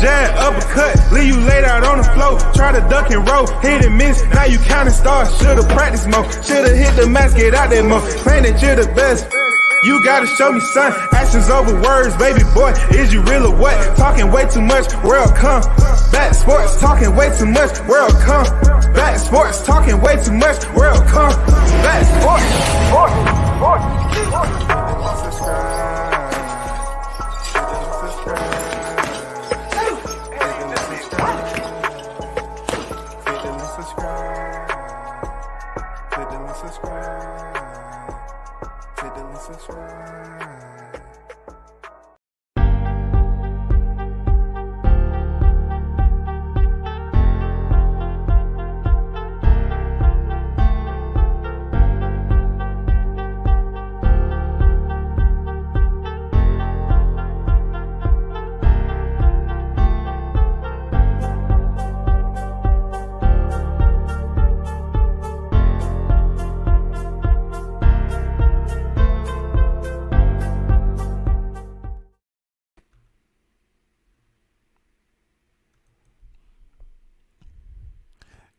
jab, uppercut, leave you laid out on the floor. Try to duck and roll, hit and miss, now you counting stars. Should've practiced more, should've hit the mask, get out there more. Claim that you're the best. You gotta show me, son. Actions over words, baby boy. Is you real or what? Talking way too much, world come. Back sports, talking way too much, world come. Back sports, talking way too much, world come. Back sports,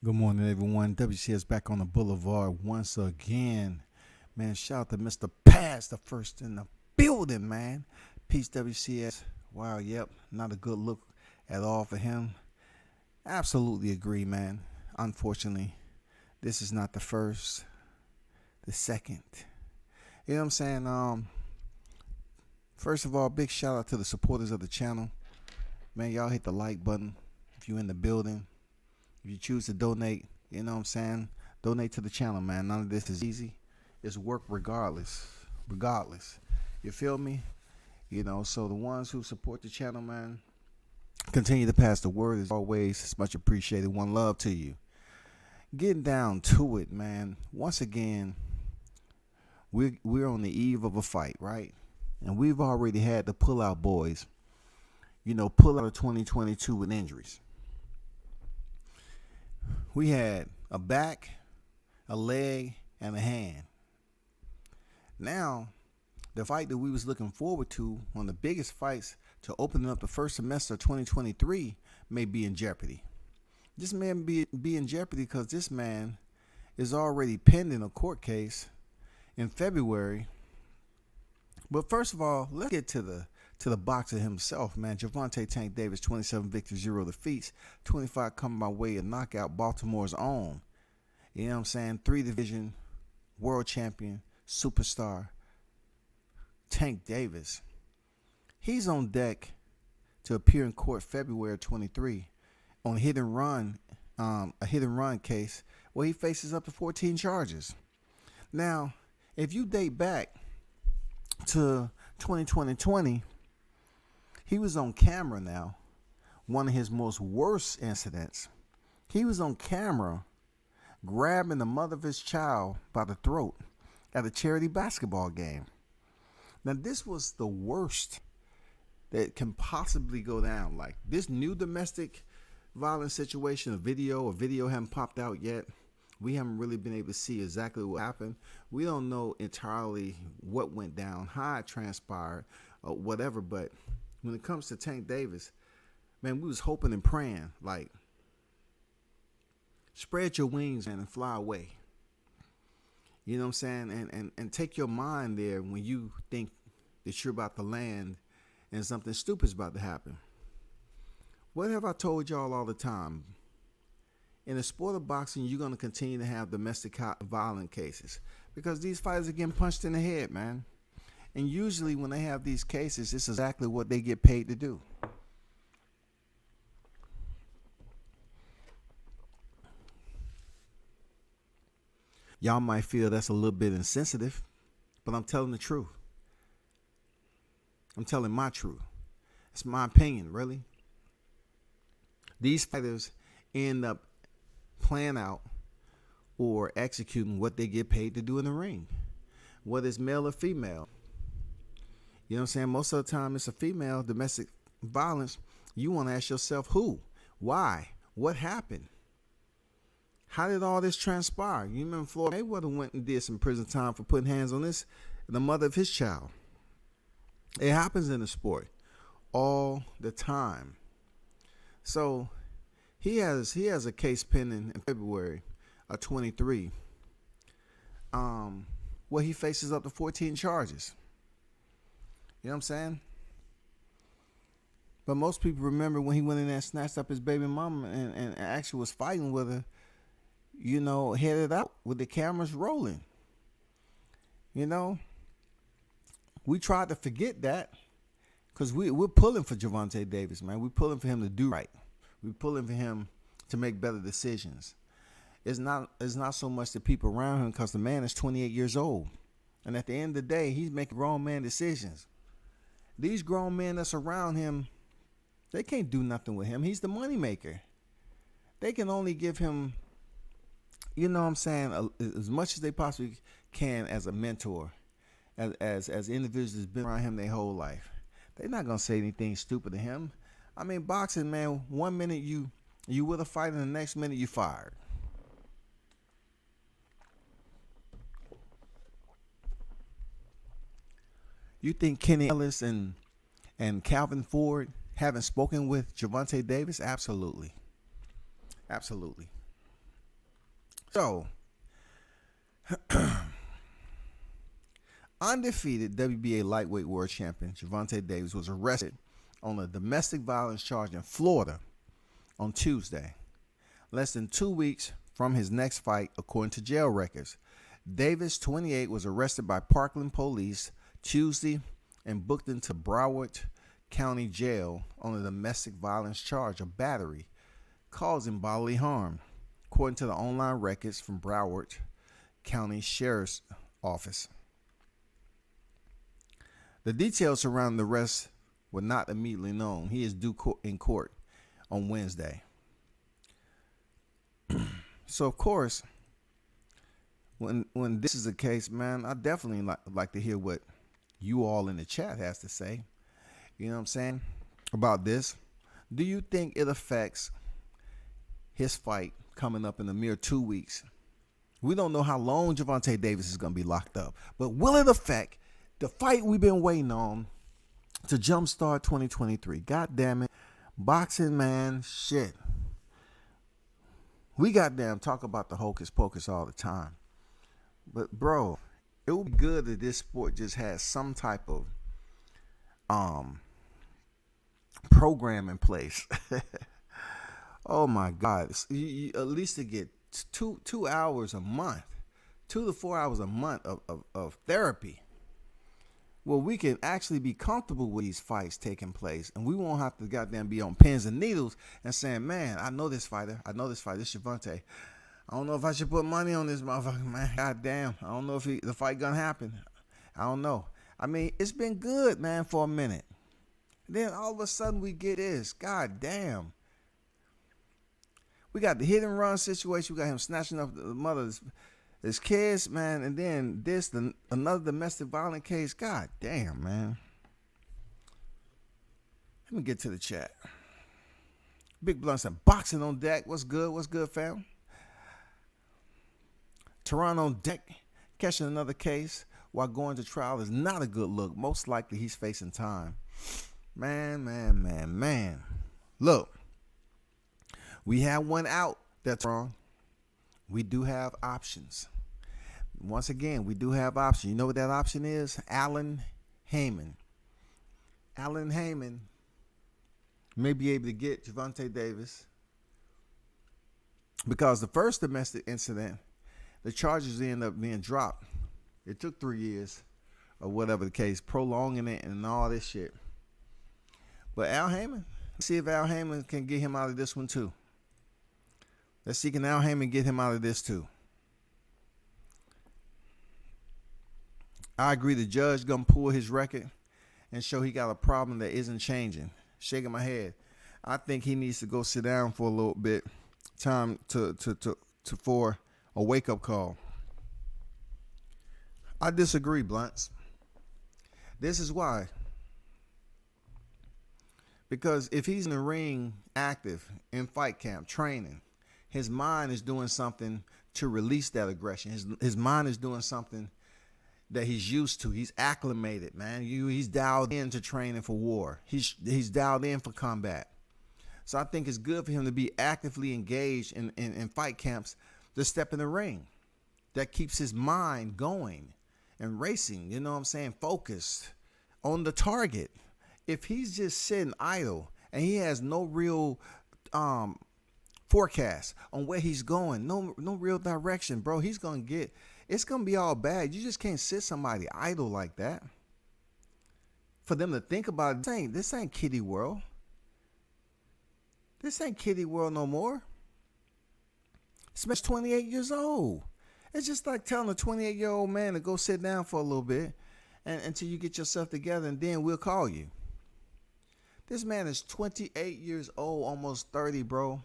Good morning, everyone. WCS back on the boulevard once again. Man, shout out to Mr. Pass, the first in the building, man. Peace, WCS. Wow, yep, not a good look at all for him. Absolutely agree, man. Unfortunately, this is not the first, the second. You know what I'm saying? First of all, big shout out to the supporters of the channel. Man, y'all hit the like button if you're in the building. If you choose to donate, you know what I'm saying? Donate to the channel, man. None of this is easy. It's work regardless. You feel me? You know, so the ones who support the channel, man, continue to pass the word as always. It's much appreciated. One love to you. Getting down to it, man. Once again, we're on the eve of a fight, right? And we've already had the pull-out boys, pull out of 2022 with injuries. We had a back, a leg, and a hand. Now, the fight that we was looking forward to, one of the biggest fights to open up the first semester of 2023, may be in jeopardy. This man be in jeopardy because this man is already pending a court case in February. But first of all, let's get to the boxer himself, man. Gervonta Tank Davis, 27 victories, 0 defeats, 25 coming by way of knockout, Baltimore's own. You know what I'm saying? 3-division world champion, superstar, Tank Davis. He's on deck to appear in court February 23 on a hit and run case where he faces up to 14 charges. Now, if you date back to 2020, he was on camera now. One of his most worst incidents. He was on camera grabbing the mother of his child by the throat at a charity basketball game. Now, this was the worst that can possibly go down. Like this new domestic violence situation, a video haven't popped out yet. We haven't really been able to see exactly what happened. We don't know entirely what went down, how it transpired, or whatever, but when it comes to Tank Davis, man, we was hoping and praying, like, spread your wings, man, and fly away. You know what I'm saying? And take your mind there when you think that you're about to land and something stupid's about to happen. What have I told y'all all the time? In the sport of boxing, you're going to continue to have domestic violence cases because these fighters are getting punched in the head, man. And usually when they have these cases, it's exactly what they get paid to do. Y'all might feel that's a little bit insensitive, but I'm telling the truth. I'm telling my truth. It's my opinion, really. These fighters end up planning out or executing what they get paid to do in the ring, whether it's male or female. You know what I'm saying? Most of the time it's a female domestic violence. You want to ask yourself who, why, what happened? How did all this transpire? You remember Floyd Mayweather went and did some prison time for putting hands on the mother of his child. It happens in the sport all the time. So he has a case pending in February of 23. Where he faces up to 14 charges. You know what I'm saying? But most people remember when he went in there and snatched up his baby mama and actually was fighting with her, headed out with the cameras rolling. We tried to forget that because we're pulling for Gervonta Davis, man. We're pulling for him to do right. We're pulling for him to make better decisions. It's not so much the people around him because the man is 28 years old. And at the end of the day, he's making grown man decisions. These grown men that's around him, they can't do nothing with him. He's the moneymaker. They can only give him, as much as they possibly can as a mentor, as individuals that's been around him their whole life. They're not going to say anything stupid to him. I mean, boxing, man, 1 minute you with a fight and the next minute you fired. You think Kenny Ellis and Calvin Ford haven't spoken with Gervonta Davis? Absolutely. Absolutely. So, undefeated WBA lightweight world champion Gervonta Davis was arrested on a domestic violence charge in Florida on Tuesday, less than 2 weeks from his next fight, according to jail records. Davis, 28, was arrested by Parkland police Tuesday and booked into Broward County Jail on a domestic violence charge of battery causing bodily harm, according to the online records from Broward County Sheriff's Office. The details surrounding the arrest were not immediately known. He is due in court on Wednesday. So, of course, when this is the case, man, I definitely like to hear what you all in the chat has to say. You know what I'm saying? About this. Do you think it affects his fight coming up in a mere 2 weeks? We don't know how long Gervonta Davis is going to be locked up, but will it affect the fight we've been waiting on to jumpstart 2023? God damn it. Boxing, man, shit. We goddamn talk about the hocus pocus all the time. But, bro, it would be good that this sport just has some type of program in place. Oh my God! You at least to get two hours a month, 2 to 4 hours a month of therapy, where we can actually be comfortable with these fights taking place, and we won't have to goddamn be on pins and needles and saying, "Man, I know this fighter. This Gervonta. I don't know if I should put money on this motherfucker, man. God damn. I don't know if the fight gonna happen. I don't know." I mean, it's been good, man, for a minute. Then all of a sudden we get this. God damn. We got the hit and run situation. We got him snatching up the mother's his kids, man. And then another domestic violence case. God damn, man. Let me get to the chat. Big Blunt said, boxing on deck. What's good? What's good, fam? Toronto on deck, catching another case while going to trial is not a good look. Most likely he's facing time. Man. Look, we have one out that's wrong. We do have options. Once again, we do have options. You know what that option is? Alan Heyman. Alan Heyman may be able to get Gervonta Davis because the first domestic incident, the charges ended up being dropped. It took 3 years or whatever the case, prolonging it and all this shit. But Al Heyman, let's see if Al Heyman can get him out of this one too. Let's see, can Al Heyman get him out of this too? I agree the judge gonna pull his record and show he got a problem that isn't changing. Shaking my head. I think he needs to go sit down for a little bit. Time for a wake-up call. I disagree, Blunts. This is why. Because if he's in the ring, active, in fight camp, training, his mind is doing something to release that aggression. His mind is doing something that he's used to. He's acclimated, man. He's dialed in to training for war. He's dialed in for combat. So I think it's good for him to be actively engaged in fight camps to step in the ring. That keeps his mind going and racing, you know what I'm saying, focused on the target. If he's just sitting idle and he has no real forecast on where he's going, no real direction, bro, it's gonna be all bad. You just can't sit somebody idle like that. For them to think about it, this ain't kiddie world. This ain't kiddie world no more. It's 28 years old. It's just like telling a 28-year-old man to go sit down for a little bit and until you get yourself together, and then we'll call you. This man is 28 years old, almost 30, bro,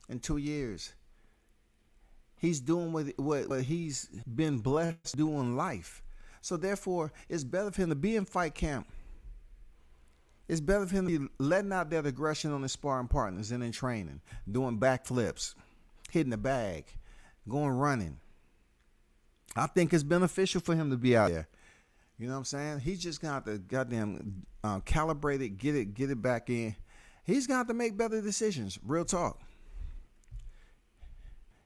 in 2 years. He's doing what he's been blessed to do in life. So therefore, it's better for him to be in fight camp. It's better for him to be letting out that aggression on his sparring partners and in training, doing backflips, hitting the bag, going running. I think it's beneficial for him to be out there. You know what I'm saying? He's just got to goddamn calibrate it, get it back in. He's got to make better decisions. Real talk.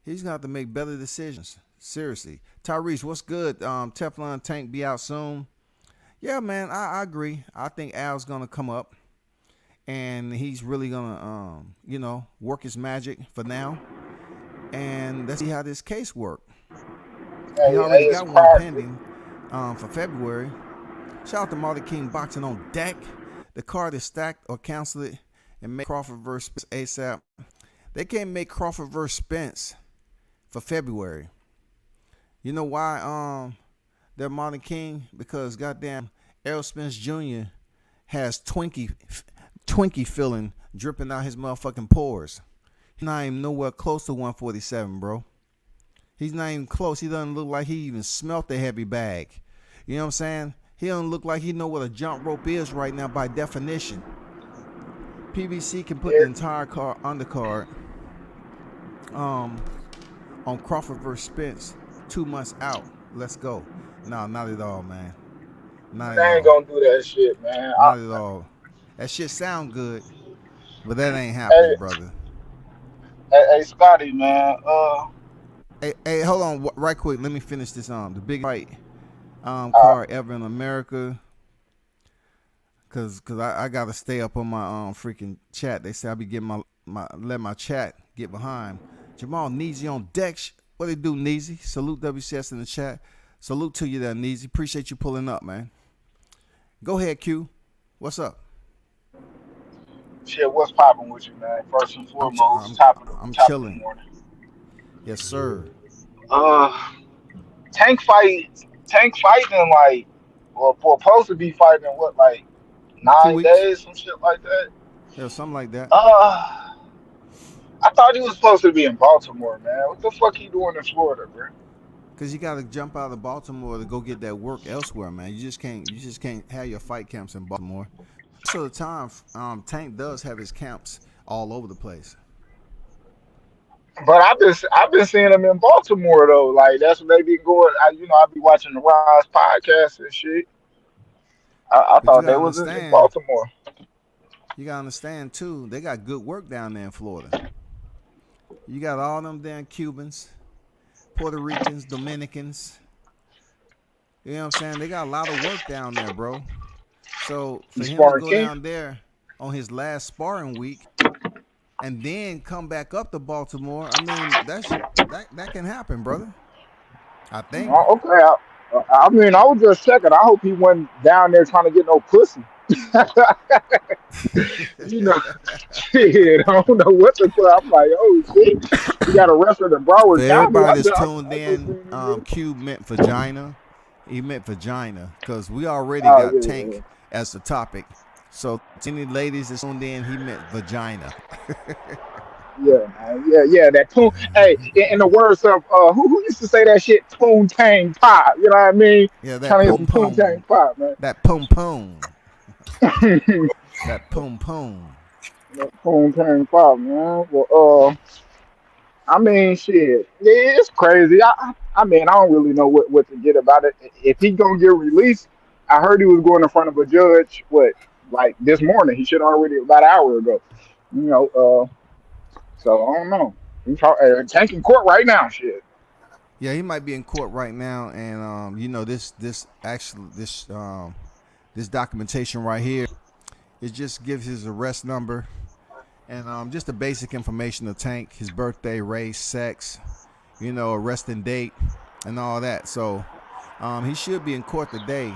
He's got to make better decisions. Seriously. Tyrese, what's good? Teflon Tank be out soon. Yeah, man, I agree. I think Al's gonna come up, and he's really gonna, work his magic for now, and let's see how this case works. He already got one pending for February. Shout out to Marty King Boxing on deck. The card is stacked or cancel it and make Crawford versus Spence ASAP. They can't make Crawford versus Spence for February. You know why they're Marty King? Because goddamn Errol Spence Jr. has Twinkie feeling dripping out his motherfucking pores. He's not even nowhere close to 147, bro. He's not even close. He doesn't look like he even smelt the heavy bag. You know what I'm saying? He doesn't look like he know what a jump rope is right now by definition. PBC can put the entire undercard on Crawford versus Spence 2 months out. Let's go. No, not at all, man. Not they ain't gonna do that shit, man. Not at all. That shit sound good, but that ain't happening, brother. Hey, Scotty, man. Hey, hold on, right quick. Let me finish this. The big fight card ever in America. Cause I gotta stay up on my freaking chat. They say I be getting let my chat get behind. Jamal Neezy on deck. What they do, Neezy? Salute WCS in the chat. Salute to you there, Neezy. Appreciate you pulling up, man. Go ahead, Q. What's up? Shit, what's popping with you, man? First and foremost, I'm chilling. Yes, sir. Tank fighting like, well, supposed to be fighting what, like 9 days, some shit like that. Yeah, something like that. I thought he was supposed to be in Baltimore, man. What the fuck he doing in Florida, bro? Cause you gotta jump out of Baltimore to go get that work elsewhere, man. You just can't have your fight camps in Baltimore. Most of the time, Tank does have his camps all over the place. But I've been seeing him in Baltimore though. Like that's what they be going. I be watching the Rise podcast and shit. I thought they was in Baltimore. You gotta understand too. They got good work down there in Florida. You got all them damn Cubans, Puerto Ricans, Dominicans. You know what I'm saying? They got a lot of work down there, bro. So for him to go down there on his last sparring week and then come back up to Baltimore, I mean, that can happen, brother. I think. Okay. I mean, I was just checking. I hope he wasn't down there trying to get no pussy. Shit, I don't know what to put. I'm like, oh shit, you got a wrestler in Broward County. Everybody that's tuned in, Q meant vagina. He meant vagina because we already got Tank as the topic. So any ladies that's tuned in, he meant vagina. Yeah, man. Yeah. That poon. Hey, in the words of who used to say that shit? Poon tang pop. You know what I mean? Yeah, that poon tang pop, man. That poom poom. That poom poom. That poon tang pop, man. Well, I mean, shit. Yeah, it's crazy. I mean, I don't really know what to get about it. If he gonna get released, I heard he was going in front of a judge. Like this morning? He should already about an hour ago. You know, so I don't know. Tank in court right now. Shit. Yeah, he might be in court right now, and this documentation right here, it just gives his arrest number and just the basic information of Tank, his birthday, race, sex, arresting date, and all that. So he should be in court today.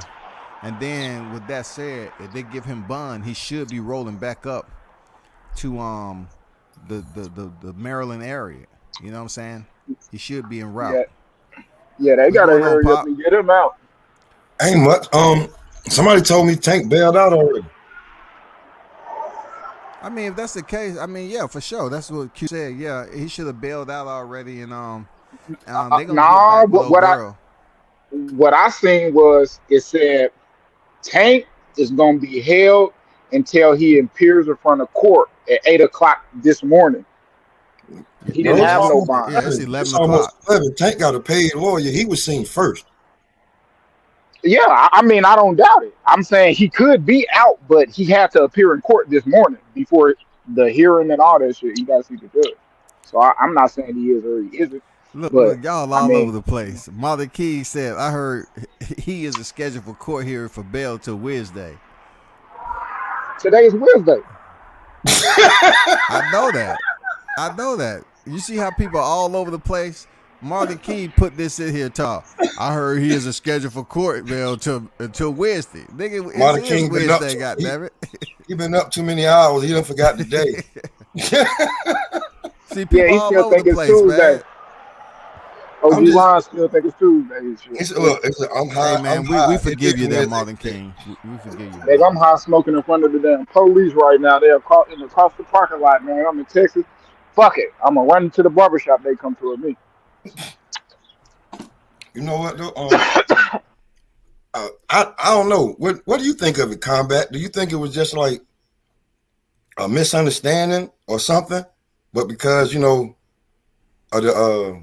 And then with that said, if they give him bond, he should be rolling back up to the Maryland area. You know what I'm saying? He should be en route. Yeah, they What's gotta going on, hurry up Pop? and get him out. Ain't much. Somebody told me Tank bailed out already. I mean, if that's the case, I mean, yeah, for sure. That's what Q said. Yeah, he should have bailed out already, and they gonna get back with old girl. What I seen was it said Tank is gonna be held until he appears in front of court at 8 o'clock this morning. He didn't have no bond. Yeah, it's 11 It's o'clock. almost 11. Tank got a paid lawyer. He was seen first. Yeah, I mean, I don't doubt it. I'm saying he could be out, but he had to appear in court this morning before the hearing and all that shit. You got to see the judge. So I'm not saying he is or he isn't. Look, y'all all over the place. Mother Key said, I heard he is scheduled for court hearing for bail till Wednesday. Today's Wednesday. I know that. You see how people are all over the place? Martin Key put this in here, talk. I heard he is scheduled for court bail until Wednesday. Nigga, Martin it's King been Wednesday, goddammit. He been up too many hours. He done forgot the day. See, people he all still over think the it's place, Tuesday. man. OG Ron still think it's Tuesday. I'm high. Hey, man, I'm high. we forgive you there, Martin King. We forgive you. Nigga, I'm high smoking in front of the damn police right now. They're across the parking lot, man. I'm in Texas. Fuck it. I'm going to run to the barbershop. They come to me. You know what, though? I don't know. What do you think of it, Combat? Do you think it was just like a misunderstanding or something? But because, of the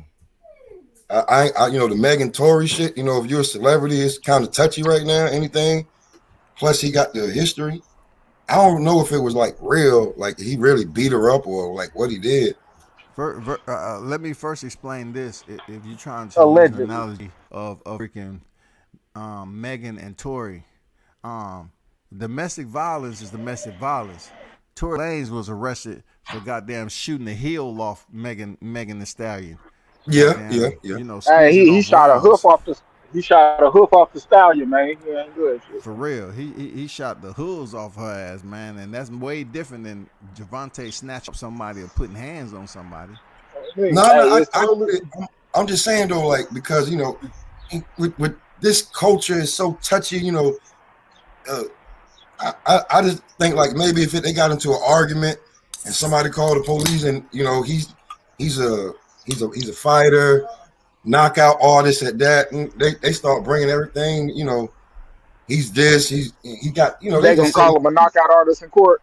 the Megan Tory shit, if you're a celebrity, it's kind of touchy right now, anything. Plus he got the history. I don't know if it was like real, like he really beat her up or like what he did. Let me first explain this. If you're trying to use an analogy of freaking Megan and Tory, domestic violence is domestic violence. Tory Lanez was arrested for goddamn shooting the heel off Megan Thee Stallion. Yeah. He shot a hoof off the stallion, man. He ain't good shit. For real, he shot the hooves off her ass, man, and that's way different than Javante snatching up somebody or putting hands on somebody. I'm just saying though, like because with this culture is so touchy, I just think like maybe if they got into an argument and somebody called the police and he's a fighter, knockout artist at that, and they start bringing everything, he's this, he got, they gonna call him a knockout artist in court.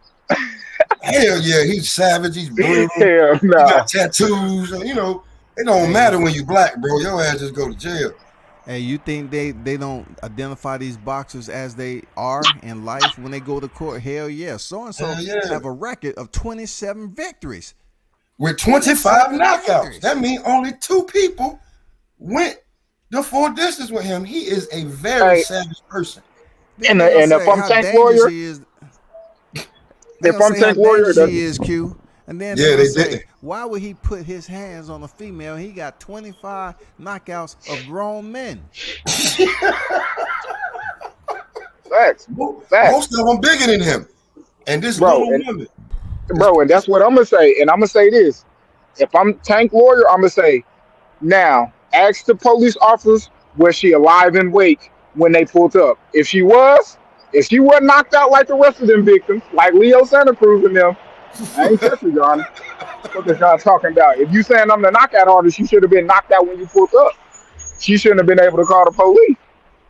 Hell yeah, he's savage, he's brutal. Hell no. He got tattoos, it don't matter when you black, bro. Your ass just go to jail. Hey, you think they don't identify these boxers as they are in life when they go to court? Hell yeah. So-and-so have a record of 27 victories. With 25 knockouts. That means only 2 people went the full distance with him. He is a very savage person. And if I'm Tank Warrior, he is Q. And then they say, why would he put his hands on a female? He got 25 knockouts of grown men. Facts. Most of them bigger than him. And this little woman. Bro, and that's what I'm going to say. And I'm going to say this. If I'm Tank Lawyer, I'm going to say, now, ask the police officers, was she alive and awake when they pulled up? If she wasn't knocked out like the rest of them victims, like Leo Santa Cruz and them, I ain't touching you, Johnny. What the guy talking about? If you saying I'm the knockout artist, you should have been knocked out when you pulled up. She shouldn't have been able to call the police.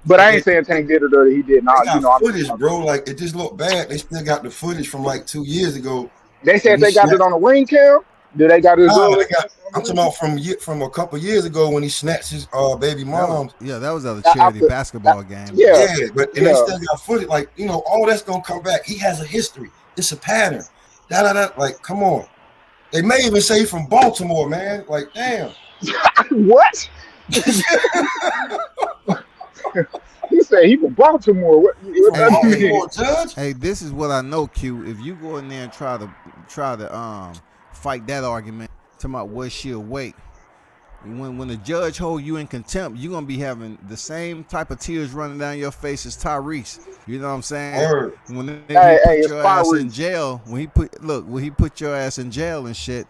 But I ain't saying Tank did it or he did not. Footage, bro. Like it just looked bad. They still got the footage from like 2 years ago. They said they got it on the ring cam. Did they got it? I'm talking about from a couple years ago when he snatched his baby mom. That was at a charity basketball game. They still got footage. Like all that's gonna come back. He has a history. It's a pattern. Like, come on. They may even say from Baltimore, man. Like, damn. What? He said he from Baltimore. What that mean? Judge? Hey, this is what I know, Q. If you go in there and try to fight that argument, talking about what she'll wait. When the judge hold you in contempt, you're gonna be having the same type of tears running down your face as Tyrese. You know what I'm saying? Word. When he Hey, put your ass Tyrese. in jail, when he put your ass in jail and shit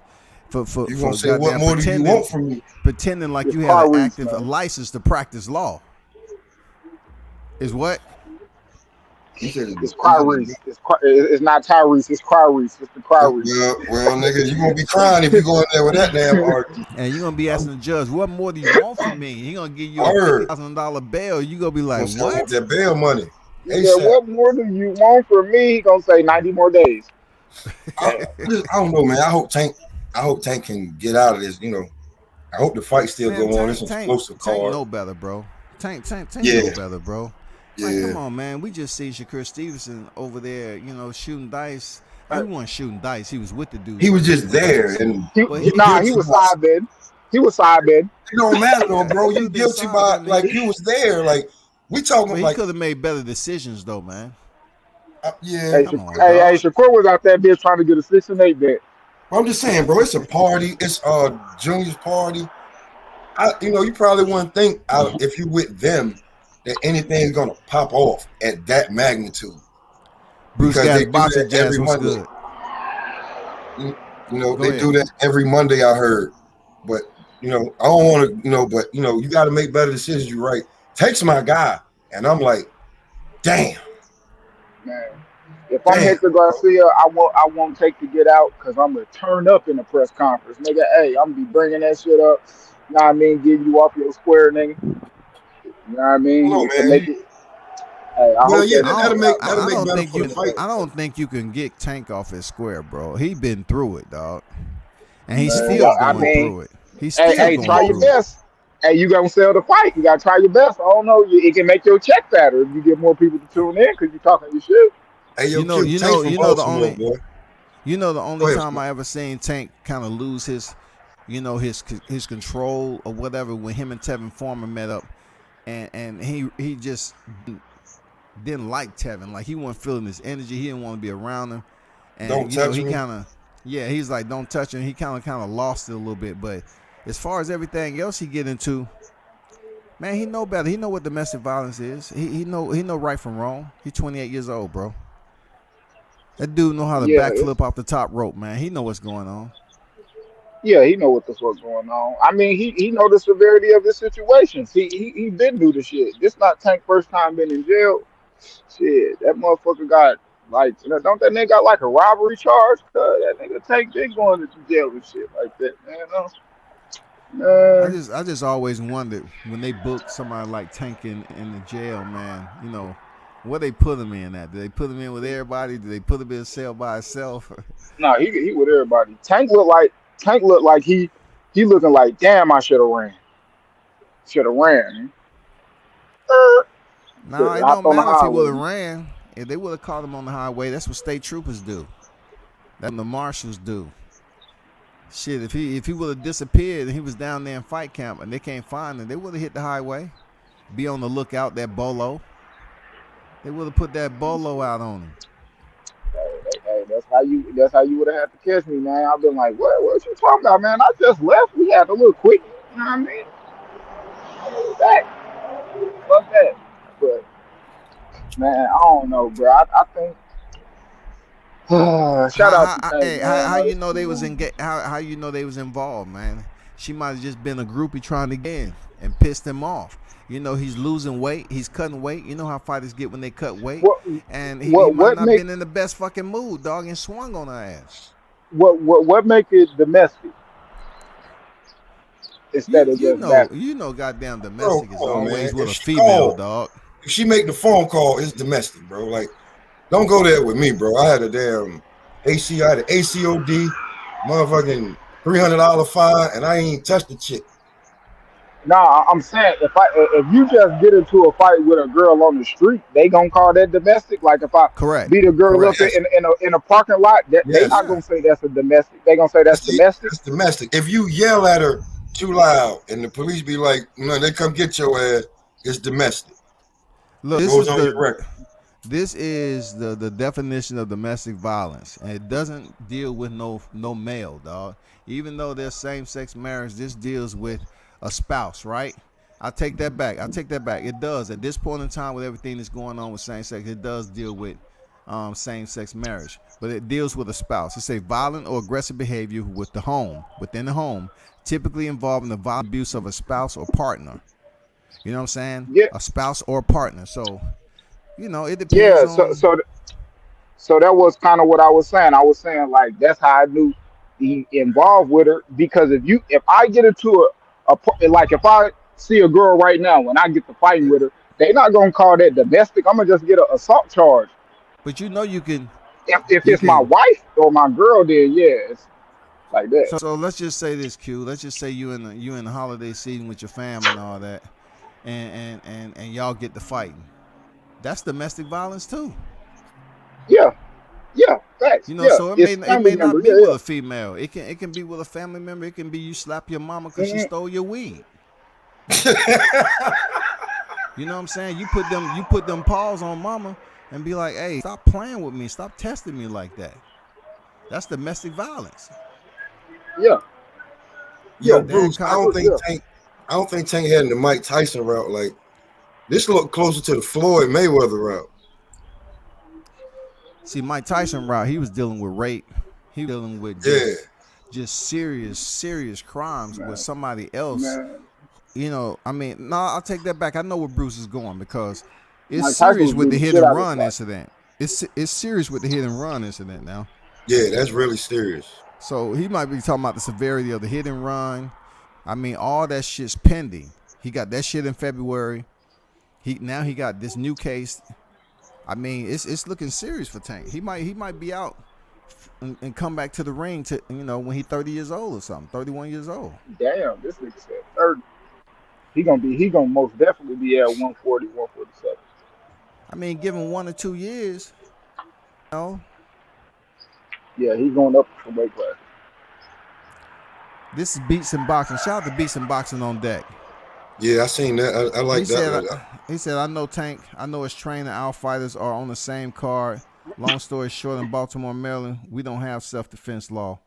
for You gonna say what more do you want from me? pretending like It's you had an Tyrese, active man. license to practice law. Is what? He said It's Clarice. It's not Tyrese. It's Clarice. It's the Clarice. well, nigga, you gonna be crying if you go in there with that damn argument. And you're gonna be asking the judge, what more do you want from me? He gonna give you a $50,000 bail. You gonna be like, I want what? that bail money. He said, what more do you want from me? He gonna say 90 more days. I don't know, man. I hope Tank can get out of this. You know, I hope the fight still go on. It's an explosive card. Tank know better, bro. Tank Yeah. know better, bro. Yeah. Like, come on, man. We just see Shakur Stevenson over there, you know, shooting dice. He wasn't shooting dice. He was with the dude. He was just there, and he was side bed. He was side bed. It don't matter though, bro. You guilty by like you was there. Like we talking he like could have made better decisions though, man. Yeah. Hey, Shakur was out there bitch trying to get a 6 and 8 bet. I'm just saying, bro. It's a party. It's Junior's party. You probably wouldn't think if you with them that anything's gonna pop off at that magnitude. Bruce Gas boxing jazz was good. They do that every Monday. I heard, but I don't want to. But you got to make better decisions. You're right. Takes my guy, and I'm like, damn. Man, if I'm Hector Garcia, I won't take to get out because I'm gonna turn up in the press conference, nigga. Hey, I'm gonna be bringing that shit up. You know what I mean? Getting you off your square, nigga. You know what I mean? No, man. Make it. Hey, that'll make better for the fight. I don't think you can get Tank off his square, bro. He been through it, dog, and he's still going through it. He's still going try your through best. Hey, you gonna sell the fight? You gotta try your best. I don't know. It can make your check fatter if you get more people to tune in because you're talking your shit. Hey, you know the only time I ever seen Tank kind of lose his control or whatever when him and Tevin Foreman met up, and he just didn't like Tevin. Like he wasn't feeling his energy. He didn't want to be around him. And don't touch he me. He's like, don't touch him. He kind of lost it a little bit. But as far as everything else he get into, man, he know better. He know what domestic violence is. He know right from wrong. He's 28 years old, bro. That dude know how to backflip off the top rope, man. He know what's going on. Yeah, he know what the fuck's going on. I mean, he know the severity of the situations. He been through the shit. This not Tank first time been in jail. Shit, that motherfucker got like, don't that nigga got like a robbery charge? That nigga Tank been going to jail and shit like that, man. I just always wondered when they book somebody like Tank in the jail, man. What they put him in at? Do they put him in with everybody? Do they put him in a cell by himself? No, he with everybody. Tank looked like he looking like, damn, I should have ran. No, it don't matter if he would have ran. If they would have caught him on the highway, that's what state troopers do. That's what the marshals do. Shit, if he would have disappeared and he was down there in fight camp and they can't find him, they would have hit the highway. Be on the lookout, that bolo. They would have put that bolo out on him. Hey, that's how you would have had to catch me, man. I've been like, what you talking about, man? I just left. We had a little quick, you know what I mean? I'm back. Fuck that. But man, I don't know, bro. I think shout out to Tank, how you know they was how you know they was involved, man? She might have just been a groupie trying to get in and pissed him off. He's losing weight. He's cutting weight. You know how fighters get when they cut weight. And he might not been in the best fucking mood, dog, and swung on her ass. What make it domestic? Instead of just that. Goddamn domestic is always with a If female, dog. If she make the phone call, it's domestic, bro. Like, don't go there with me, bro. I had a damn I had an ACOD, motherfucking $300 fine, and I ain't touched the chick. Nah, I'm saying if you just get into a fight with a girl on the street, they gonna call that domestic. Like if I Correct. beat a girl up Correct. Yes, in a parking lot, that they yes. not Yeah. gonna say that's a domestic. They gonna say that's See, domestic. that's domestic. If you yell at her too loud and the police be like, they come get your ass, it's domestic. Look, Goes on your record. this is the definition of domestic violence, and it doesn't deal with no male, dog. Even though there's same sex marriage, this deals with a spouse, right? I take that back. It does at this point in time with everything that's going on with same sex. It does deal with same sex marriage, but it deals with a spouse. It's a violent or aggressive behavior within the home, typically involving the violent abuse of a spouse or partner. You know what I'm saying? Yeah, A spouse or partner. So it depends yeah. So on. so so that was kind of what I was saying. I was saying like that's how I knew he involved with her because if I get into like if I see a girl right now and I get to fighting with her, they not gonna call that domestic. I'm gonna just get an assault charge. But you can If you it's my can. wife or my girl, then yeah, it's like that. So let's just say this, Q. Let's just say you in the holiday season with your family and all that, and y'all get to fighting. That's domestic violence too. Yeah, yeah, facts. Yeah, So it may it's it family may member. not be with Yeah, a female. It can be with a family member. It can be you slap your mama yeah. because she stole your weed. You know what I'm saying? You put them paws on mama and be like, hey, stop playing with me. Stop testing me like that. That's domestic violence. Yeah, Yo, yeah. That Bruce, I kind. agree. Yeah. I don't think Tank heading the Mike Tyson route. Like this look closer to the Floyd Mayweather route. See, Mike Tyson route, he was dealing with rape. He was dealing with Yeah. just serious crimes with Man, somebody else. man. I mean, no, I'll take that back. I know where Bruce is going because it's Mike Tyson serious was with beating the the hit shit and out of run somebody. incident. It's serious with the hit and run incident now. Yeah, that's really serious. So he might be talking about the severity of the hit and run. I mean, all that shit's pending. He got that shit in February. He got this new case. I mean, it's looking serious for Tank. He might be out and come back to the ring to when he's 30 years old or something, 31 years old. Damn, this nigga said 30. He gonna most definitely be at 140, 147. I mean, given 1 or 2 years, you know, Yeah, he going up from weight class. this is Beats and Boxing. Shout out to Beats and Boxing on deck. Yeah, I seen that. I like He that. said, I know Tank. I know his trainer our fighters are on the same card. Long story short, in Baltimore, Maryland, we don't have self-defense law,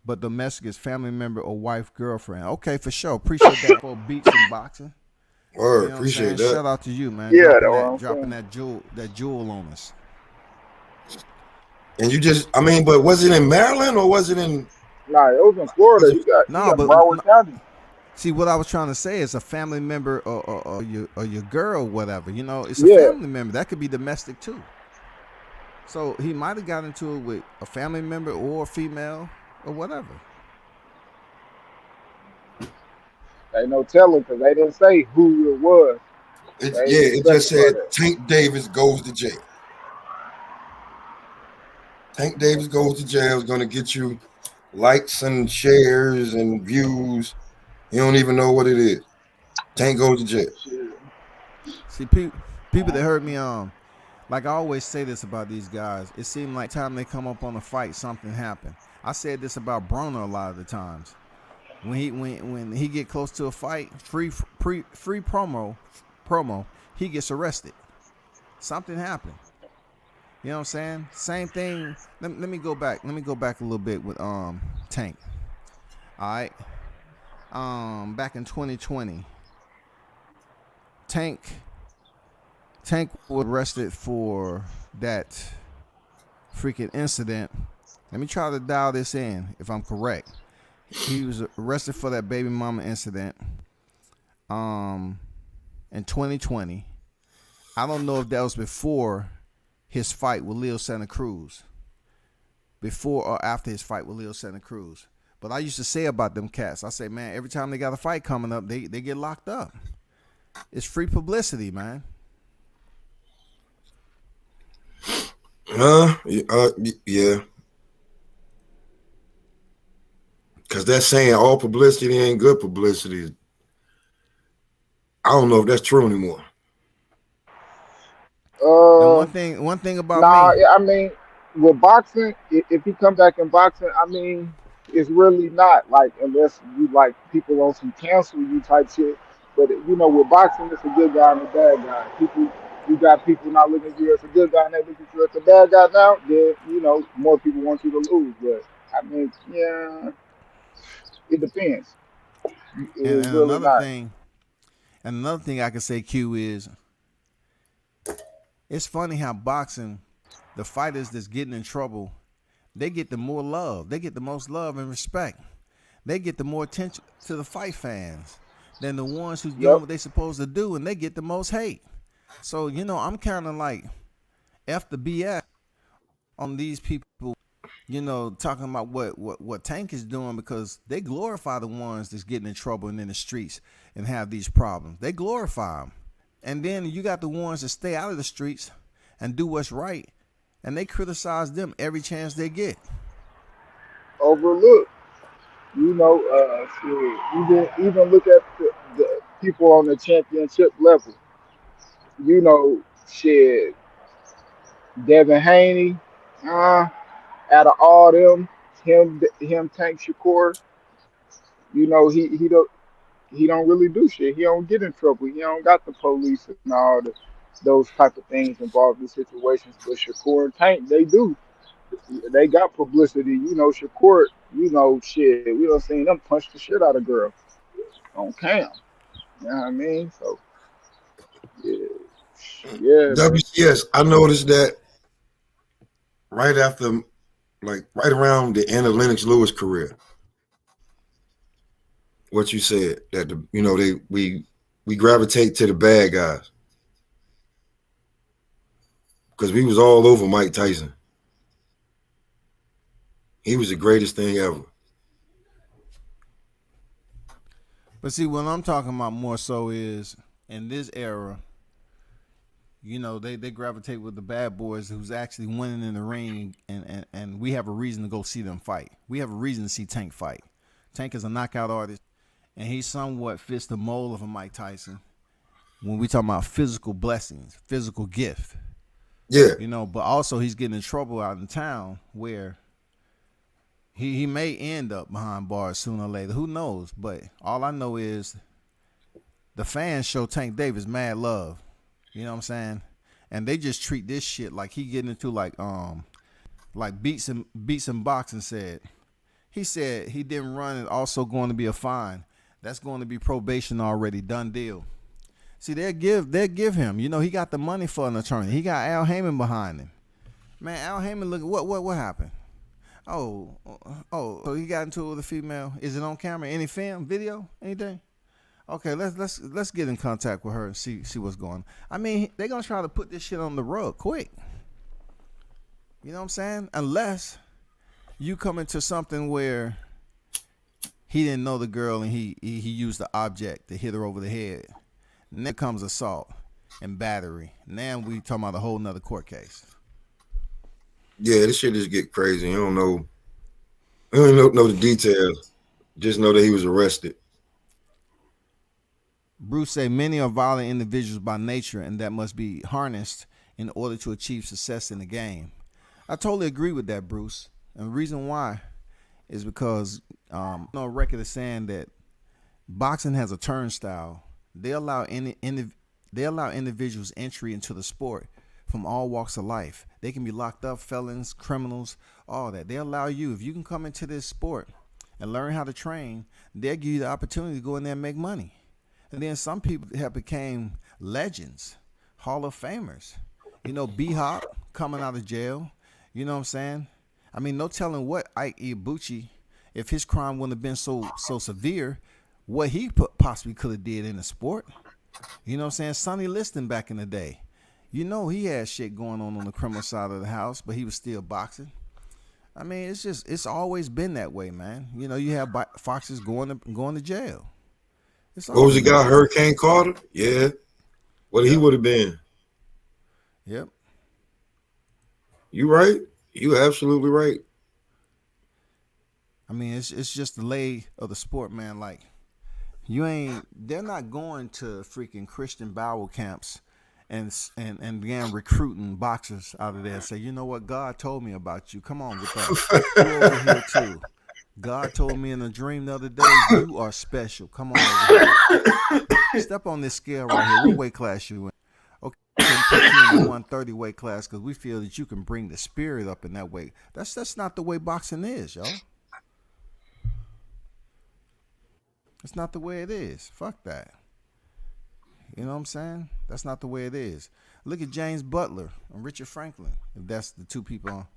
but domestic is family member or wife, girlfriend. Okay, for sure. Appreciate that for Beats and Boxing. Word, You know what I'm saying? appreciate that. Shout out to you, man. Yeah, that's what I'm Dropping saying. that jewel on us. And but was it in Maryland or was it in? Nah, it was in Florida. He got Broward County. See, what I was trying to say is a family member or your girl, whatever. It's a Yeah, family member. That could be domestic too. So he might have got into it with a family member or a female or whatever. ain't no telling because they didn't say who it was. It just said Tank Davis goes to jail. Tank Davis goes to jail is going to get you likes and shares and views. You don't even know what it is. Tank goes to jail. See, people that heard me like I always say this about these guys. It seemed like time they come up on a fight, something happened. I said this about Broner a lot of the times. When he get close to a fight, free promo, he gets arrested. Something happened. You know what I'm saying? Same thing. Let me go back. Let me go back a little bit with Tank. All right. Back in 2020, Tank was arrested for that freaking incident. Let me try to dial this in if I'm correct. He was arrested for that baby mama incident in 2020. I don't know if that was before his fight with Leo Santa Cruz. Before or after his fight with Leo Santa Cruz. But I used to say about them cats, I say, man, every time they got a fight coming up, they get locked up. It's free publicity, man. Yeah. Because that's saying all publicity ain't good publicity. I don't know if that's true anymore. And Uh, one thing about nah. me, I mean, with boxing, if he come back in boxing, I mean, it's really not like unless you like people on some cancel you type shit. But with boxing, it's a good guy and a bad guy. You got people not looking at you as a good guy and they look at you as a bad guy now. Then more people want you to lose. But I mean, yeah, it depends. It's and really not. another thing I can say, Q, is it's funny how boxing, the fighters that's getting in trouble, they get the more love. They get the most love and respect. They get the more attention to the fight fans than the ones who's doing Yep. what they supposed to do, and they get the most hate. So, I'm kind of like F the BS on these people, talking about what Tank is doing, because they glorify the ones that's getting in trouble and in the streets and have these problems. They glorify them. And then you got the ones that stay out of the streets and do what's right, and they criticize them every chance they get. Overlooked. Shit, even look at the people on the championship level. Shit, Devin Haney, uh, out of all them, him, Tank Shakur, he don't really do shit. He don't get in trouble. He don't got the police and all those type of things involved in situations. But Shakur and Tank, they do. They got publicity. Shakur, shit. We don't seen them punch the shit out of girls on cam. You know what I mean? So yeah, yeah, man. WCS, I noticed that right after, like right around the end of Lennox Lewis' career, what you said that we gravitate to the bad guys because we was all over Mike Tyson. He was the greatest thing ever. But see, what I'm talking about more so is in this era, they gravitate with the bad boys who's actually winning in the ring, and we have a reason to go see them fight. We have a reason to see Tank fight. Tank is a knockout artist, and he somewhat fits the mold of a Mike Tyson when we talk about physical blessings, physical gift. Yeah. But also he's getting in trouble out in town where he may end up behind bars sooner or later. Who knows? But all I know is the fans show Tank Davis mad love. You know what I'm saying? And they just treat this shit like he getting into like Beats and Boxing said. He said he didn't run and also going to be a fine. That's going to be probation already, done deal. See, they'll give him. He got the money for an attorney. He got Al Heyman behind him. Man, Al Heyman, look, what happened? Oh, so he got into it with a female. Is it on camera? Any film, video, anything? Okay, let's get in contact with her and see what's going on. I mean, they're gonna try to put this shit on the rug quick. You know what I'm saying? Unless you come into something where he didn't know the girl and he used the object to hit her over the head. And then comes assault and battery. Now we talking about a whole nother court case. Yeah, this shit just get crazy. You don't know the details. Just know that he was arrested. Bruce said many are violent individuals by nature, and that must be harnessed in order to achieve success in the game. I totally agree with that, Bruce. And the reason why is because no record is saying that boxing has a turnstile. They allow individuals entry into the sport from all walks of life. They can be locked up, felons, criminals, all that. They allow you, if you can come into this sport and learn how to train, they'll give you the opportunity to go in there and make money. And then some people have became legends, Hall of Famers. B-Hop coming out of jail. You know what I'm saying? I mean, no telling what Ike Ibuchi, if his crime wouldn't have been so severe, what he possibly could have did in the sport. You know what I'm saying? Sonny Liston back in the day. He had shit going on the criminal side of the house, but he was still boxing. I mean, it's always been that way, man. You have foxes going to jail. What was the guy, Hurricane Carter? Yeah. What he would have been. Yep. You right. You absolutely right. I mean, it's just the lay of the sport, man. Like, They're not going to freaking Christian Bible camps and began recruiting boxers out of there and say, you know what, God told me about you. Come on with that. You over here too. God told me in a dream the other day, you are special. Come on over here. Step on this scale right here. What weight class you in? Okay, put you in the 130 weight class because we feel that you can bring the spirit up in that weight. That's not the way boxing is, yo. It's not the way it is. Fuck that. You know what I'm saying? That's not the way it is. Look at James Butler and Richard Franklin. If that's the two people.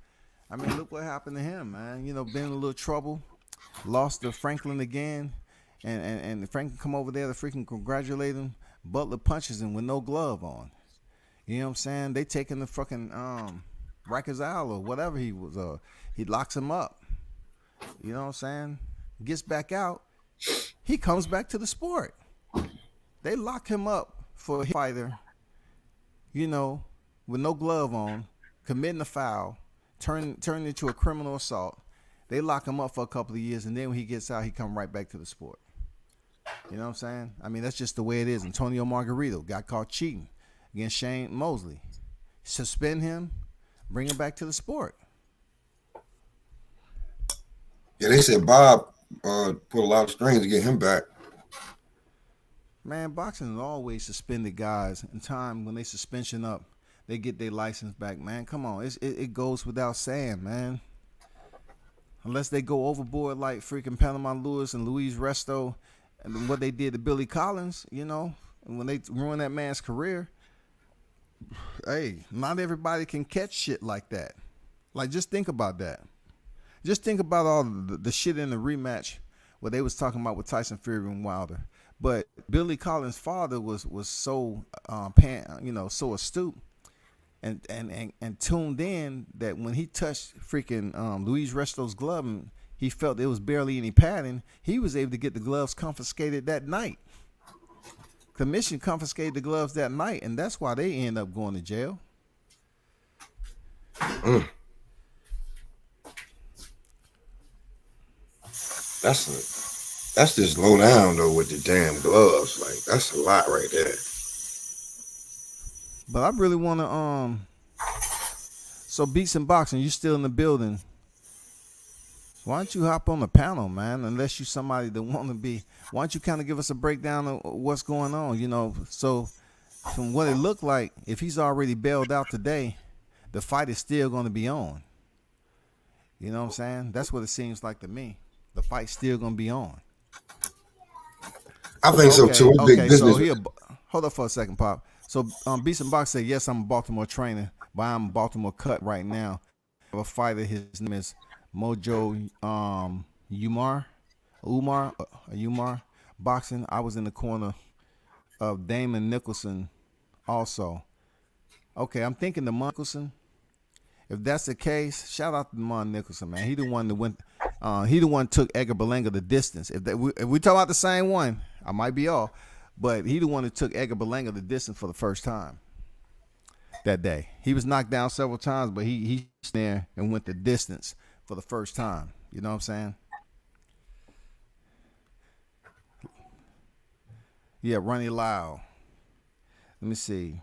I mean, look what happened to him, man. You know, been in a little trouble. Lost to Franklin again. And Franklin come over there to freaking congratulate him. Butler punches him with no glove on. You know what I'm saying? They taking the fucking Rikers Isle or whatever he was. He locks him up. You know what I'm saying? Gets back out. He comes back to the sport. They lock him up for a fighter, you know, with no glove on, committing a foul, turn into a criminal assault. They lock him up for a couple of years, and then when he gets out, he come right back to the sport. You know what I'm saying? I mean, that's just the way it is. Antonio Margarito got caught cheating against Shane Mosley. Suspend him, bring him back to the sport. Yeah, they said Bob put a lot of strings to get him back. Man, boxing has always suspended guys. In time when they suspension up, they get their license back, man. Come on, it goes without saying, man. Unless they go overboard like freaking Panama Lewis and Luis Resto and what they did to Billy Collins, you know, and when they ruined that man's career. Hey, not everybody can catch shit like that. Like, just think about that. Just think about all the shit in the rematch what they was talking about with Tyson Fury and Wilder. But Billy Collins' father was so so astute and tuned in that when he touched freaking Luis Resto's glove and he felt there was barely any padding, he was able to get the gloves confiscated that night. Commission confiscated the gloves that night, and that's why they end up going to jail. That's just low down though with the damn gloves. Like, that's a lot right there. But I really want to so Beats and Boxing, you still in the building. Why don't you hop on the panel, man? Unless you somebody that want to be. Why don't you kind of give us a breakdown of what's going on? You know, so from what it looked like, if he's already bailed out today, the fight is still going to be on. You know what I'm saying? That's what it seems like to me. The fight's still going to be on. I think so too. It's big business. So hold up for a second, Pop. So Beats and Box said, yes, I'm a Baltimore trainer, but I'm a Baltimore cut right now. I have a fighter. His name is Mojo Umar boxing. I was in the corner of Damon Nicholson also. Okay, I'm thinking the Nicholson. If that's the case, shout out to Mon Nicholson, man. He the one that went. He the one took Edgar Berlanga the distance. If we talk about the same one, I might be off, but he the one that took Edgar Berlanga the distance for the first time that day. He was knocked down several times, but he there and went the distance for the first time. You know what I'm saying? Yeah, Ronnie Lau. Let me see.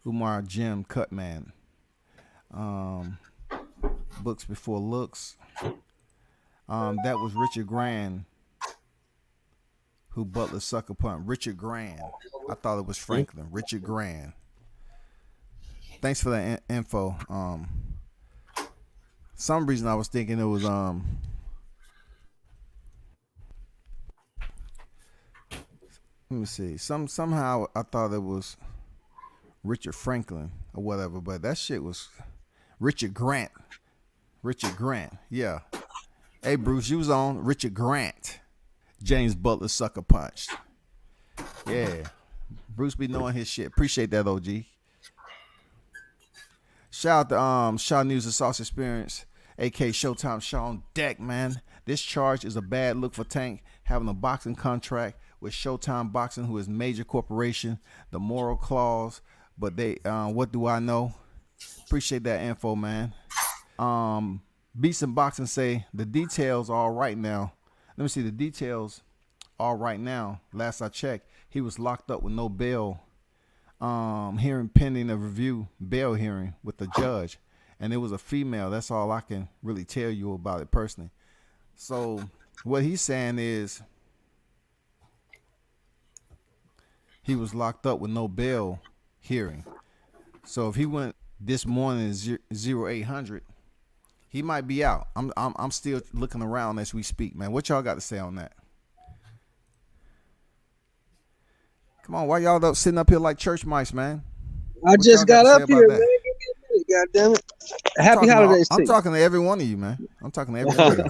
Umar Jim Cutman. Books Before Looks. That was Richard Grand, who Butler sucker punt. Richard Grand. I thought it was Franklin. Richard Grand. Thanks for that info. Some reason I was thinking it was let me see. Somehow I thought it was Richard Franklin or whatever, but that shit was Richard Grant. Richard Grant, yeah. Hey, Bruce, you was on Richard Grant. James Butler sucker punched. Yeah. Bruce be knowing his shit. Appreciate that, OG. Shout out to Shaw News and Sauce Experience, a.k.a. Showtime Sean Deck, man. This charge is a bad look for Tank having a boxing contract with Showtime Boxing, who is a major corporation, the moral clause. But they, what do I know? Appreciate that info, man. Beats and Boxing say the details are all right now Let me see the details. All right now, last I checked, he was locked up with no bail. Hearing pending a review bail hearing with the judge, and it was a female. That's all I can really tell you about it personally. So what he's saying is he was locked up with no bail hearing. So if he went this morning 0800, he might be out. I'm still looking around as we speak, man. What y'all got to say on that? Come on, why y'all up sitting up here like church mice, man? I just got up here, man. God damn it. Happy holidays to you. I'm talking to every one of you, man. I'm talking to every one of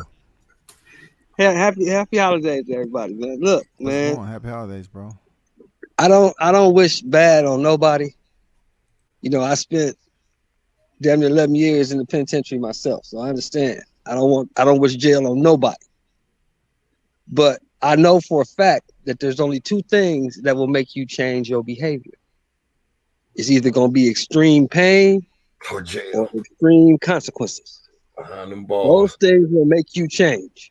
you. Happy holidays to everybody, man. Look, man. Happy holidays, bro. I don't wish bad on nobody. You know, I spent damn near 11 years in the penitentiary myself, so I understand. I don't wish jail on nobody. But I know for a fact that there's only two things that will make you change your behavior. It's either going to be extreme pain or jail or extreme consequences. Behind them balls. Those things will make you change.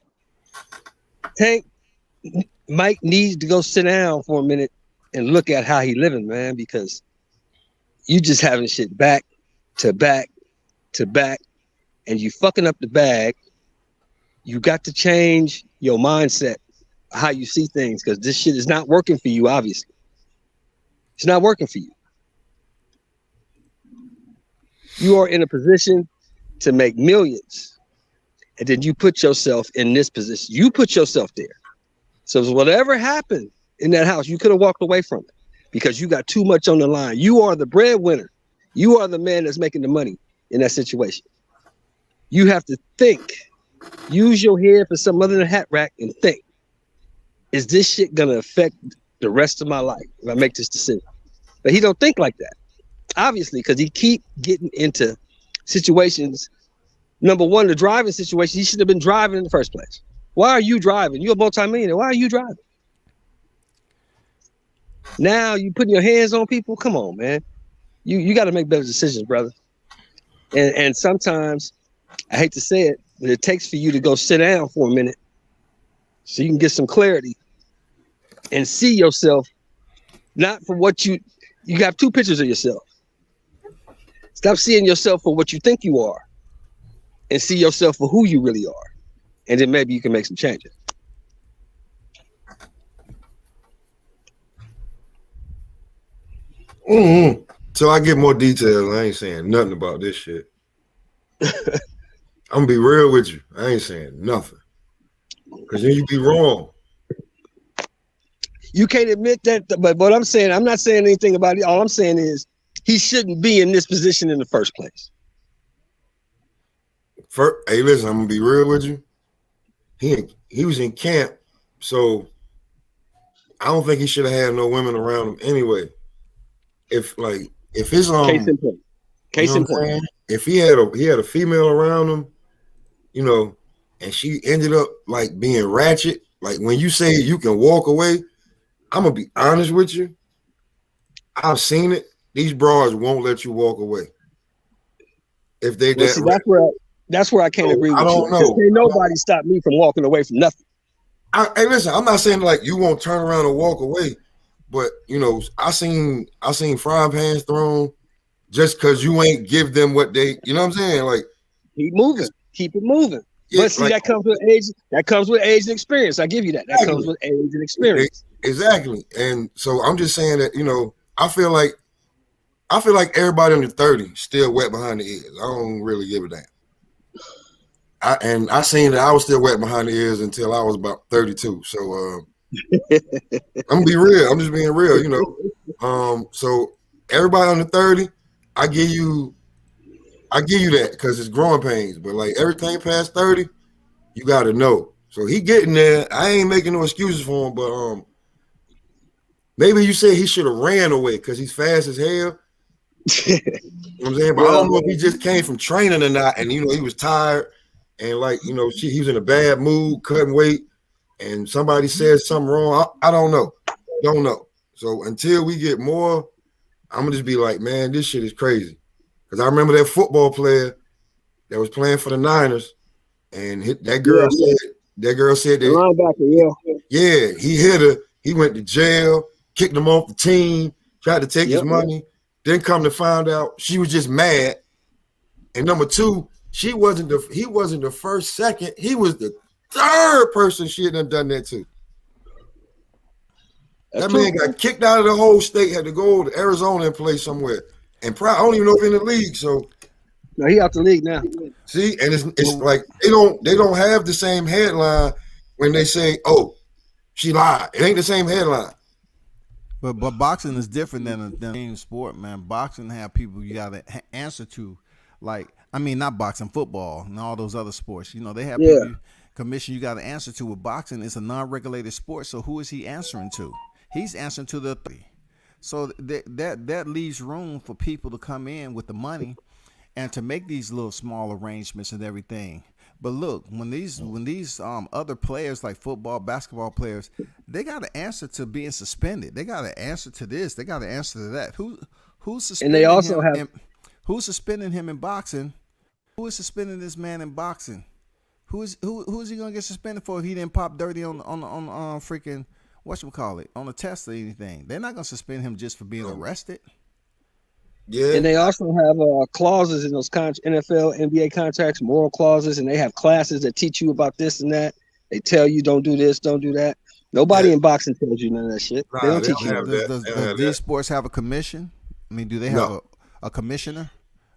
Mike needs to go sit down for a minute and look at how he living, man, because you just having shit back to back to back, and you fucking up the bag. You got to change your mindset, how you see things, because this shit is not working for you, obviously. It's not working for you. You are in a position to make millions, and then you put yourself in this position. You put yourself there. So whatever happened in that house, you could have walked away from it because you got too much on the line. You are the breadwinner. You are the man that's making the money in that situation. You have to think. Use your head for something other than a hat rack and think. Is this shit gonna affect the rest of my life if I make this decision? But he don't think like that, obviously, because he keep getting into situations. Number one, the driving situation. He should have been driving in the first place. Why are you driving? You're a multimillionaire. Why are you driving? Now you putting your hands on people. Come on, man. You got to make better decisions, brother. And sometimes, I hate to say it, but it takes for you to go sit down for a minute so you can get some clarity and see yourself, not for what you have two pictures of yourself. Stop seeing yourself for what you think you are and see yourself for who you really are. And then maybe you can make some changes. Mm-hmm. So I get more details. I ain't saying nothing about this shit. I'm gonna be real with you. I ain't saying nothing. Because then you be wrong. You can't admit that, but what I'm saying, I'm not saying anything about it. All I'm saying is he shouldn't be in this position in the first place. Hey, listen, I'm gonna be real with you. He was in camp, so I don't think he should have had no women around him anyway. If his case in point. Case in point. If he had a female around him, you know, and she ended up like being ratchet, like when you say you can walk away, I'm gonna be honest with you. I've seen it. These bras won't let you walk away. If they that's where I can't agree with you. I don't know. Can't nobody stop me from walking away from nothing. Hey, listen, I'm not saying like you won't turn around and walk away, but you know, I seen frying pans thrown just because you ain't give them what they, you know what I'm saying? Like keep moving, keep it moving. Yeah, but see, like, that comes with age. That comes with age and experience. I give you that. That comes with age and experience. Exactly. And so I'm just saying that, you know, I feel like everybody under 30 still wet behind the ears. I don't really give a damn. I seen that I was still wet behind the ears until I was about 32. So I'm gonna be real. I'm just being real, you know. So everybody under 30, I give you that because it's growing pains. But like everything past 30, you gotta know. So he getting there. I ain't making no excuses for him, but maybe you say he should have ran away because he's fast as hell. You know what I'm saying? But I don't know if he just came from training or not, and you know, he was tired. And like, you know, he was in a bad mood, cutting weight, and somebody said something wrong. I don't know. Don't know. So until we get more, I'm gonna just be like, man, this shit is crazy. Because I remember that football player that was playing for the Niners, and that girl said That girl said The that. linebacker, yeah. Yeah, he hit her. He went to jail, kicked him off the team, tried to take his money. Then come to find out she was just mad. And number two, he wasn't the first, second. He was the third person she had done that to. That man got kicked out of the whole state, had to go to Arizona and play somewhere. And I don't even know if in the league. So no, he out the league now. See, and it's like they don't have the same headline when they say, "Oh, she lied." It ain't the same headline. But boxing is different than a team sport, man. Boxing have people you gotta answer to, like not boxing, football, and all those other sports. You know, they have people commission you got to answer to. With boxing, it's a non-regulated sport, so who is he answering to? He's answering to the authority. So that leaves room for people to come in with the money and to make these little small arrangements and everything. But look, when these other players like football, basketball players, they got to answer to being suspended. They got to answer to this. They got to answer to that. Who's suspending and they also him? Have who's suspending him in boxing? Who is suspending this man in boxing? Who is he gonna get suspended for if he didn't pop dirty on freaking whatchamacallit on a test or anything? They're not gonna suspend him just for being arrested. Yeah. And they also have clauses in those NFL, NBA contracts, moral clauses, and they have classes that teach you about this and that. They tell you don't do this, don't do that. Nobody in boxing tells you none of that shit. Nah, they don't teach you. Does these sports have a commission? I mean, do they have a commissioner?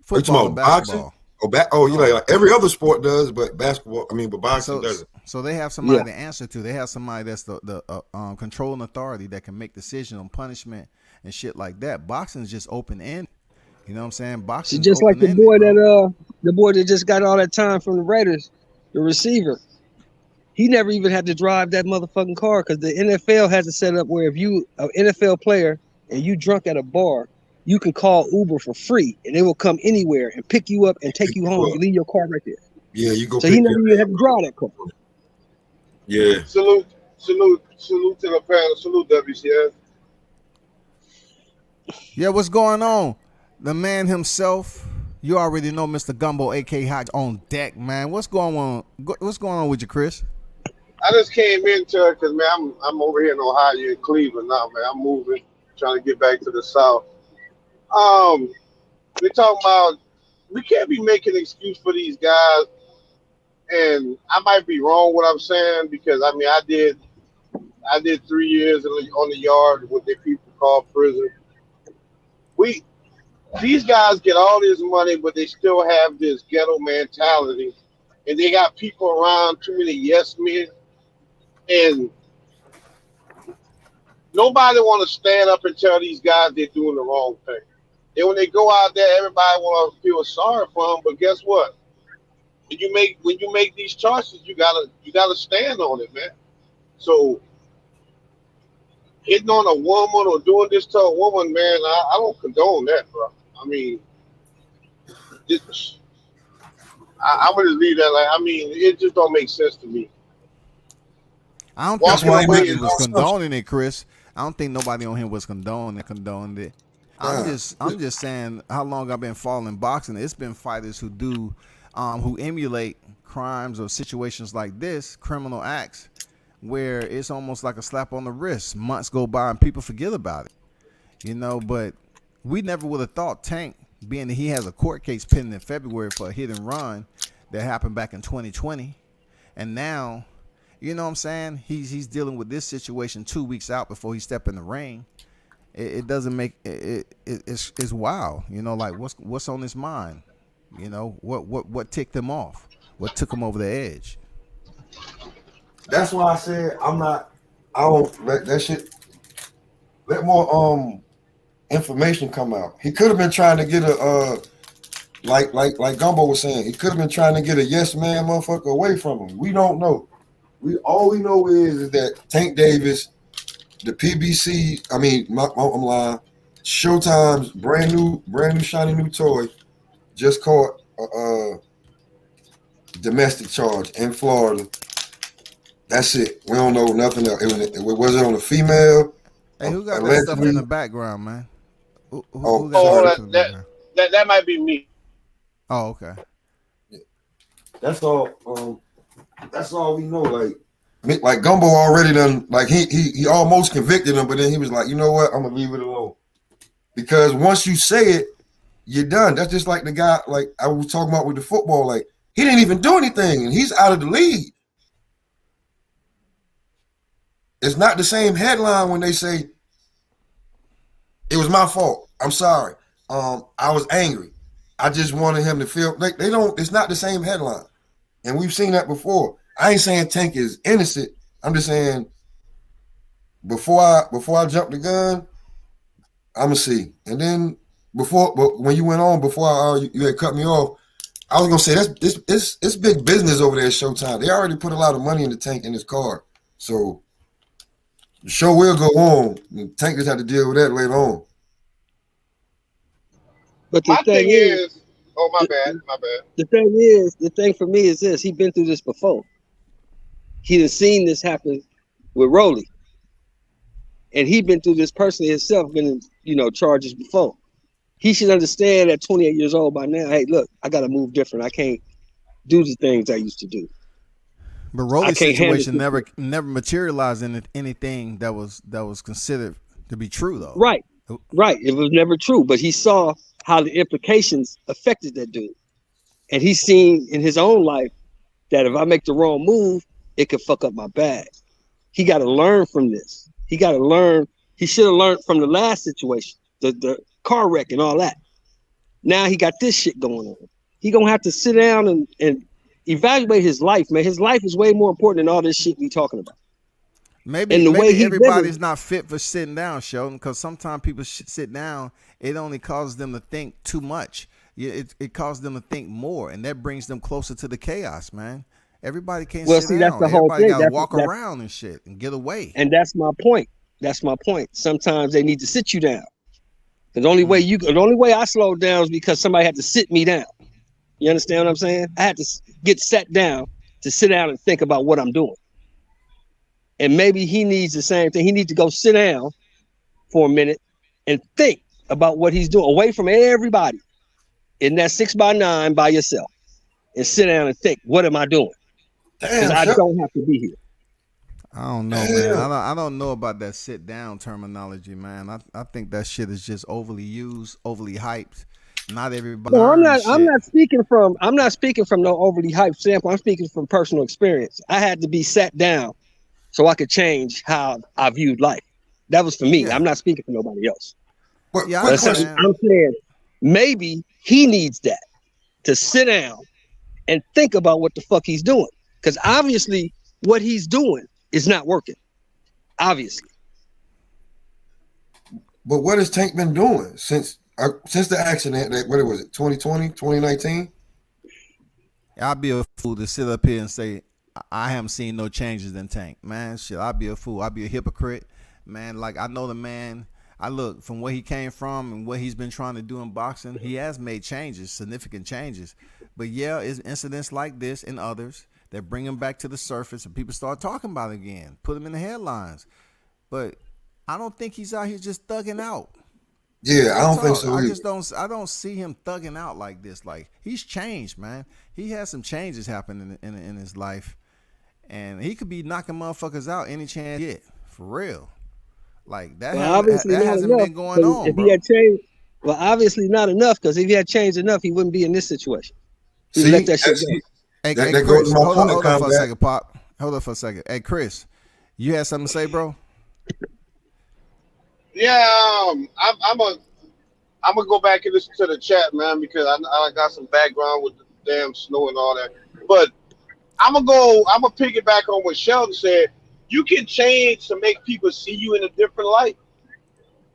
Football and basketball. You like every other sport does, but basketball. But boxing doesn't. So they have somebody to answer to. They have somebody that's the controlling authority that can make decisions on punishment and shit like that. Boxing is just open end. You know what I'm saying? Boxing. It's just like the boy that just got all that time from the Raiders, the receiver. He never even had to drive that motherfucking car because the NFL has it set up where if you an NFL player and you drunk at a bar, you can call Uber for free and they will come anywhere and pick you up and take you home. You leave your car right there. Yeah, you go. So he never even had to drive that car. Yeah. Salute to the panel. Salute WCF. Yeah, what's going on? The man himself, you already know, Mr. Gumbo, A.K. Hodge, on deck, man. What's going on? What's going on with you, Chris? I just came into it because, man, I'm over here in Ohio, in Cleveland now, man. I'm moving, trying to get back to the South. We're talking about we can't be making an excuse for these guys, and I might be wrong what I'm saying because I did 3 years on the yard, what they people call prison. These guys get all this money, but they still have this ghetto mentality, and they got people around, too many yes men, and nobody want to stand up and tell these guys they're doing the wrong thing. And when they go out there, everybody want to feel sorry for them, but guess what? When you make these choices, you gotta stand on it, man. So hitting on a woman or doing this to a woman, man, I don't condone that, bro. I'm gonna just leave that. It just don't make sense to me. I don't think nobody was condoning it, Chris. I don't think nobody on here was condoning it. I'm just saying how long I've been following boxing. It's been fighters who emulate crimes or situations like this, criminal acts, where it's almost like a slap on the wrist. Months go by and people forget about it. You know, but we never would have thought Tank, being that he has a court case pending in February for a hit and run that happened back in 2020. And now, you know what I'm saying? He's dealing with this situation 2 weeks out before he step in the ring. It doesn't make it's wild. You know, like what's on his mind? You know, what ticked him off? What took him over the edge? That's why I said I don't let that shit. Let more information come out. He could have been trying to get a like Gumbo was saying. He could have been trying to get a yes man motherfucker away from him. We don't know. All we know is that Tank Davis, the PBC. I'm lying. Showtime's brand new shiny new toy just caught a domestic charge in Florida. That's it. We don't know nothing else. Was it on a female? Hey, who got that stuff in the background, man? Who got that in the background? That might be me. Oh, okay. That's all. That's all we know. Like Gumbo already done. Like he almost convicted him, but then he was like, you know what? I'm gonna leave it alone because once you say it, you're done. That's just like the guy. Like I was talking about with the football. Like he didn't even do anything, and he's out of the league. It's not the same headline when they say it was my fault. I'm sorry. I was angry. I just wanted him to feel like they don't. It's not the same headline, and we've seen that before. I ain't saying Tank is innocent. I'm just saying before I jump the gun, I'm gonna see. And then when you went on before you had cut me off, I was gonna say it's big business over there at Showtime. They already put a lot of money in the Tank in his car, so the show will go on. The Tank just had to deal with that later on. But My thing is, oh my bad. The thing for me is this: he's been through this before. He done seen this happen with Rolly, and he been through this personally himself, been in charges before. He should understand at 28 years old by now. Hey, look, I gotta move different. I can't do the things I used to do. But Rolly's situation never materialized in anything that was considered to be true, though. Right. It was never true, but he saw how the implications affected that dude, and he's seen in his own life that if I make the wrong move, it could fuck up my bag. He got to learn from this. He got to learn. He should have learned from the last situation, the car wreck and all that. Now he got this shit going on. He gonna have to sit down and evaluate his life, man. His life is way more important than all this shit we talking about. Maybe everybody's not fit for sitting down, Sheldon, because sometimes people sit down. It only causes them to think too much. It causes them to think more, and that brings them closer to the chaos, man. Everybody can't sit down. That's the whole thing. Everybody got to walk around and shit and get away. And that's my point. Sometimes they need to sit you down. The only way I slowed down is because somebody had to sit me down. You understand what I'm saying? I had to get sat down to sit down and think about what I'm doing. And maybe he needs the same thing. He needs to go sit down for a minute and think about what he's doing away from everybody in that 6x9 by yourself and sit down and think, what am I doing? Because I don't have to be here. I don't know, man. I don't know about that sit down terminology, man. I think that shit is just overly used, overly hyped. Not everybody. No, I'm not speaking from no overly hyped sample. I'm speaking from personal experience. I had to be sat down so I could change how I viewed life. That was for me. Yeah. I'm not speaking for nobody else. I'm saying maybe he needs that to sit down and think about what the fuck he's doing. Because obviously what he's doing is not working. Obviously. But what has Tank been doing since the accident? What was it, 2020, 2019? I'd be a fool to sit up here and say I haven't seen no changes in Tank. Man, shit, I'd be a fool. I'd be a hypocrite. Man, like I know the man. I look from where he came from and what he's been trying to do in boxing. He has made changes, significant changes. But yeah, it's incidents like this and others that bring him back to the surface and people start talking about it again, put him in the headlines. But I don't think he's out here just thugging out. Yeah, I don't think so either. I don't see him thugging out like this. Like he's changed, man. He has some changes happening in his life, and he could be knocking motherfuckers out any chance he get, for real. Like that hasn't been going on. If he had changed, well, obviously not enough. Because if he had changed enough, he wouldn't be in this situation. He let that shit go. Hey, Chris, hold on for a second, Pop. Hold on for a second. Hey, Chris, you had something to say, bro? Yeah, I'm gonna go back and listen to the chat, man, because I got some background with the damn snow and all that. But I'm gonna piggyback on what Sheldon said. You can change to make people see you in a different light,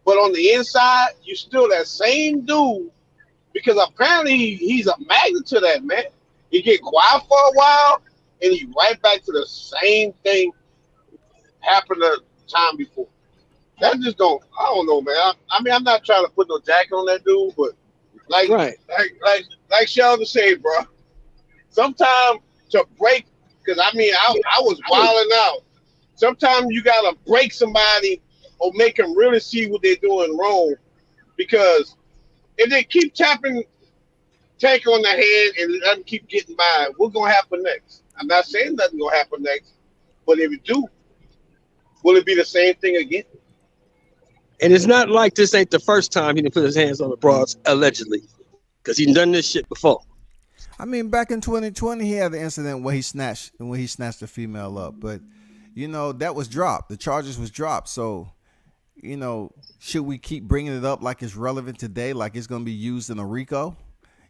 but on the inside, you still that same dude. Because apparently he's a magnet to that, man. He get quiet for a while, and he right back to the same thing happened the time before. That just don't. I don't know, man. I mean, I'm not trying to put no jacket on that dude, but like Sheldon said, bro. Sometimes to break, because I mean, I was wilding out. Sometimes you gotta break somebody or make them really see what they're doing wrong, because if they keep tapping Tank on the head and let him keep getting by, what's gonna happen next? I'm not saying nothing gonna happen next, but if it do, will it be the same thing again? And it's not like this ain't the first time he done put his hands on the broads, allegedly. Because he done this shit before. I mean, back in 2020, he had the incident where he snatched the female up, but that was dropped. The charges was dropped. So, should we keep bringing it up like it's relevant today, like it's gonna be used in a RICO?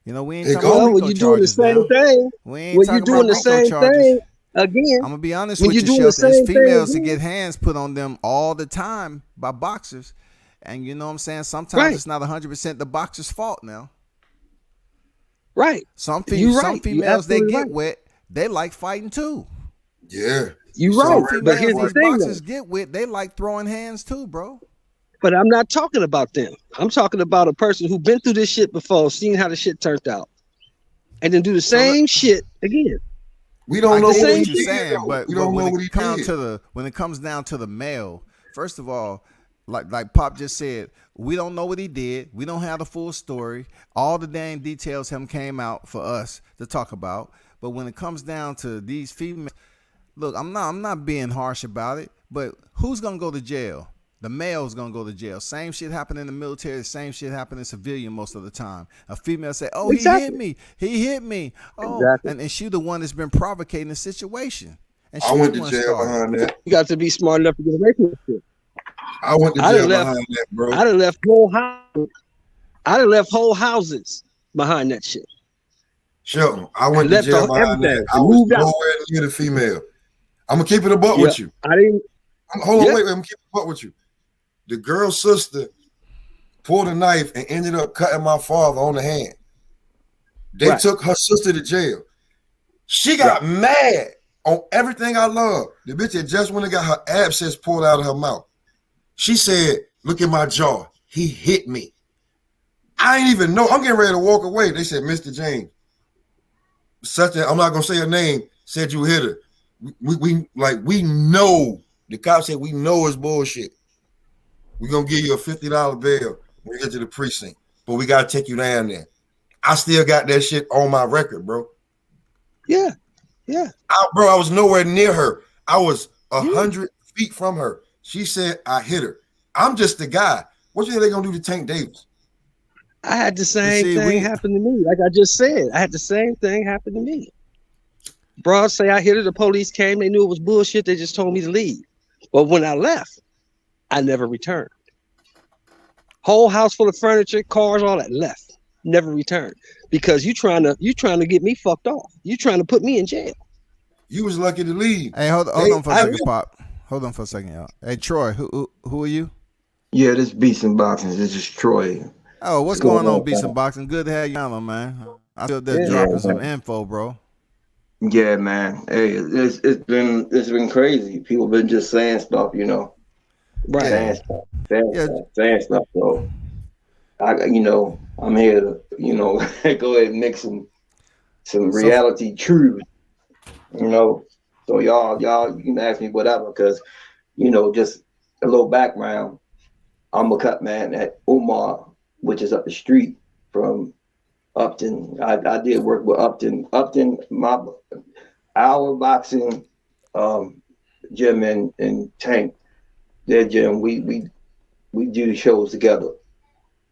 We ain't talking about Well, when RICO you're doing the charges same now. thing, We ain't when talking you're doing about the RICO same charges. thing again, I'm gonna be honest when with you're you, doing the Shelton. It's same females thing that again, get hands put on them all the time by boxers, and you know what I'm saying. Sometimes right, it's not 100% the boxer's fault. Now, right, some you some right, you females they absolutely get right, with, they like fighting too. Yeah. you Some right. Already But females here's the these recorded. thing, though. boxers get with, they like throwing hands too, bro. But I'm not talking about them. I'm talking about a person who been through this shit before, seen how the shit turned out, and then do the So same shit again. We I don't know The get what same he what you're shit. did saying, though. but We don't know what he did. when it comes down to the male, first of all, like Pop just said, we don't know what he did. We don't have the full story. All the dang details haven't came out for us to talk about. But when it comes down to these females, look, I'm not being harsh about it, but who's gonna go to jail? The male's gonna go to jail. Same shit happened in the military. Same shit happened in civilian most of the time. A female say, "Oh, he hit Exactly. me. He hit me." Oh, Exactly. and she the one that's been provocating the situation, and I she the went to one jail started. behind that. You got to be smart enough to get away from this shit. I went to I done jail left. behind that, bro. I done left whole houses. I done left whole houses behind that shit. Shelton, I went to Left jail off behind everything that. I and was moved out. nowhere near the female. I'm gonna keep it a buck Yeah, with you. I didn't. Hold on, Yeah, wait, I'm gonna keep it a buck with you. The girl's sister pulled a knife and ended up cutting my father on the hand. They right, took her sister to jail. She right. got mad on everything I love. The bitch had just went and got her abscess pulled out of her mouth. She said, "Look at my jaw. He hit me." I ain't even know. I'm getting ready to walk away. They said, "Mr. James, I'm not gonna say her name, said you hit her. We know." The cop said, "We know it's bullshit. We're gonna give you a $50 bail when you get to the precinct, but we gotta take you down there." I still got that shit on my record, bro. Yeah, yeah, I was nowhere near her. I was yeah. 100 feet from her. She said I hit her. I'm just the guy. What you think they gonna do to Tank Davis? I had the But same see, thing happen to me. Like I just said, I had the same thing happen to me. Broad say I hit her. The police came. They knew it was bullshit. They just told me to leave. But when I left, I never returned. Whole house full of furniture, cars, all that left. Never returned because you trying to get me fucked off. You trying to put me in jail. You was lucky to leave. Hey, hold They- on for a I second, Pop. Hold on for a second, y'all. Hey, Troy, who are you? Yeah, this Beats and Boxing. This is Troy. Oh, what's What's going going on, on, Beats and man? Boxing? Good to have you on, man. I feel they're Yeah. Yeah, dropping some man. info, bro. Yeah, man. Hey, it's been crazy. People been just saying stuff, Right. Yeah, saying stuff, saying yeah. stuff, saying stuff. So I'm here to, go ahead and make some So reality truth, you know. So y'all, you can ask me whatever, because just a little background. I'm a cut man at Omar, which is up the street from Upton. I did work with Upton. Our boxing gym and Tank, their gym, we do shows together.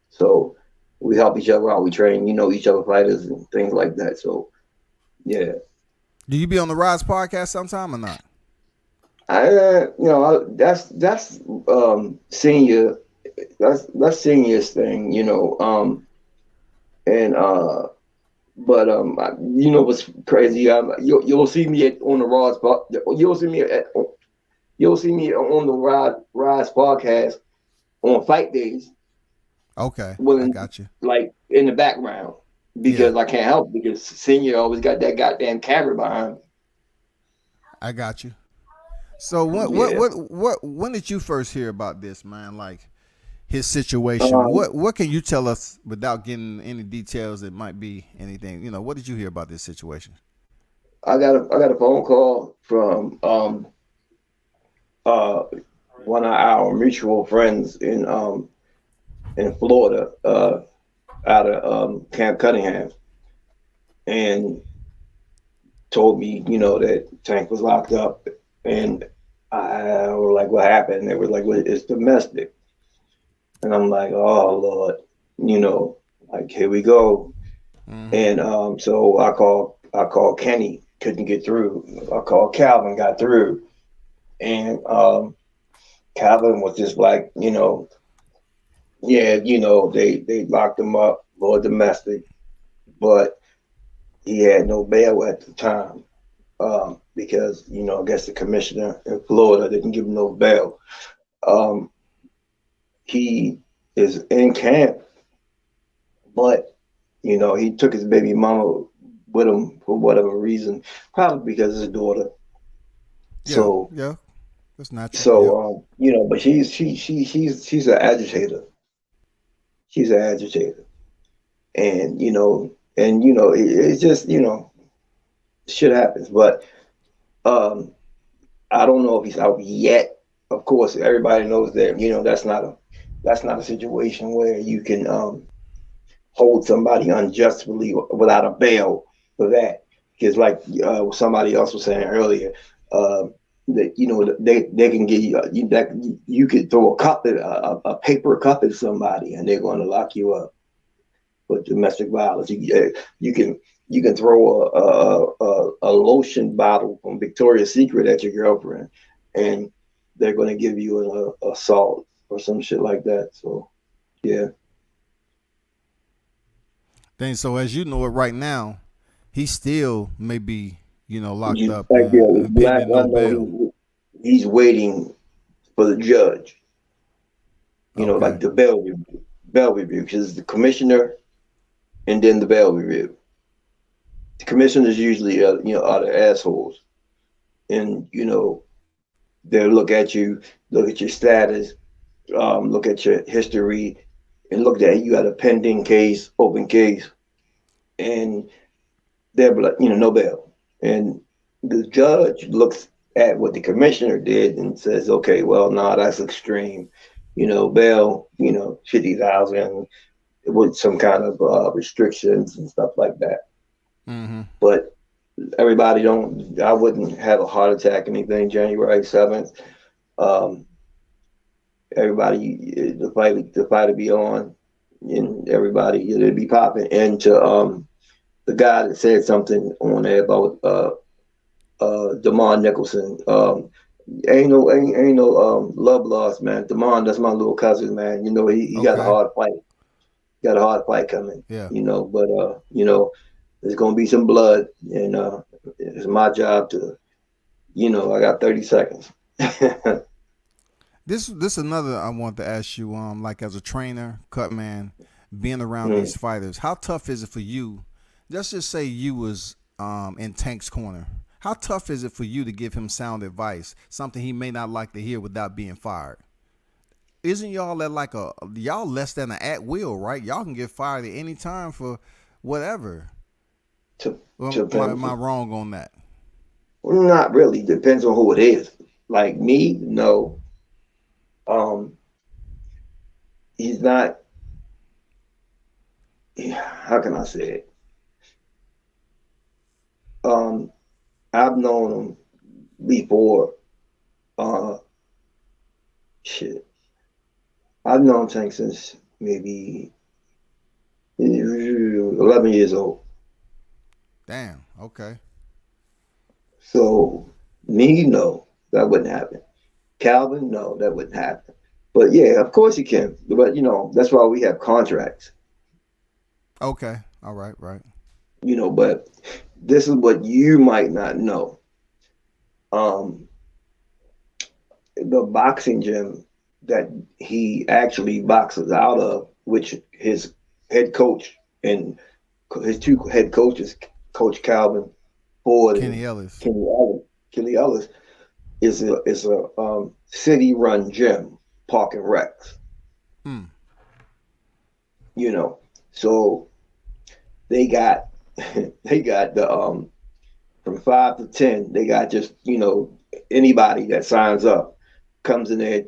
So we help each other out. We train, each other fighters and things like that. So yeah, do you be on the Rise podcast sometime or not? that's senior. That's senior's thing, and but what's crazy? You'll see me on the Rise. You'll see me on the Rise podcast on fight days, Okay, I when got you. like in the background, Yeah, because I can't help it, because senior always got that goddamn camera behind I got you. So me. Yeah. when did you first hear about this, man? Like his situation. Um, What can you tell us without getting any details that might be anything? What did you hear about this situation? I got a phone call from uh one of our mutual friends in Florida, out of Camp Cunningham, and told me, that Tank was locked up, and I was like, "What happened?" And they were like, "Well, it's domestic," and I'm like, "Oh Lord," like here we go. Mm-hmm. And so I called Kenny, couldn't get through. I called Calvin, got through, and Calvin was just like, yeah, they locked him up for domestic, but he had no bail at the time. Because I guess the commissioner in Florida didn't give him no bail. Um, he is in camp, but he took his baby mama with him for whatever reason, probably because of his daughter. Yeah, So, yeah, that's natural. Yep. but she's an agitator. She's an agitator, and it's just shit happens. But um, I don't know if he's out yet. Of course, everybody knows that that's not a situation where you can hold somebody unjustly without a bail for that. Because like somebody else was saying earlier, uh, that they can give you could throw a paper cup at somebody and they're going to lock you up for domestic violence. You can throw a lotion bottle from Victoria's Secret at your girlfriend, and they're going to give you an assault or some shit like that. So yeah. Then, so as you know it right now, he still may be, locked up Like the and black, pending I no know bail. he's waiting for the judge. Okay. Like the bail review, because the commissioner and then the bail review. The commissioners usually are the assholes, and they'll look at your status, look at your history, and look at you got a pending case, open case, and they'll be like, no bail. And the judge looks at what the commissioner did and says, okay, well, no, that's extreme. Bail, 50,000 with some kind of restrictions and stuff like that. Mm-hmm. But I wouldn't have a heart attack or anything January 7th. Um, Everybody, the fight to be on, and everybody, it'd be popping. And to the guy that said something on there about Demond Nicholson. Ain't no love lost, man. Demond, that's my little cousin, man. He got a Okay. hard fight. Got a hard fight coming. Yeah. But there's gonna be some blood, and it's my job to, I got 30 seconds. This another I want to ask you. Like as a trainer, cut man, being around Mm. these fighters, how tough is it for you? Let's just say you was in Tank's corner. How tough is it for you to give him sound advice, something he may not like to hear without being fired? Isn't y'all at like y'all less than an at will, right? Y'all can get fired at any time for whatever. To, Well, to am I wrong on that? Not really. Depends on who it is. Like me, no. He's not. How can I say it? I've known him before. Uh, shit. I've known Tank since maybe 11 years old. Damn. Okay. So me, no, that wouldn't happen. Calvin, no, that wouldn't happen. But yeah, of course you can. But that's why we have contracts. Okay. All right. Right. But this is what you might not know. Um, the boxing gym that he actually boxes out of, which his head coach and his two head coaches, Coach Calvin Ford and Kenny Ellis. Kenny Ellis, is a city-run gym, Park and Recs. Hmm. So they got the from 5 to 10. They got just anybody that signs up comes in there,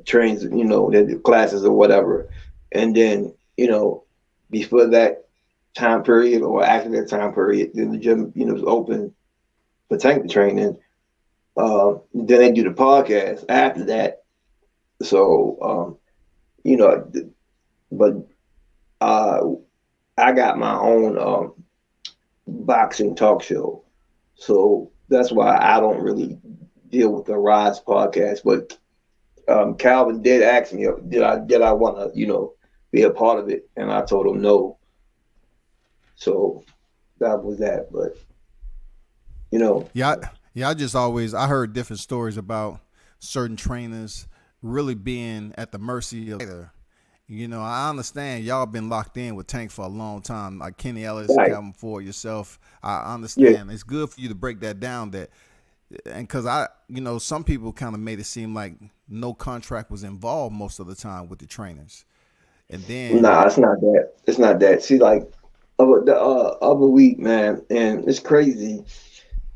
trains, their classes or whatever, and then before that time period or after that time period, then the gym is open for tank training. Then they do the podcast after that. So you know, but I got my own boxing talk show, so that's why I don't really deal with the Rise podcast. But Calvin did ask me, did I want to, be a part of it, and I told him no. So that was that. But yeah, I just always I heard different stories about certain trainers really being at the mercy of. I understand y'all been locked in with Tank for a long time, like Kenny Ellis, right, Calvin Ford, yourself. I yeah, understand. It's good for you to break that down. And because some people kind of made it seem like no contract was involved most of the time with the trainers, and then nah, it's not that. It's not that. See, like the other week, man, and it's crazy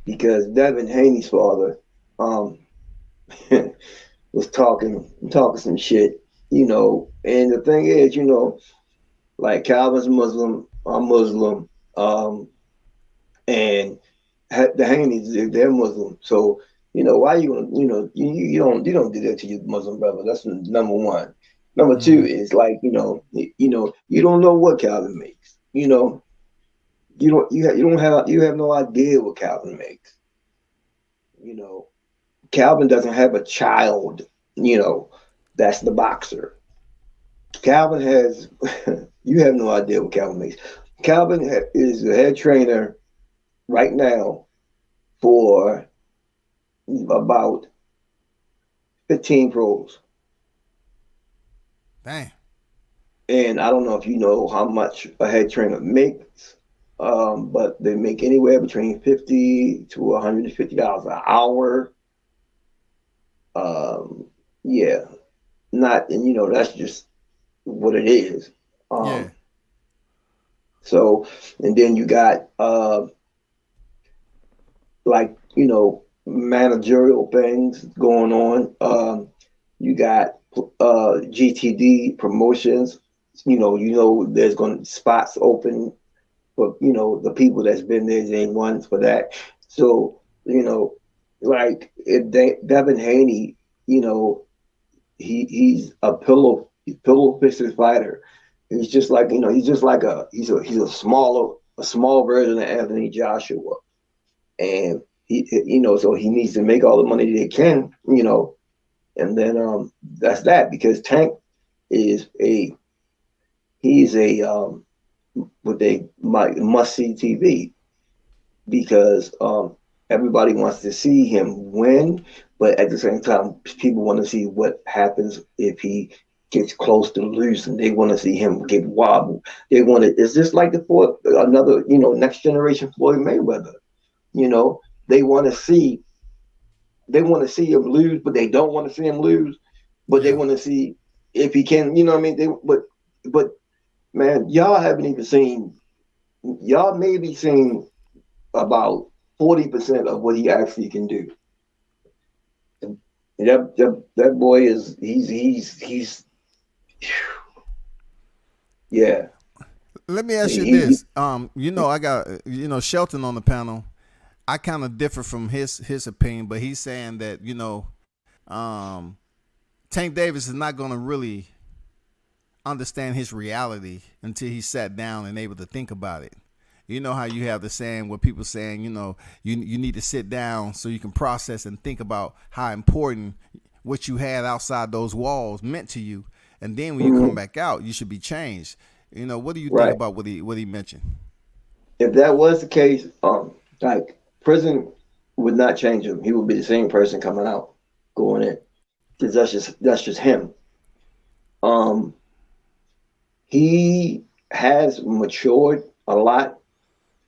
because Devin Haney's father was talking some shit, and the thing is, like Calvin's Muslim, I'm Muslim, and the Haney's, they're Muslim. So, why you gonna, you don't do that to your Muslim brother. That's number one. Number two mm, is like, you don't know what Calvin makes. You have no idea what Calvin makes. Calvin doesn't have a child, that's the boxer. Calvin has, you have no idea what Calvin makes. Calvin is the head trainer right now for about 15 pros. dang, And I don't know if you know how much a head trainer makes, but they make anywhere between $50 to $150 an hour. Yeah, not, and that's just what it is. yeah, So, and then you got like, managerial things going on. You got GTD promotions. There's going to spots open for the people that's been there. They ones for that. So like Devin Haney, he's a pillow fishing fighter. He's just like he's a small version of Anthony Joshua, and so he needs to make all the money that he can, and then that's that, because Tank is he's a what they might must see TV, because everybody wants to see him win, but at the same time, people want to see what happens if he gets close to losing. They want to see him get wobbled. They want to. It's just like another, next generation Floyd Mayweather. They want to see. They want to see him lose, but they don't want to see him lose. But they yeah. want to see if he can. You know what I mean? But man, y'all haven't even seen. Y'all maybe seen about 40% of what he actually can do. And that boy is he's yeah. Let me ask you He this. I got Shelton on the panel. I kind of differ from his opinion, but he's saying that Tank Davis is not going to really understand his reality until he sat down and able to think about it. You know how you have the saying where people saying, you need to sit down so you can process and think about how important what you had outside those walls meant to you, and then when you come back out, you should be changed. What do you think right. about what he mentioned? If that was the case, like prison would not change him. He would be the same person coming out, going in, because that's just him. He has matured a lot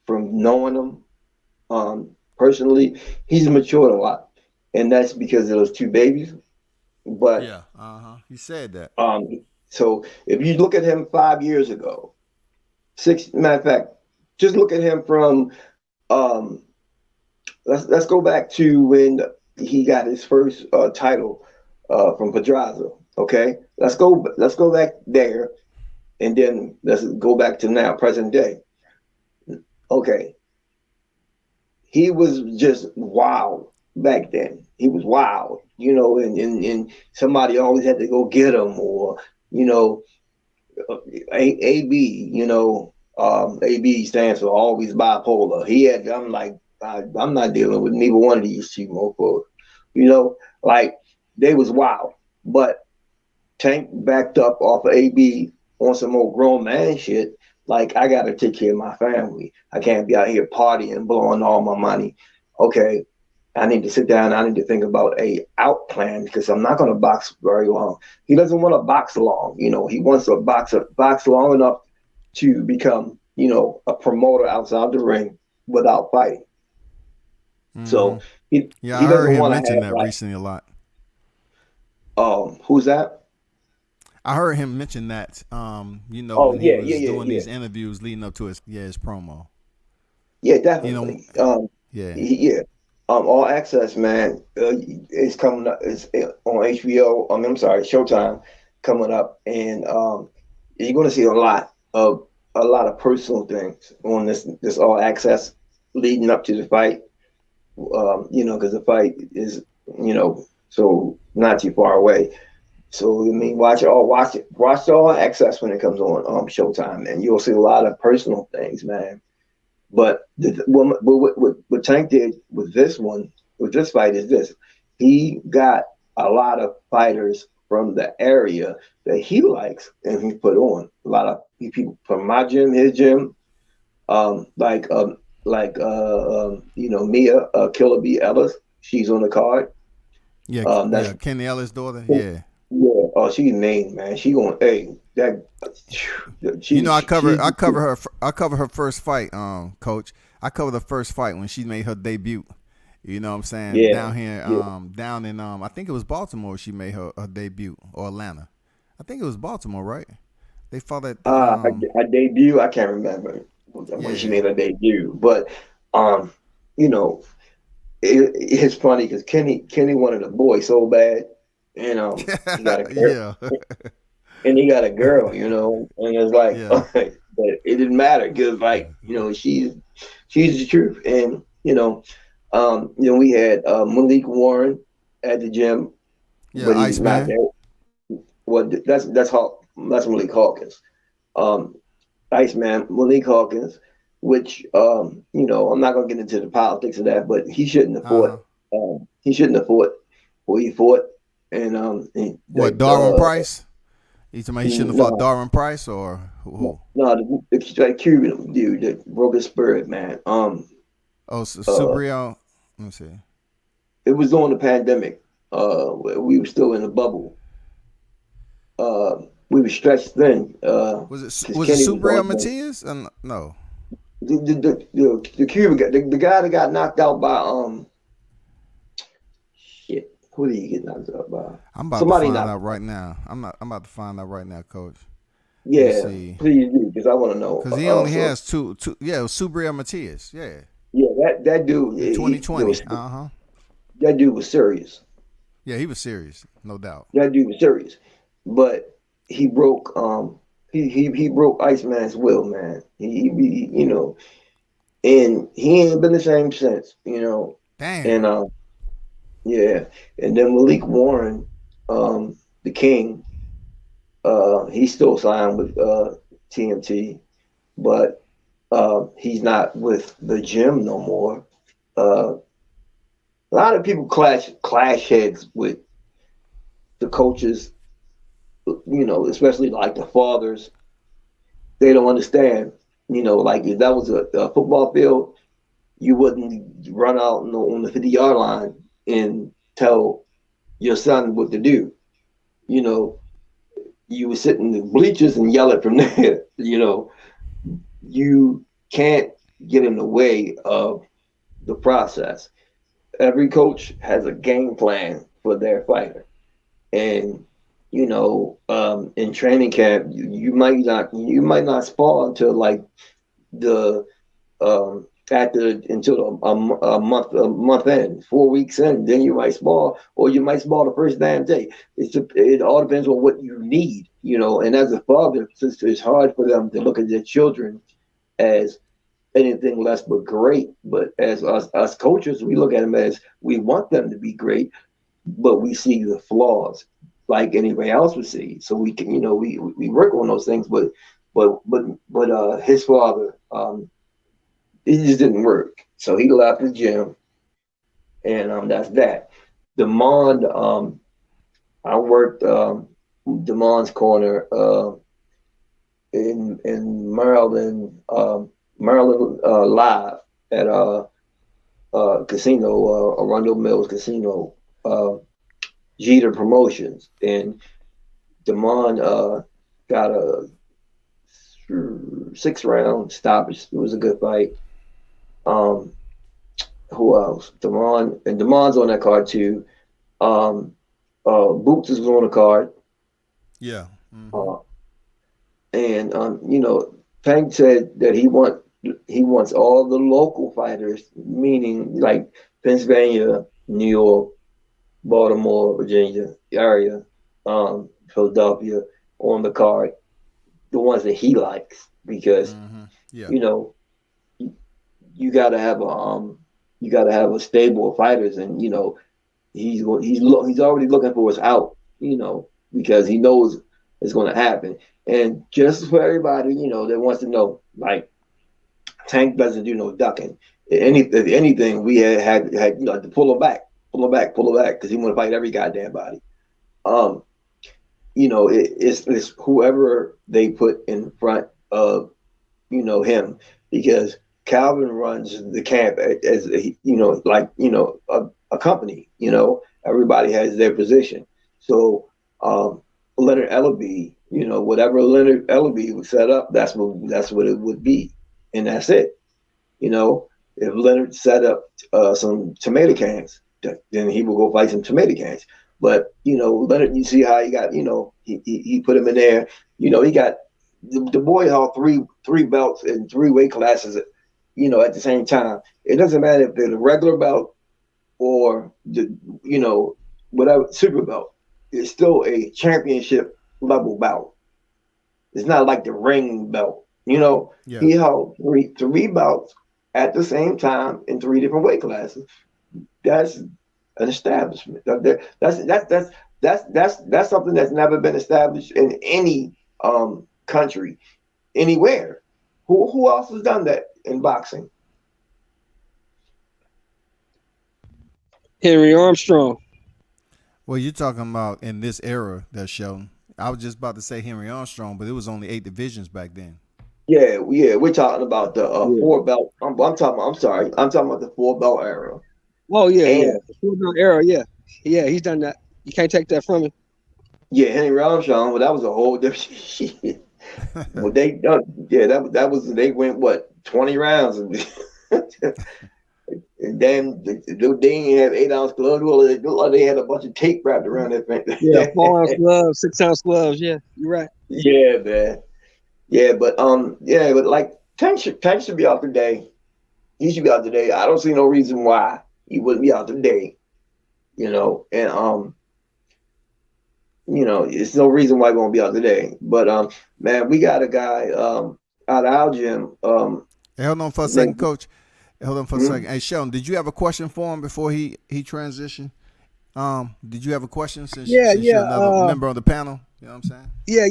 from knowing him. Personally, he's matured a lot, and that's because of those two babies. But Yeah, he said that. so if you look at him 5 years ago, matter of fact, just look at him from let's go back to when he got his first title from Pedraza. Okay, let's go back there, and then let's go back to now, present day. Okay, he was just wild back then. He was wild, you know, and somebody always had to go get him, or you know, AB, you know, AB stands for always bipolar. He had, I'm like, I'm not dealing with neither one of these two mofos, you know, like they was wild, but Tank backed up off of AB on some old grown man shit. Like, I got to take care of my family. I can't be out here partying, blowing all my money. Okay, I need to sit down. I need to think about a out plan because I'm not going to box very long. He doesn't want to box long. You know, he wants to box long enough to become, you know, a promoter outside the ring without fighting. Mm-hmm. So he doesn't want to mention that recently a lot. Who's that? I heard him mention that, you know, when he was doing these interviews leading up to his promo. Yeah, definitely. You know, All Access, man, is coming up. It's on HBO. I'm sorry, Showtime coming up, and you're going to see a lot of personal things on this All Access leading up to the fight. You know, because the fight is, you know, so not too far away. So I mean, watch All Access when it comes on Showtime, and you'll see a lot of personal things, man. But what Tank did with this fight is this: he got a lot of fighters from the area that he likes, and he put on a lot of people from my gym, his gym, like you know, Mia Killer B Ellis, she's on the card. Yeah, Kenny Ellis' daughter. Yeah. Yeah, oh, she's mean, man. She going, hey, that. You know, I cover her first fight, Coach. I covered the first fight when she made her debut. You know what I'm saying? Yeah, down here, down in I think it was Baltimore. She made her debut, or Atlanta. I think it was Baltimore, right? They fought at her debut. I can't remember when she made her debut, but you know, it's funny because Kenny wanted a boy so bad. You know, he got a girl. And he got a girl, you know, and it's like, but it didn't matter because, like, you know, she's the truth, and you know, we had Malik Warren at the gym, but he's not there. Well, that's Malik Hawkins, Iceman Malik Hawkins, which you know, I'm not gonna get into the politics of that, but he shouldn't have fought. He shouldn't have fought where he fought. And what, Darwin Price? He shouldn't have fought Darwin Price, or who? No, the Cuban dude that broke his spirit, man. Subriel. Let me see. It was during the pandemic. We were still in a bubble. We were stretched thin. Was it Subriel Matias? No. The Cuban guy, the guy that got knocked out by Who did he get knocked out by? I'm about to find out right now. I'm about to find out right now, Coach. Yeah, please do, because I want to know. Because he only has two. Yeah, it was Subriel Matias. Yeah. Yeah, that dude. In 2020. That dude was serious. Yeah, he was serious, no doubt. That dude was serious, but he broke. He broke Iceman's will, man. He you know, and he ain't been the same since. You know. Damn. And yeah, and then Malik Warren, the King, he's still signed with TMT, but he's not with the gym no more. A lot of people clash heads with the coaches, you know, especially like the fathers. They don't understand, you know, like if that was a football field, you wouldn't run out on the 50-yard line and tell your son what to do. You know, you would sit in the bleachers and yell it from there. You know, you can't get in the way of the process. Every coach has a game plan for their fighter. And, you know, in training camp, you might not spar until like the until a month in, 4 weeks in, then you might spar, or you might spar the first damn day. It all depends on what you need, you know. And as a father, it's hard for them to look at their children as anything less but great. But as us coaches, we look at them as we want them to be great, but we see the flaws like anybody else would see. So we can, we work on those things. But his father, it just didn't work. So he left the gym, and that's that. Demond, I worked Demond's corner in Maryland, live at casino, Arundel Mills Casino, Jeter Promotions, and Demond got a 6-round stoppage. It was a good fight. Who else? Demond's on that card too. Boots is on the card. Yeah. And Tank said that he wants all the local fighters, meaning like Pennsylvania, New York, Baltimore, Virginia area, Philadelphia, on the card, the ones that he likes, because you gotta have a stable of fighters, and he's already looking for his out, because he knows it's going to happen. And just for everybody, that wants to know, like, Tank doesn't do no ducking. If anything, we had to pull him back, because he want to fight every goddamn body. It's whoever they put in front of, him, because Calvin runs the camp as a company. Everybody has their position. So Leonard Ellaby, whatever Leonard Ellaby would set up, that's what it would be, and that's it. If Leonard set up some tomato cans, then he will go fight some tomato cans. But Leonard, you see how he got, he put him in there. He got the boy held three belts in 3 weight classes, at the same time. It doesn't matter if they're the regular belt or the whatever super belt. It's still a championship level bout. It's not like the ring belt. Yeah. He held three belts at the same time in 3 different weight classes. That's an establishment. That's something that's never been established in any country, anywhere. Who else has done that in boxing? Henry Armstrong. Well, you're talking about in this era that's shown. I was just about to say Henry Armstrong, but it was only 8 divisions back then. Yeah, we're talking about the 4 belt. I'm talking about the 4 belt era. Oh yeah, the 4 belt era. Yeah, he's done that. You can't take that from him. Yeah, Henry Armstrong. Well, that was a whole different shit. Well, they done. Yeah, that was. They went 20 rounds, and then they didn't have 8-ounce gloves. Well, they had a bunch of tape wrapped around their thing. Yeah, 4-ounce gloves, 6-ounce gloves. Yeah, you're right. Yeah, man. Yeah, but like Tank should be out today. He should be out today. I don't see no reason why he wouldn't be out today. And it's no reason why he won't be out today. But man, we got a guy out of our gym. Hey, hold on for a second, Coach. Hold on for a second. Hey, Sheldon, did you have a question for him before he transitioned? Did you have a question since you're another member of the panel? You know what I'm saying? Yeah.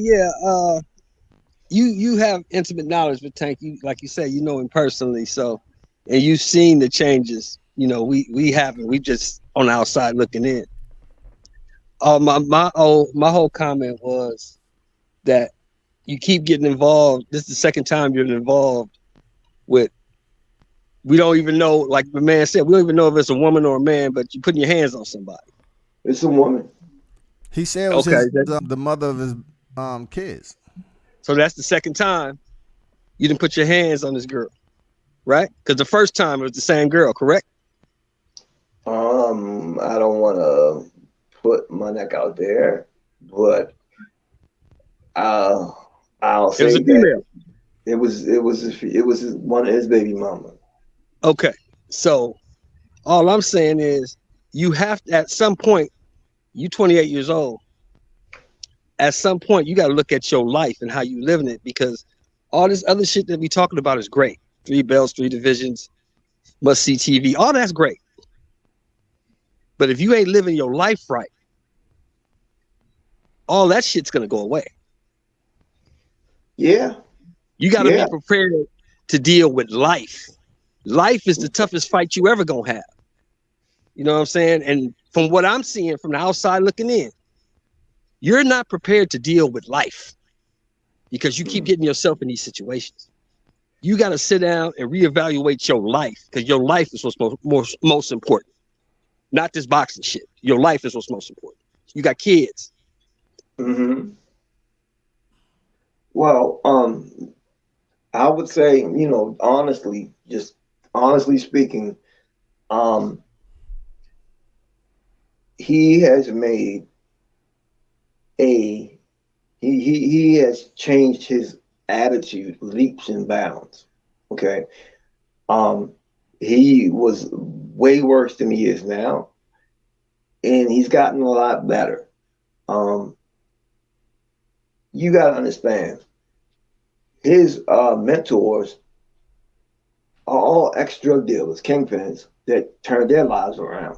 You have intimate knowledge with Tank. Like you say, you know him personally. So, and you've seen the changes. We haven't. We just on the outside looking in. My whole comment was that you keep getting involved. This is the second time you're involved with. We don't even know, like the man said, we don't even know if it's a woman or a man, but you're putting your hands on somebody. It's a woman. He said it was the mother of his kids. So that's the second time you didn't put your hands on this girl, right? Because the first time it was the same girl, correct? I don't want to put my neck out there, but I'll say that it was one of his baby mama. Okay, so all I'm saying is you have to, at some point, you 28 years old. At some point, you got to look at your life and how you living it, because all this other shit that we talking about is great. 3 belts, 3 divisions, must see TV. All that's great. But if you ain't living your life right, all that shit's gonna go away. Yeah. You got to Yeah. be prepared to deal with life. Life is the toughest fight you ever gonna have. You know what I'm saying? And from what I'm seeing from the outside looking in, you're not prepared to deal with life because you keep getting yourself in these situations. You got to sit down and reevaluate your life because your life is what's most important. Not this boxing shit. Your life is what's most important. You got kids. Mm-hmm. Well, I would say, honestly, just honestly speaking, um, he has made a he has changed his attitude leaps and bounds. Okay. Um, he was way worse than he is now, and he's gotten a lot better. Um, you got to understand, his mentors are all ex-drug dealers, kingpins that turned their lives around,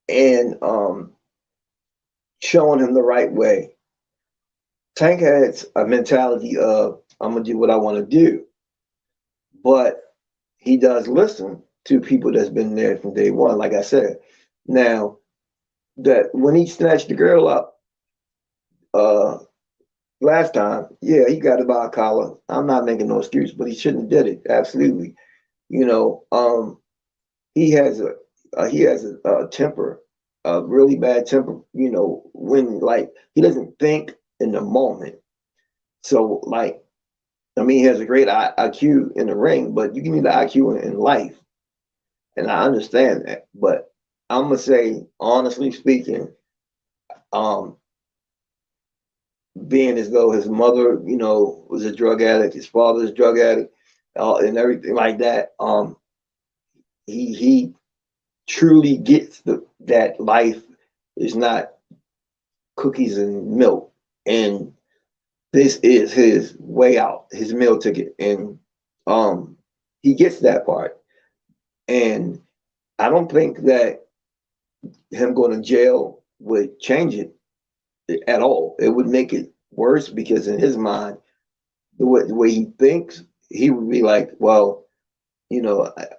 and showing him the right way. Tank has a mentality of, I'm gonna do what I want to do, but he does listen to people that's been there from day one. Like I said, now that when he snatched the girl up uh last time, yeah, he got it by a collar. I'm not making no excuse, but he shouldn't have did it. Absolutely. You know, he has a temper, a really bad temper. You know, when like he doesn't think in the moment. So like, I mean, he has a great IQ in the ring, but you give me the IQ in life, and I understand that. But I'm gonna say, honestly speaking, um, being as though his mother, was a drug addict, his father's a drug addict, and everything like that. He truly gets that life is not cookies and milk, and this is his way out, his meal ticket, and he gets that part. And I don't think that him going to jail would change it at all. It would make it worse because in his mind, the way he thinks, he would be like, well,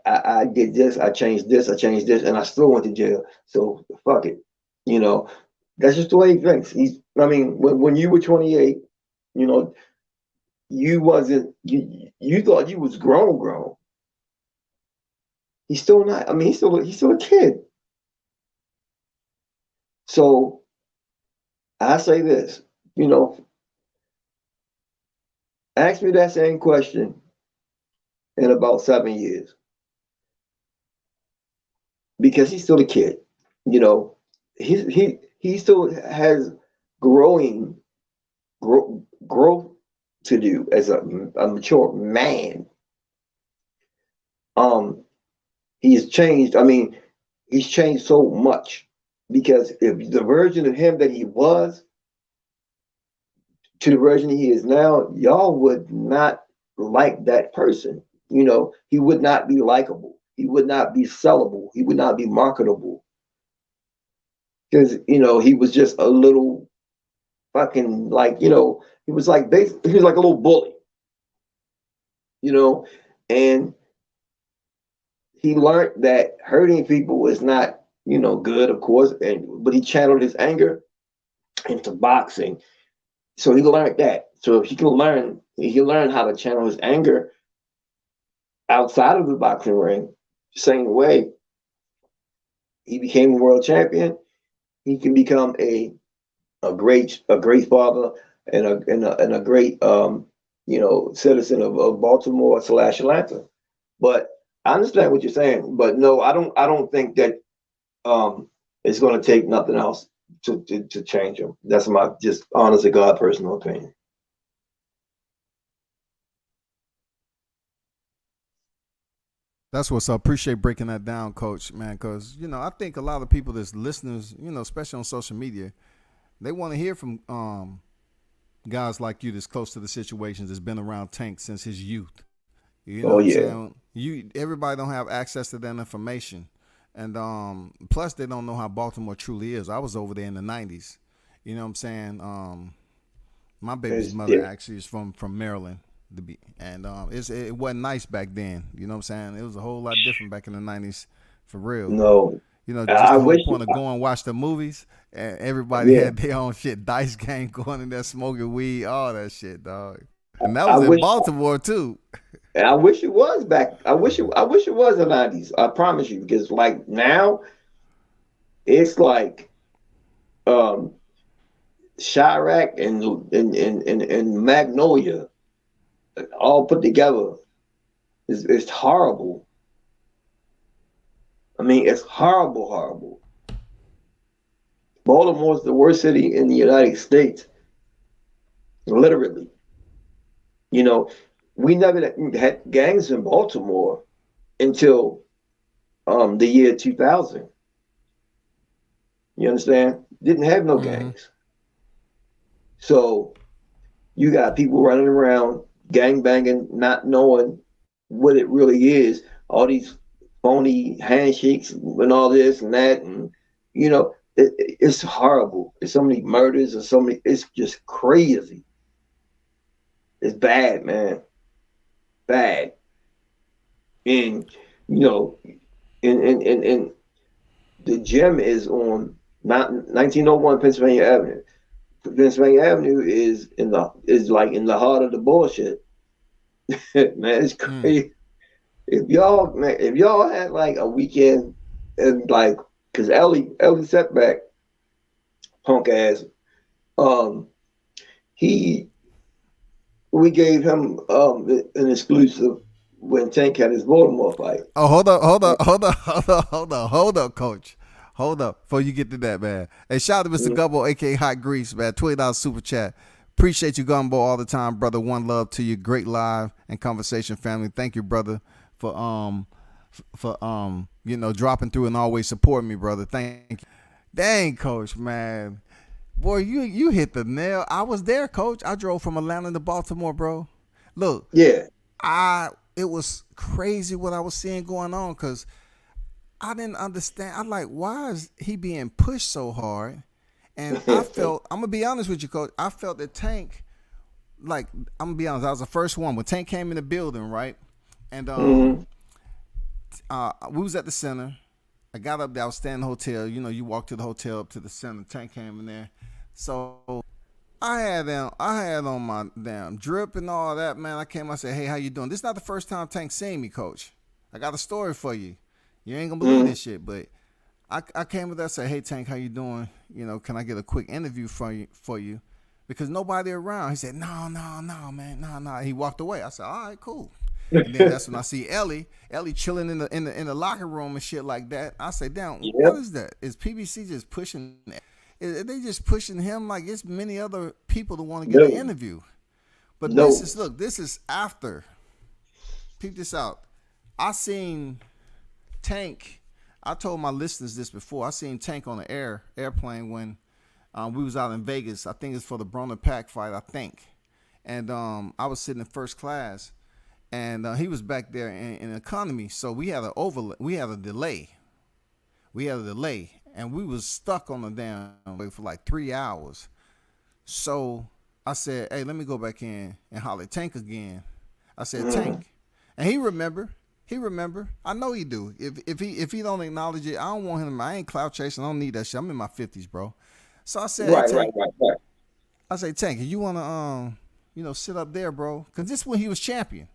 I did this, I changed this, and I still went to jail. So fuck it. You know, that's just the way he thinks. I mean, when you were 28, you know, you wasn't, you thought you was grown. He's still not. I mean, he's still a kid. So I say this, you know, ask me that same question in about 7 years because he's still a kid. You know, he still has growing growth to do as a mature man. Um, he's changed. I mean, he's changed so much because if the version of him that he was to the version he is now, y'all would not like that person. You know, he would not be likable. He would not be sellable. He would not be marketable because he was just a little fucking like he was like basically he was like a little bully. You know, and he learned that hurting people was not good, of course, but he channeled his anger into boxing. So he learned that. So if he learned how to channel his anger outside of the boxing ring, same way he became a world champion, he can become a great father and a great citizen of Baltimore / Atlanta. But I understand what you're saying, but no, I don't think that it's going to take nothing else to change him. That's my just honest to God personal opinion. That's what's up. Appreciate breaking that down, Coach, man, because, I think a lot of people that's listeners, especially on social media, they want to hear from guys like you that's close to the situations, that's been around Tank since his youth. You know Oh what I'm yeah. saying? Everybody don't have access to that information. And plus they don't know how Baltimore truly is. I was over there in the 90s. You know what I'm saying? My baby's It's mother different. actually is from Maryland, and it wasn't nice back then. You know what I'm saying? It was a whole lot different back in the 90s, for real. No, You know, just I the whole wish. point of going watch the movies, and everybody Yeah, had their own shit, dice game going in there, smoking weed, all that shit, dog. And that I was in wish. Baltimore too. And I wish it was back. I wish it. I wish it was the '90s. I promise you, because like now, it's like um Chirac and Magnolia all put together. It's horrible. I mean, it's horrible, horrible. Baltimore's the worst city in the United States, literally. You know, we never had gangs in Baltimore until the year 2000. You understand? Didn't have no Mm-hmm. gangs. So you got people running around gang banging, not knowing what it really is. All these phony handshakes and all this and that, and it's horrible. There's so many murders and so many. It's just crazy. It's bad, man. Bad. And you know, and the gym is on not 1901 Pennsylvania Avenue. Pennsylvania Avenue is like in the heart of the bullshit. Man, it's crazy. If y'all had like a weekend and like, cause Ellie Setback, punk ass, he we gave him an exclusive when Tank had his Baltimore fight. Oh, hold up, coach. Hold up before you get to that, man. Hey, shout out to Mr. Gumbo, aka Hot Grease, man. $20 super chat. Appreciate you, Gumbo, all the time, brother. One love to you. Great live and conversation, family. Thank you, brother, for dropping through and always supporting me, brother. Thank you. Dang, coach, man. Boy, you hit the nail. I was there, coach. I drove from Atlanta to Baltimore, bro. Look, Yeah. it was crazy what I was seeing going on, because I didn't understand. I'm like, why is he being pushed so hard? And I felt, I'm gonna be honest with you, coach. I felt that Tank, like, I'm gonna be honest, I was the first one when Tank came in the building, right? And we was at the center. I got up there. I was staying in the hotel. You know, you walk to the hotel up to the center. Tank came in there, so I had on my damn drip and all that, man. I came. I said, "Hey, how you doing?" This is not the first time Tank seen me, coach. I got a story for you. You ain't gonna believe this shit, but I came with that. Said, "Hey, Tank, how you doing? You know, can I get a quick interview for you?" Because nobody around. He said, "No, man, no." He walked away. I said, "All right, cool." And then that's when I see Ellie chilling in the locker room and shit like that. I say, "Damn, what is that? Is PBC just pushing? Are they just pushing him like it's many other people that want to get an interview?" But this is after. Peep this out. I seen Tank. I told my listeners this before. I seen Tank on the airplane when we was out in Vegas. I think it's for the Broner Pack fight, I think. And I was sitting in first class, and he was back there in economy. So we had a delay. And we was stuck on the damn way for like 3 hours. So I said, "Hey, let me go back in and holler at Tank again." I said, "Tank," and he remember. I know he do. If he don't acknowledge it, I don't want him. I ain't clout chasing. I don't need that shit. I'm in my 50s, bro. So I said, Right, "Hey, Tank." right. I say, "Tank, you wanna sit up there, bro?" Cause this is when he was champion.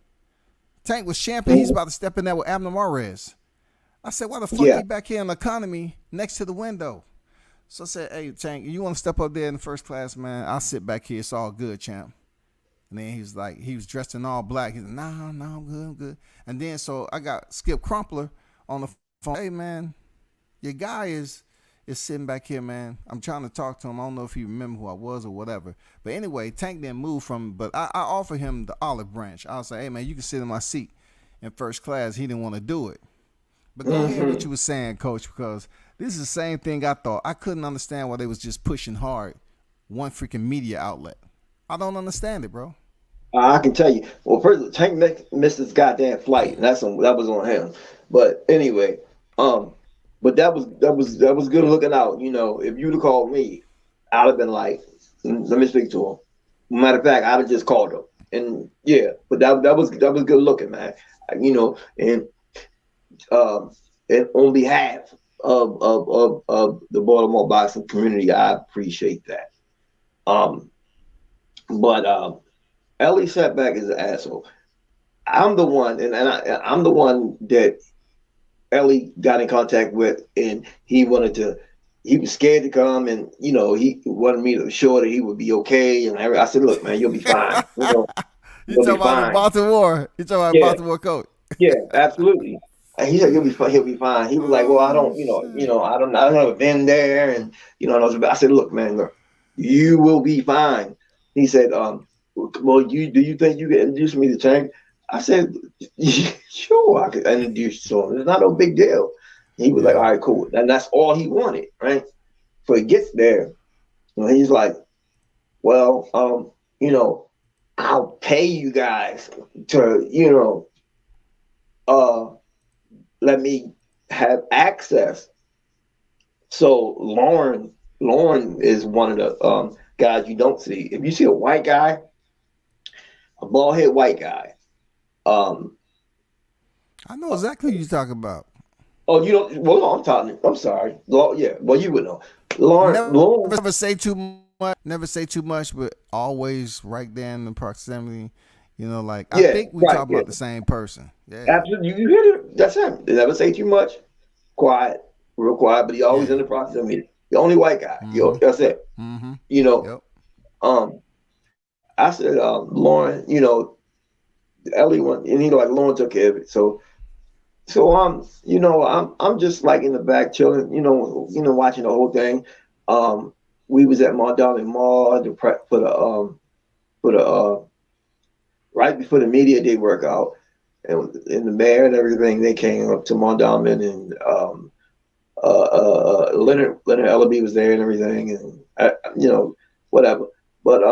Tank was champion. He's about to step in there with Abner Mares. I said, "Why the fuck he back here in the economy next to the window?" So I said, "Hey, Tank, you want to step up there in the first class, man? I'll sit back here. It's all good, champ." And then he was dressed in all black. He's like, "No, I'm good. And then so I got Skip Crumpler on the phone. "Hey, man, your guy is sitting back here, man. I'm trying to talk to him. I don't know if he remember who I was or whatever." But anyway, Tank didn't move from, but I offered him the olive branch. I was like, "Hey, man, you can sit in my seat in first class." He didn't want to do it. But go ahead what you were saying, Coach, because this is the same thing I thought. I couldn't understand why they was just pushing hard one freaking media outlet. I don't understand it, bro. I can tell you. Well, first, Tank missed his goddamn flight, and that was on him. But anyway, um, but that was good looking out. You know, if you'd have called me, I'd have been like, let me speak to him. Matter of fact, I'd have just called him. And yeah, but that was good looking, man. You know, um, and on behalf of the Baltimore boxing community, I appreciate that. Um, but Ellie Setback is an asshole. I'm the one, I'm the one that Ellie got in contact with, and he wanted to. He was scared to come, and you know he wanted me to show that he would be okay. And I said, "Look, man, you'll be fine. You know, You you'll talking be about the fine." Baltimore? You talking about Yeah, Baltimore coach? yeah, absolutely. And he said, "You'll be fine. He'll be fine." He was like, "Well, I Oh don't, shit! I don't never been there, and I said, "Look, man, look, you will be fine." He said, "Well, do you think you can introduce me to Tank?" I said, "Sure, I could introduce you to him. It's not no big deal." He was like, "All Yeah, right, cool," and that's all he wanted, right? So he gets there, and he's like, "Well, I'll pay you guys to, uh." let me have access. So Lauren is one of the guys you don't see. If you see a white guy, a bald head white guy, um, I know exactly who you talking about. oh, you don't. Well, no, I'm talking. I'm sorry. Yeah. Well, you would know. Lauren. Never say too much. Never say too much, but always right there in the proximity. You know, like I Yeah. think we Right. talking Yeah. about the same person. Yeah, Absolutely. You hit it. That's him. They never say too much. Quiet, real quiet, but he always in yeah. the proximity. The only white guy. Mm-hmm. That's it. Mm-hmm. You know. Yep. Um. I said, Lauren. Ellie went, and like Lauren took care of it. So I'm just like in the back chilling, watching the whole thing. We was at Mondale Mall to prep for the right before the media day workout, and the mayor and everything. They came up to Mondale, and Leonard Ellaby was there and everything, and whatever. But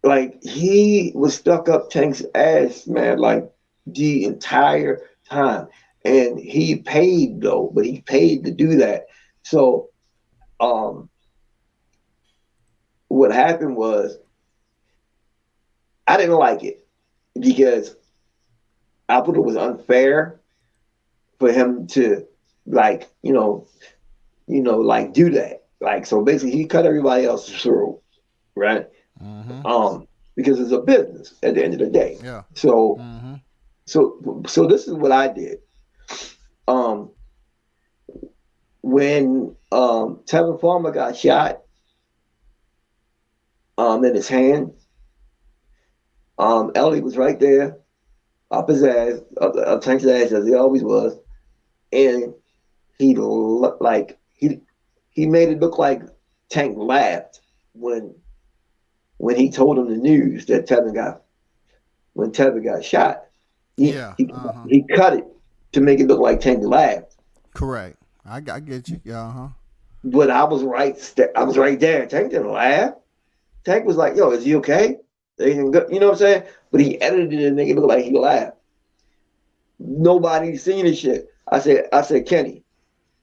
like he was stuck up Tank's ass, man, like the entire time. And he paid though, but he paid to do that. So um what happened was I didn't like it because I thought it was unfair for him to like, like do that. Like so basically he cut everybody else's throat, right? Mm-hmm. Because it's a business at the end of the day. Yeah. So Mm-hmm. so this is what I did. Um, when Tevin Farmer got shot in his hand, Ellie was right there, up his ass, up Tank's ass as he always was, and he looked like he made it look like Tank laughed when he told him the news that Tevin got shot. He Yeah. he Uh huh. he cut it to make it look like Tank laughed. Correct. I get you. Yeah. Uh huh. But I was right. I was right there. Tank didn't laugh. Tank was like, "Yo, is he okay? Everything good?" You know what I'm saying? But he edited it and make it look like he laughed. Nobody seen this shit. I said, Kenny,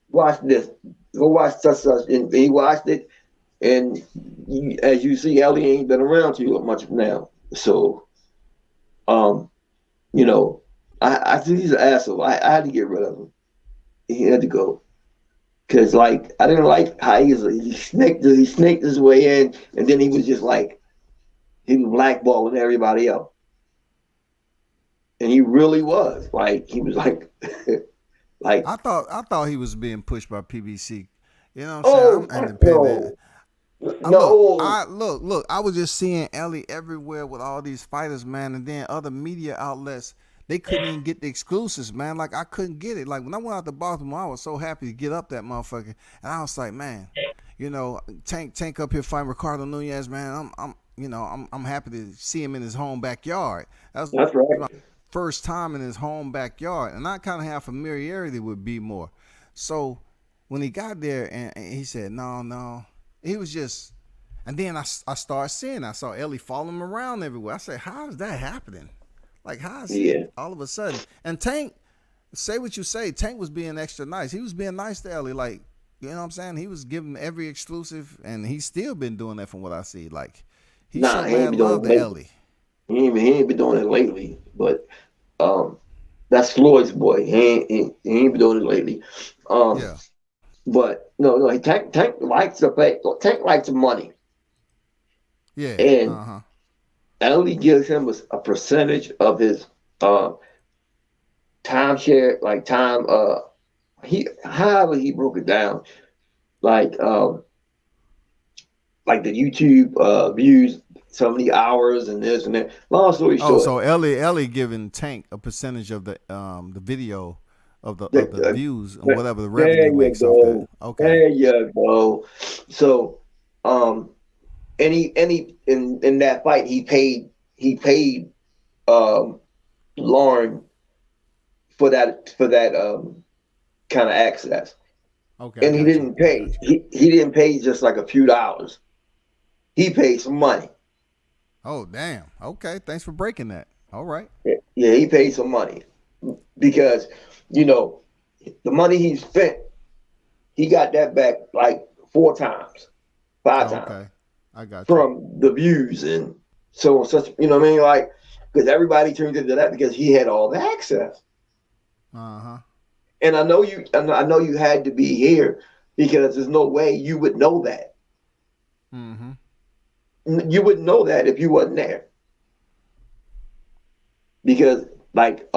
watch this. Go watch such. And he watched it, and as you see, Ellie ain't been around too much now. So, um, you know, I think he's an asshole. I had to get rid of him. He had to go. Cause like I didn't like how he snaked his way in, and then he was just like he was blackballing everybody else, and he really was like he was like like I thought he was being pushed by PBC. You know what I'm saying? oh I'm independent. no I look, no I look, look. I was just seeing Ellie everywhere with all these fighters, man, and then other media outlets. They couldn't even get the exclusives, man. Like I couldn't get it. Like when I went out to Baltimore, I was so happy to get up that motherfucker, and I was like, man, Tank up here fighting Ricardo Nunez, man. I'm happy to see him in his home backyard. That was that's my right first time in his home backyard, and I kind of have familiarity with B more. So when he got there and he said, no, he was just And then I started seeing, I saw Ellie following him around everywhere. I said, how is that happening? Like, how is he all of a sudden? And Tank, say what you say, Tank was being extra nice. He was being nice to Ellie. Like, you know what I'm saying? He was giving every exclusive, and he's still been doing that from what I see. Like, he showed he ain't mad been doing love it to lately. Ellie. He ain't been doing it lately. But that's Floyd's boy. He ain't been doing it lately. Yeah. But no, Tank likes the play. Tank likes the money, Yeah. and Ellie gives him a percentage of his timeshare, like time. He however he broke it down, like the YouTube views, so many hours and this and that. Long story Oh, short, so Ellie giving Tank a percentage of the video of the the, views and whatever the there revenue you makes off that. go, Okay. there you go. So, any in that fight, he paid Lauren for that kind of access, Okay, I and he got you. didn't I pay. got you. He didn't pay just like a few dollars. He paid some money. Oh, damn. Okay, thanks for breaking that. All right. Yeah, he paid some money because the money he spent, he got that back like 4 times, 5 times Okay, I got you. from the views and so on such. You know what I mean? Like, because everybody turned into that because he had all the access. And I know you had to be here because there's no way you would know that. You wouldn't know that if you wasn't there. Because like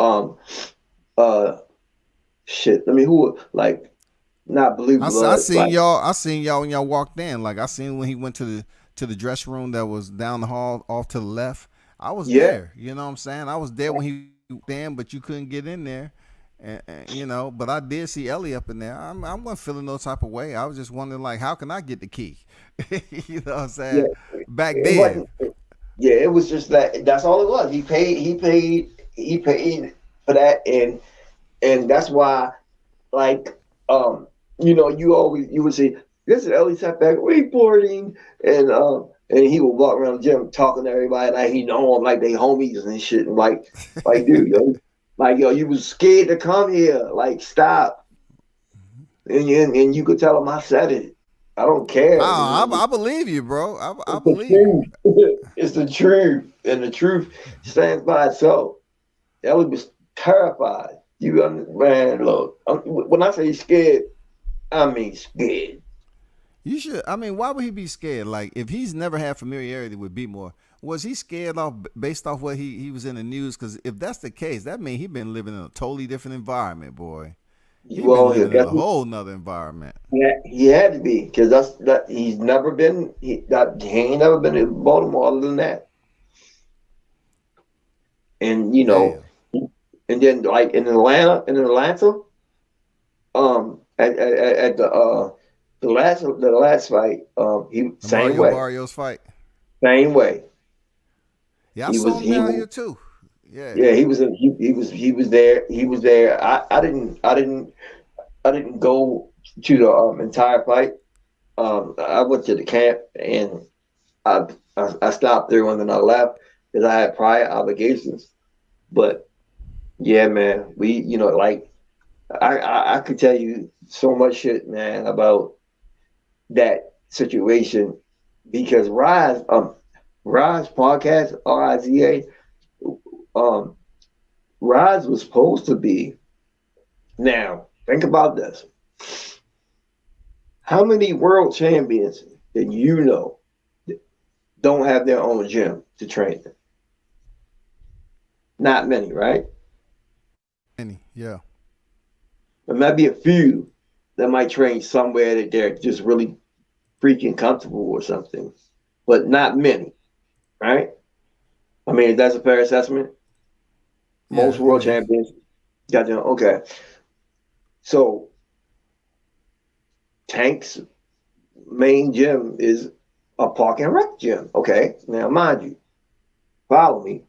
shit. I mean, who like not Blue I Bloods seen like y'all. I seen y'all when y'all walked in. Like, I seen when he went to the dressing room that was down the hall off to the left. I was there. You know what I'm saying? I was there when he walked in, but you couldn't get in there. And but I did see Ellie up in there. I wasn't feeling no type of way. I was just wondering, like, how can I get the key? You know what I'm saying? Back it then. wasn't. Yeah, it was just that. That's all it was. He paid. He paid for that, and that's why, like, you would say, "This is Ellie sat back reporting," and he would walk around the gym talking to everybody like he know them like they homies and shit, and like dude, yo, you was scared to come here, like stop, and you could tell him I said it. I don't care. I believe you, bro. I It's the believe you. truth. It's the truth, and the truth stands by itself. Ellie was terrified. Man, look. When I say scared, I mean scared. You should. I mean, why would he be scared? Like, if he's never had familiarity with Beatmore, was he scared based off what he was in the news? Because if that's the case, that means he been living in a totally different environment, boy. He been Well, living in a whole nother environment. he had to be because he's never been. He ain't never been in Baltimore other than that. And Damn. and then like in Atlanta, at the last fight, he The same Mario way, Barrios fight. same way. Yeah, I He saw was him he down was here too. Yeah. yeah he was there. He was there. I didn't go to the entire fight. I went to the camp and I stopped there and then I left because I had prior obligations. But yeah, man, like I could tell you so much shit, man, about that situation because Rise podcast RIZA Rise was supposed to be. Now think about this: how many world champions that you know don't have their own gym to train in? Not many, right? Yeah. There might be a few that might train somewhere that they're just really freaking comfortable or something, but not many, right? I mean, that's a fair assessment. Most Yeah, it world is. champions got their okay. So Tank's main gym is a park and rec gym. Okay, now mind you, follow me.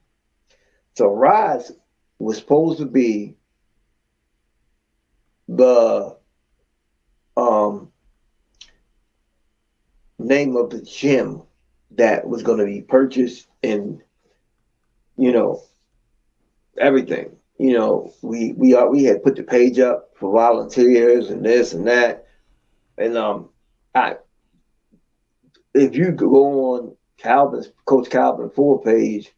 So Rise was supposed to be the name of the gym that was going to be purchased and, you know, everything. You know, we had put the page up for volunteers and this and that. And I if you go on Coach Calvin 4 page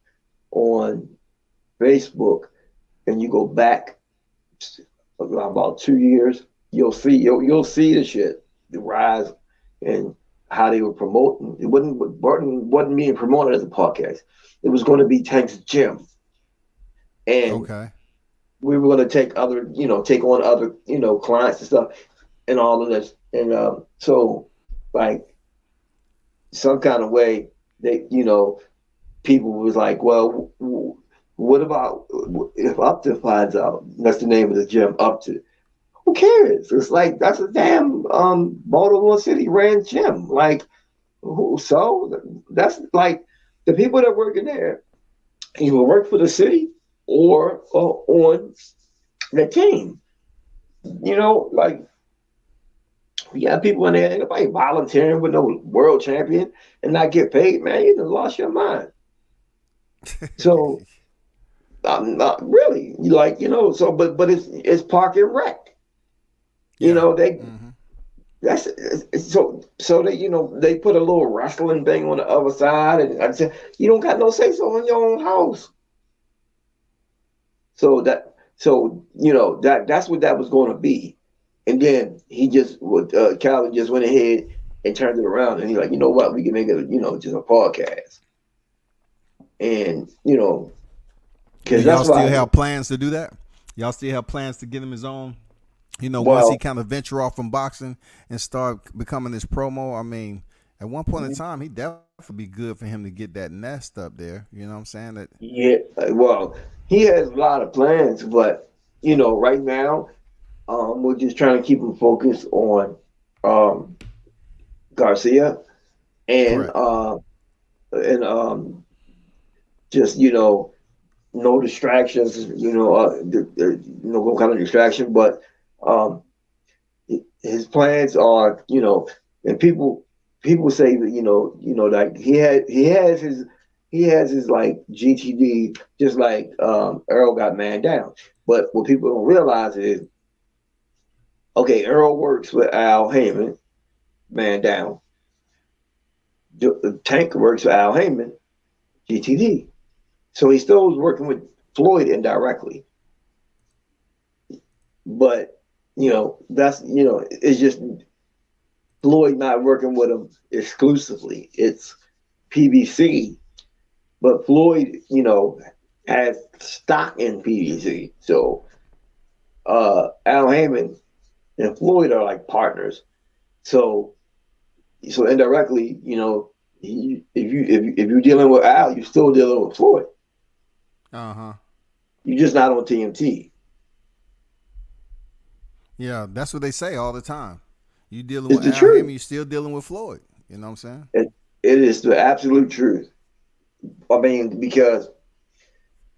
on Facebook and you go back about 2 years, you'll see the shit, the rise and how they were promoting. It wasn't being promoted as a podcast. It was going to be Tank's Gym, and we were going to take on other clients and stuff and all of this, and so like some kind of way they people was like, well, what about if Upton finds out that's the name of the gym, Upton? Who cares? It's like that's a damn Baltimore City ran gym. Like, so that's like the people that work in there either work for the city or on the team. You know, like we got people in there, ain't nobody volunteering with no world champion and not get paid, man. You done lost your mind. So I'm not really like, so but it's park and rec. You know, they that's so they they put a little wrestling thing on the other side, and I said, you don't got no say so in your own house. So that's what that was going to be, and then he just Calvin just went ahead and turned it around, and he's like, you know what, we can make it just a podcast, and because y'all still have plans to do that. Y'all still have plans to get him his own. Once he kind of venture off from boxing and start becoming this promo, I mean, at one point in time, he definitely be good for him to get that nest up there. You know what I'm saying? Yeah, well, he has a lot of plans, but right now, we're just trying to keep him focused on Garcia and just no distractions. No kind of distraction, but. His plans are, and people say that, like he has his like GTD, just like Earl got man down. But what people don't realize is, okay, Earl works with Al Heyman, man down. Tank works with Al Heyman, GTD. So he still is working with Floyd indirectly. But that's it's just Floyd not working with him exclusively. It's PBC, but Floyd, has stock in PBC. So Al Heyman and Floyd are like partners. So indirectly, if you're dealing with Al, you're still dealing with Floyd. You're just not on TMT. Yeah, that's what they say all the time. You dealing with Al Heyman, you still dealing with Floyd. You know what I'm saying? It is the absolute truth. I mean, because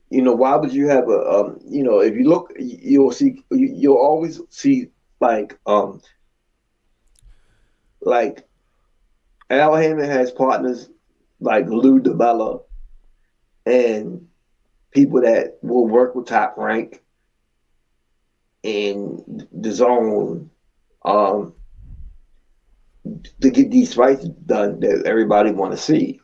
why would you have if you look, you'll always see like Al Heyman has partners like Lou DiBella and people that will work with Top Rank in the zone to get these fights done that everybody want to see.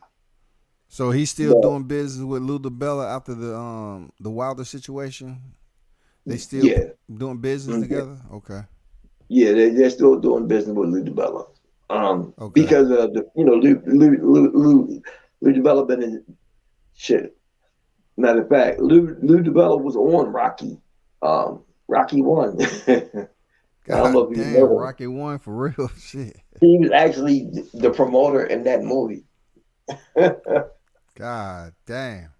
So he's still doing business with Lou DiBella after the Wilder situation. They still doing business together. Okay. Yeah, they're still doing business with Lou DiBella. Because of Lou DiBella been in shit. Matter of fact, Lou DiBella was on Rocky. Rocky 1. God I don't know if you know Rocky 1 for real shit. He was actually the promoter in that movie. God damn.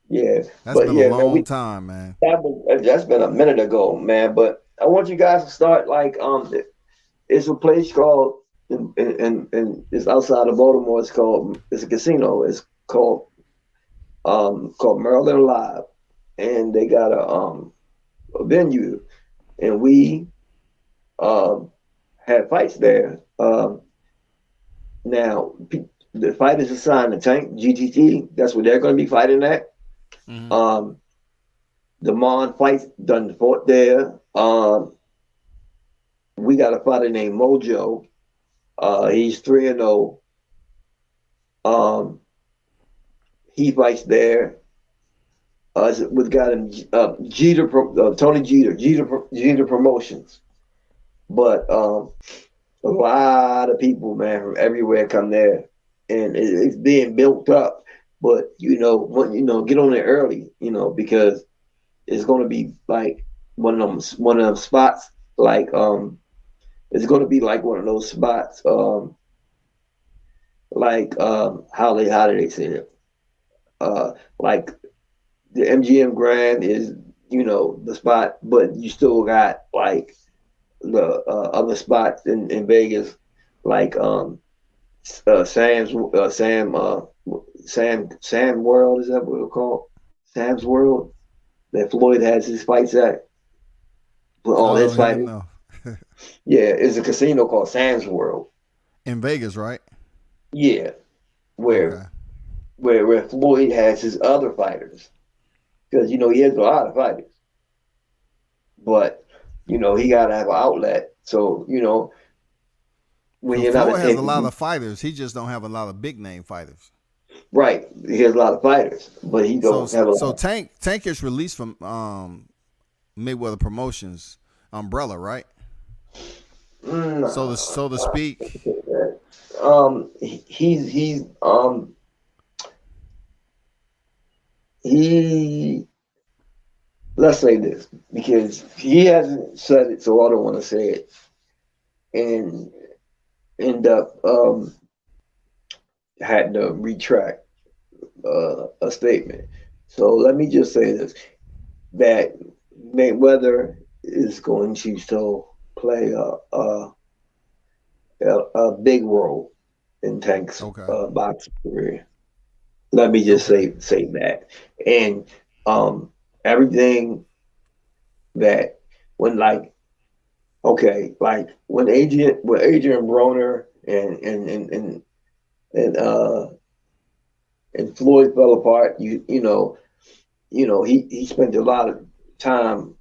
Yeah. That's been a long time, man. That's been a minute ago, man. But I want you guys to start like it's a place called and it's outside of Baltimore. It's a casino. It's called Maryland Live. And they got a venue, and we had fights there. Now the fighters assigned to Tank GTT. That's what they're going to be fighting at. Mm-hmm. The Mon fights done fought there. We got a fighter named Mojo. He's 3-0. He fights there. We got him Jeter, Tony Jeter Promotions. But a lot of people, man, from everywhere come there, and it's being built up. But get on there early, because it's going to be like one of them spots. Like it's going to be like one of those spots. How did they say it? Like the MGM Grand is the spot, but you still got like the other spots in Vegas, like Sam's Sam World, is that what it's called? Sam's World, that Floyd has his fights at. With all his fighting. Yeah, it's a casino called Sam's World in Vegas, right? Yeah, where Floyd has his other fighters, because he has a lot of fighters, but he got to have an outlet. So when you're not Floyd has a lot of fighters, he just don't have a lot of big name fighters. Right, he has a lot of fighters, but he don't have a lot. So Tank is released from Mayweather Promotions umbrella, right? No. So to speak. Let's say this, because he hasn't said it, so I don't want to say it and end up had to retract a statement. So let me just say this, that Mayweather is going to still play a big role in Tank's boxing career. Let me just say that. And everything that when Adrian Broner and Floyd fell apart, he spent a lot of time.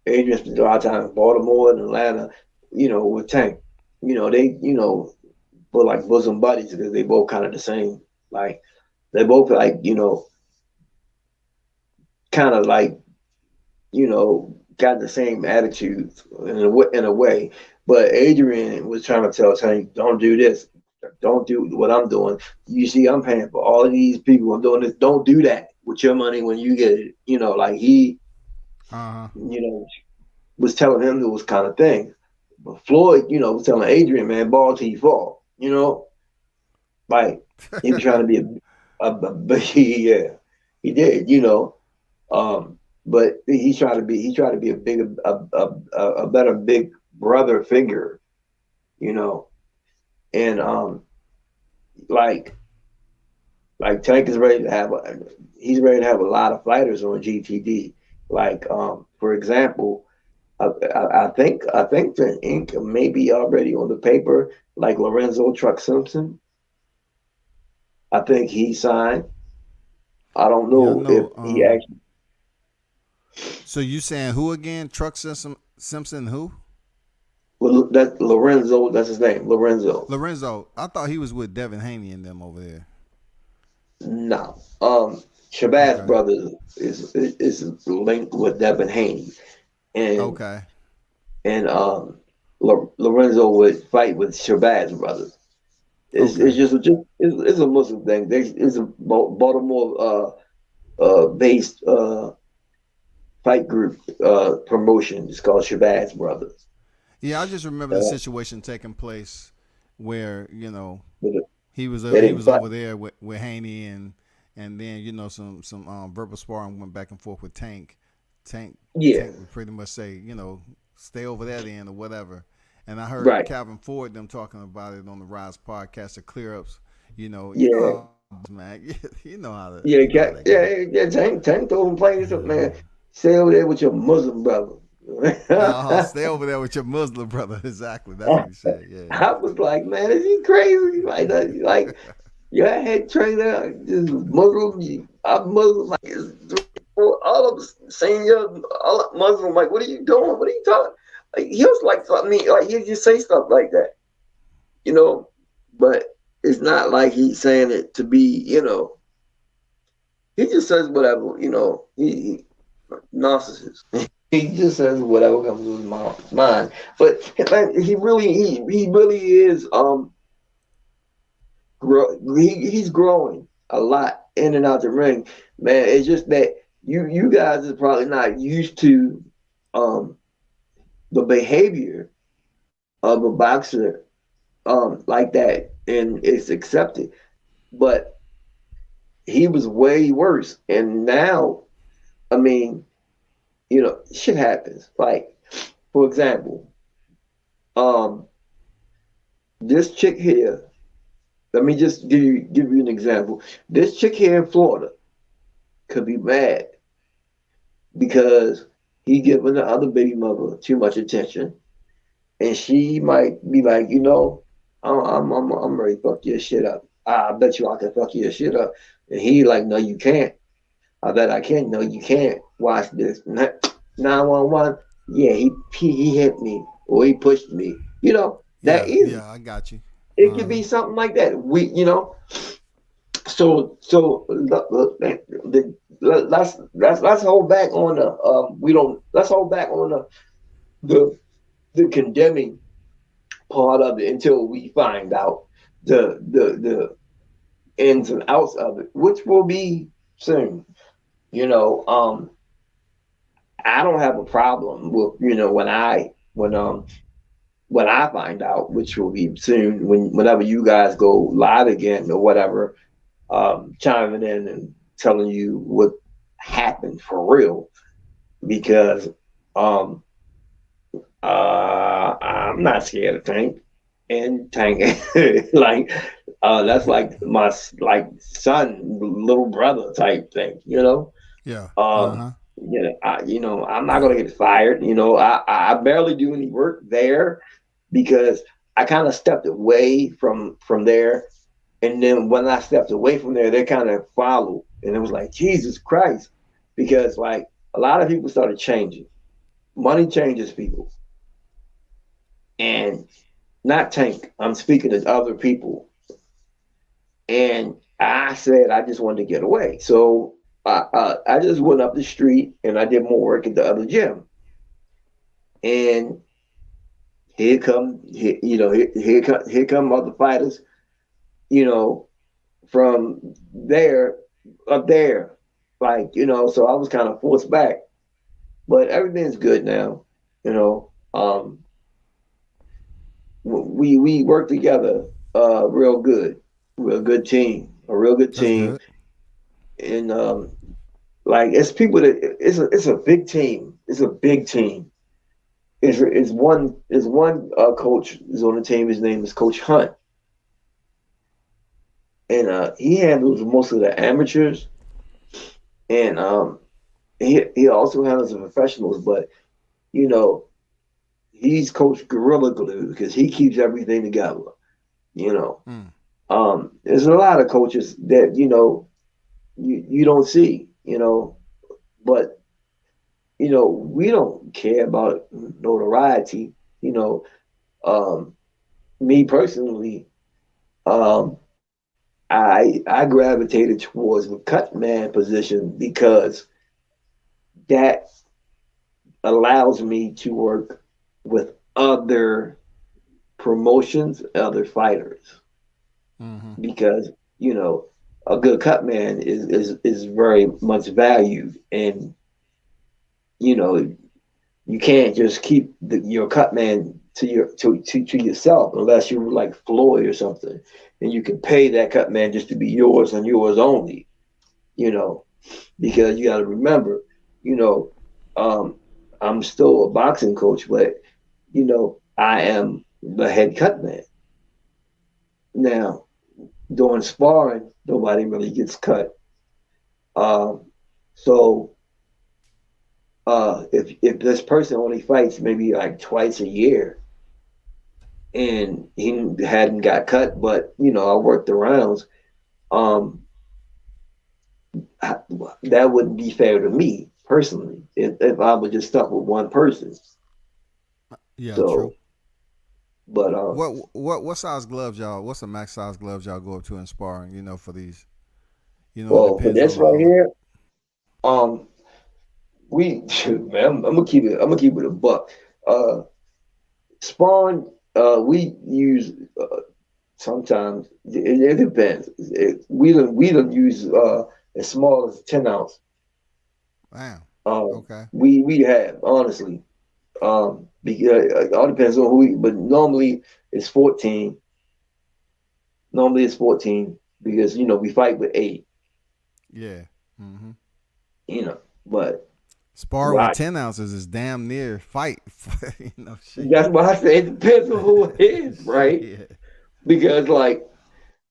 Adrian spent a lot of time in Baltimore and Atlanta, with Tank. They were like bosom buddies, because they both kind of the same. Like they both kind of got the same attitudes in a way. But Adrian was trying to tell Tank, don't do this. Don't do what I'm doing. You see, I'm paying for all of these people. I'm doing this. Don't do that with your money when you get it. He was telling him those kind of things. But Floyd, was telling Adrian, man, ball till you fall. Like he was trying to be yeah, he did, but he tried to be a better big brother figure, and like Tank is ready to have a lot of fighters on GTD. Like for example, I think the ink may be already on the paper, like Lorenzo Truck Simpson. I think he signed. I don't know if he actually. So you saying who again? Truck Simpson who? Well, that's Lorenzo. That's his name, Lorenzo. Lorenzo. I thought he was with Devin Haney and them over there. No. Shabazz Brothers is linked with Devin Haney, and Lorenzo would fight with Shabazz Brothers. It's a Muslim thing. It's a Baltimore based fight group promotion. It's called Shabazz Brothers. Yeah, I just remember the situation taking place where he was over there with Haney and then some verbal sparring went back and forth with Tank. Tank would pretty much say stay over there then or whatever. And I heard Calvin Ford them talking about it on the Rise podcast, the clear ups. Man, you know how to. Tank told him plain this up, man. Stay over there with your Muslim brother. Stay over there with your Muslim brother. Exactly, that's what he said. Yeah. I was like, man, is he crazy? Like Yeah, I had trained out. This Muslim, I'm Muslim. Like, all of us senior, all Muslim. Like, what are you doing? What are you talking? Like, he was like, I mean, like he just say stuff like that, you know. But it's not like he's saying it to be, you know. He just says whatever, you know. He narcissist. He just says whatever comes to his mind. But he really is he's growing a lot in and out the ring, man. It's just that you guys are probably not used to um the behavior of a boxer like that, and it's accepted. But he was way worse, and now, I mean, you know, shit happens. Like, for example, um, this chick here. Let me just give you an example. This chick here in Florida could be mad because he giving the other baby mother too much attention, and she might be like, you know, I'm ready to fuck your shit up. I bet you I can fuck your shit up, and he like, no, you can't. I bet I can. No, you can't. Watch this. 911. Yeah, he hit me or he pushed me. You know that easy. Yeah, I got you. It could be something like that. You know. So let's hold back on the let's hold back on the condemning part of it until we find out the ins and outs of it, which will be soon. You know, I don't have a problem with, you know, when I find out, which will be soon, whenever you guys go live again or whatever, chiming in and telling you what happened for real, because I'm not scared of Tank, and Tank like that's like my son, little brother type thing, you know. Yeah. You know, I'm not gonna get fired. You know, I barely do any work there because I kind of stepped away from there, and then when I stepped away from there, they kind of followed, and it was like, Jesus Christ, because like a lot of people started changing. Money changes people, and not Tank. I'm speaking to other people, and I said I just wanted to get away, so I just went up the street and I did more work at the other gym. And here come other fighters, you know, from there up there, like, you know. So I was kind of forced back, but everything's good now, you know. We work together, real good team, a real good team. And like, it's people that it's a big team. It's a big team. Is one coach is on the team. His name is Coach Hunt, and he handles most of the amateurs, and he also handles the professionals. But you know, he's Coach Gorilla Glue because he keeps everything together. You know, there's a lot of coaches that, you know, you don't see, you know, but, you know, we don't care about notoriety. You know, me personally, I gravitated towards the cut man position because that allows me to work with other promotions, other fighters, because, you know, a good cut man is very much valued, and you know, you can't just keep your cut man to yourself unless you're like Floyd or something, and you can pay that cut man just to be yours and yours only, you know, because you got to remember, you know, I'm still a boxing coach, but you know, I am the head cut man. Now, during sparring, nobody really gets cut. So if this person only fights maybe like twice a year, and he hadn't got cut, but you know, I worked the rounds, Um, that wouldn't be fair to me personally if I was just stuck with one person. Yeah, true. So, but What size gloves y'all? What's the max size gloves y'all go up to in sparring? For these. It well, for depends on this the right here, um, we man, I'm gonna keep it. I'm gonna keep it a buck. Uh, Spawn, we use sometimes. It depends. We don't use as small as 10 ounce. Damn. Um, Okay. we have honestly. Because it all depends on who. But normally it's 14. Normally it's 14 because we fight with 8. Yeah. Mm-hmm. But Sparring with right. 10 ounces is damn near fight. Shit. That's why I say it depends on who it is, right? Shit. Because like,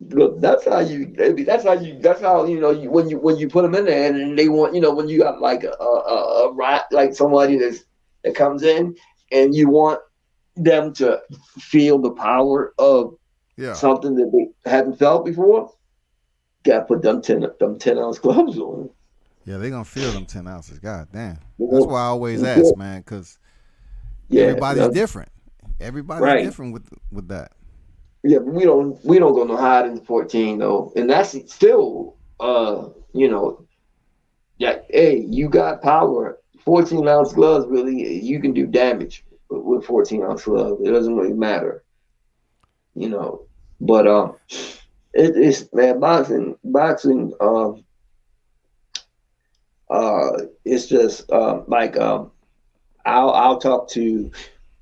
look, that's how when you put them in there and they want when you got like a rat like somebody that comes in and you want them to feel the power of Yeah. something that they hadn't felt before. Got to put them 10 ounce gloves on. Yeah, they gonna feel them 10 ounces. God damn. You That's know? why I always ask, man, because Yeah, everybody's different. Everybody's right. different with that. Yeah, but we don't go no higher than 14 though, and that's still yeah. Hey, you got power. 14 ounce gloves really you can do damage with 14 ounce gloves. It doesn't really matter, But it's man boxing it's just like I'll talk to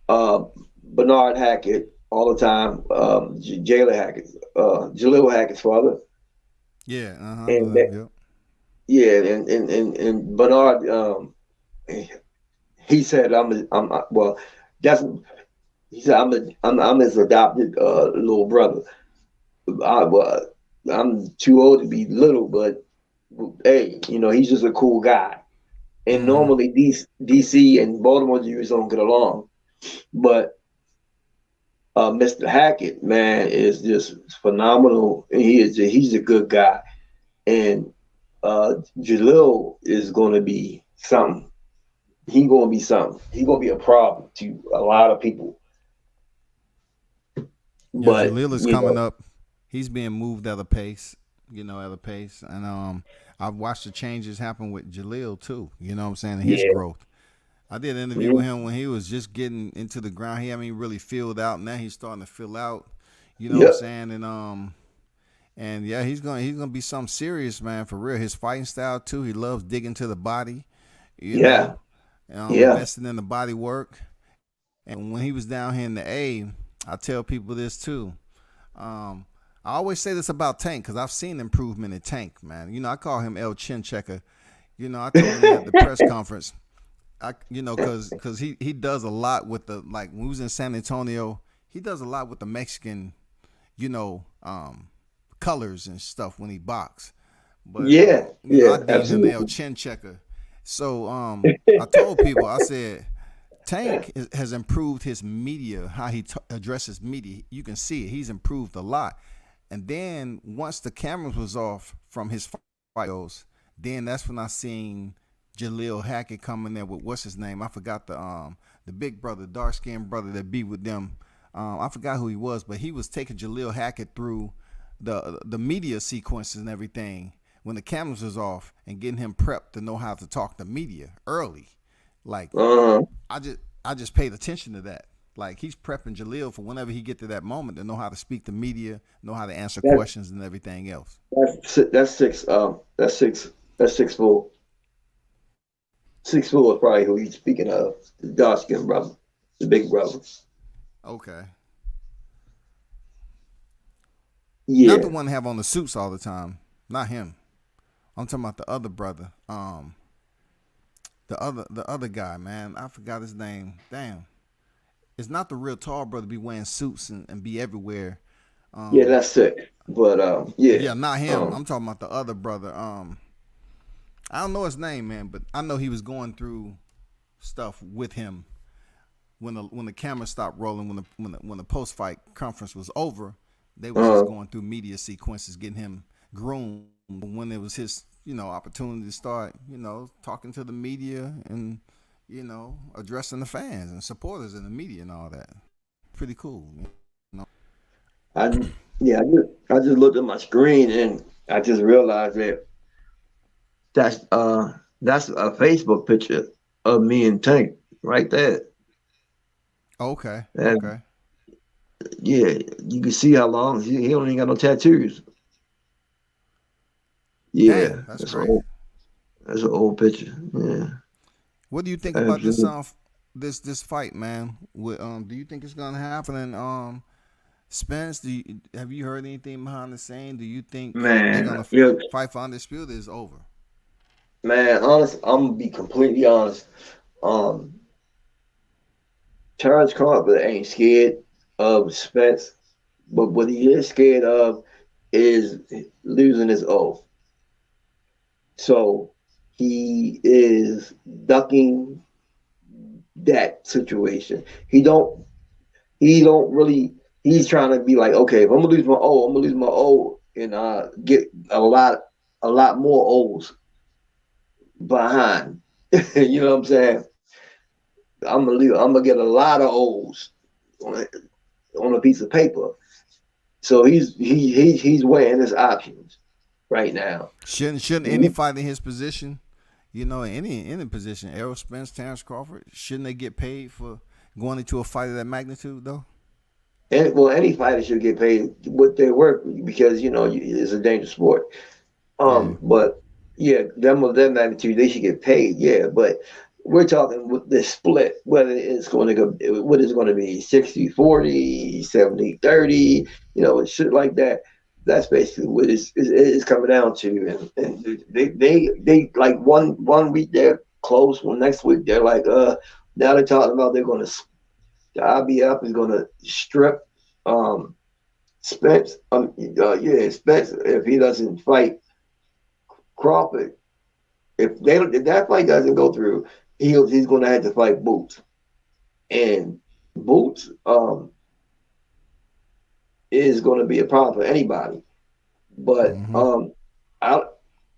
uh, Bernard Hackett all the time, Jayla Hackett, Jalil Hackett's father, Yeah. I know and them. Yep. yeah, and Bernard, he said well, that's he said I'm his adopted little brother. Well, I'm too old to be little, but hey, he's just a cool guy. And Mm-hmm. normally DC and Baltimore Jews don't get along, but Mr. Hackett, man, is just phenomenal. He's a good guy, and Jalil is going to be something. He's going to be something. He's going to be a problem to a lot of people. Yeah, But Jalil is coming up. He's being moved at a pace, at a pace. And I've watched the changes happen with Jalil too, you know what I'm saying, his yeah, growth. I did an interview with him when he was just getting into the ground. He hadn't even really filled out. Now he's starting to fill out, you know what I'm yep, saying? And yeah, he's gonna be something serious, man, for real. His fighting style too. He loves digging to the body, you yeah, know, yeah, investing in the body work. And when he was down here in the A, I tell people this too. I always say this about Tank because I've seen improvement in Tank, man. I call him El Chin Checker. I told him at the press conference, because he does a lot with the, like, when we was in San Antonio, he does a lot with the Mexican, you know, colors and stuff when he box. But yeah, I yeah, deem him El absolutely. Chin Checker. So I told people, I said, Tank has improved his media, how he addresses media. You can see it. He's improved a lot. And then once the cameras was off from his fights, then that's when I seen Jalil Hackett coming there with, what's his name? I forgot the big brother, dark skinned brother that be with them. I forgot who he was, but he was taking Jalil Hackett through the media sequences and everything when the cameras was off and getting him prepped to know how to talk to media early. Like, Uh-huh. I just paid attention to that. Like, he's prepping Jalil for whenever he get to that moment to know how to speak to media, know how to answer That, questions and everything else. that's six. That's 6'4". 6'4" is probably who he's speaking of. The dark skinned brother, the big brother. Okay. Not the Yeah, one to have on the suits all the time. Not him. I'm talking about the other brother. The other guy, man. I forgot his name. Damn. It's not the real tall brother be wearing suits and be everywhere. yeah, Um, that's sick. But yeah, yeah, not him. um, I'm talking about the other brother. I don't know his name, man, but I know he was going through stuff with him when the camera stopped rolling, when the post fight conference was over. They was just uh, going through media sequences, getting him groomed when it was his, opportunity to start, talking to the media and, addressing the fans and supporters in the media and all that. Pretty cool. I yeah, I just looked at my screen and I just realized that that's uh that's a Facebook picture of me and Tank right there. Okay. And Okay. yeah, you can see how long he don't even got no tattoos. Dang, Yeah, that's that's an crazy. old that's an old picture. Yeah, What do you think about this absolutely. this fight, man? Do you think it's gonna happen in Spence? Have you heard anything behind the scene? Do you think they're Man, gonna yeah, fight for undisputed? Is over? man, honest, I'm gonna be completely honest. Um, Terrence Crawford ain't scared of Spence, but what he is scared of is losing his oath. So he is ducking that situation. He don't really he's trying to be like, okay, if I'm gonna lose my O, I'm gonna lose my O and get a lot more O's behind. You know what I'm saying? I'm gonna get a lot of O's on a piece of paper. So he's weighing his options right now. Shouldn't any fight in his position, any position, Errol Spence, Terrence Crawford, shouldn't they get paid for going into a fight of that magnitude though? And well, any fighter should get paid what they work because it's a dangerous sport. Yeah. But yeah, them of that magnitude, they should get paid. Yeah, but we're talking with the split, whether it's going to go, what is going to be 60-40, 70-30, shit like that. That's basically what it's coming down to. And they like one week they're close, well next week they're like now they're talking about the IBF is going to strip um Spence Spence if he doesn't fight Crawford. If that fight doesn't go through, he's going to have to fight Boots, and Boots is going to be a problem for anybody. But Mm-hmm. I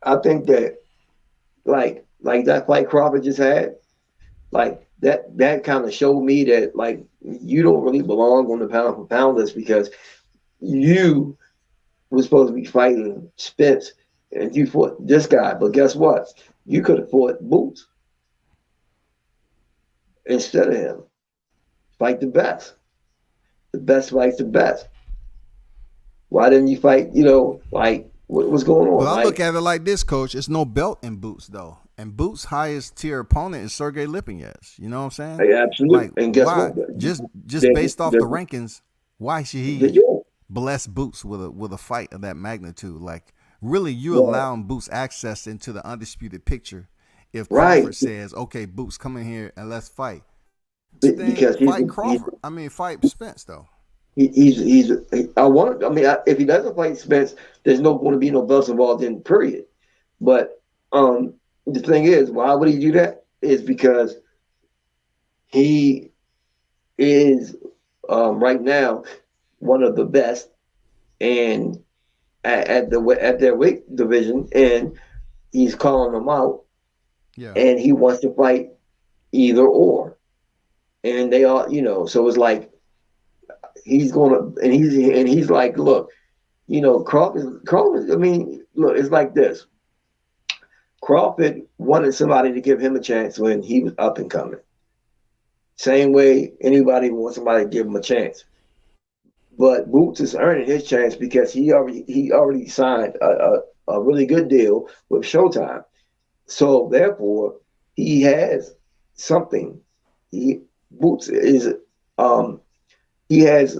I think that like that fight Crawford just had, like that kind of showed me that like you don't really belong on the pound for pound list because you was supposed to be fighting Spence and you fought this guy. But guess what? You could have fought Boots instead of him. Fight the best. The best fights the best. Why didn't you fight, like what's going on? Well, I look Like, at it like this, Coach. It's no belt in Boots though, and Boots' highest tier opponent is Sergey Lipinets. You know what I'm saying? hey, absolute. Like, And guess why? what? Just They're, based off the they're, rankings, why should they're he young. bless Boots with a fight of that magnitude? Like, really, you Well, allowing Boots access into the undisputed picture. If right. Crawford says, "Okay, Boots, come in here and let's fight," then Because fight Crawford. I mean, fight Spence though. he's I want. I mean, if he doesn't fight Spence, there's no going to be no belts involved in period. But the thing is, why would he do that? Is because he is right now one of the best and at their weight division, and he's calling them out, Yeah. and he wants to fight either or, and they all so it's like he's gonna and he's like, look, Crawford. I mean, look, it's like this. Crawford wanted somebody to give him a chance when he was up and coming. Same way anybody wants somebody to give him a chance. But Boots is earning his chance because he already signed a really good deal with Showtime. So therefore, he has something. He Boots is um he has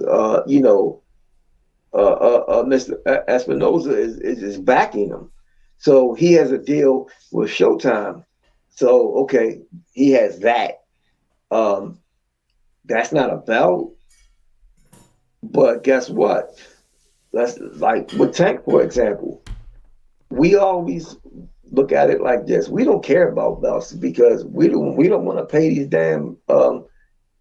Mr. Espinoza is backing him. So he has a deal with Showtime. So okay, he has that. Um, that's not a belt, but guess what? That's like with Tank, for example. We always look at it like this. We don't care about belts because we don't want to pay these damn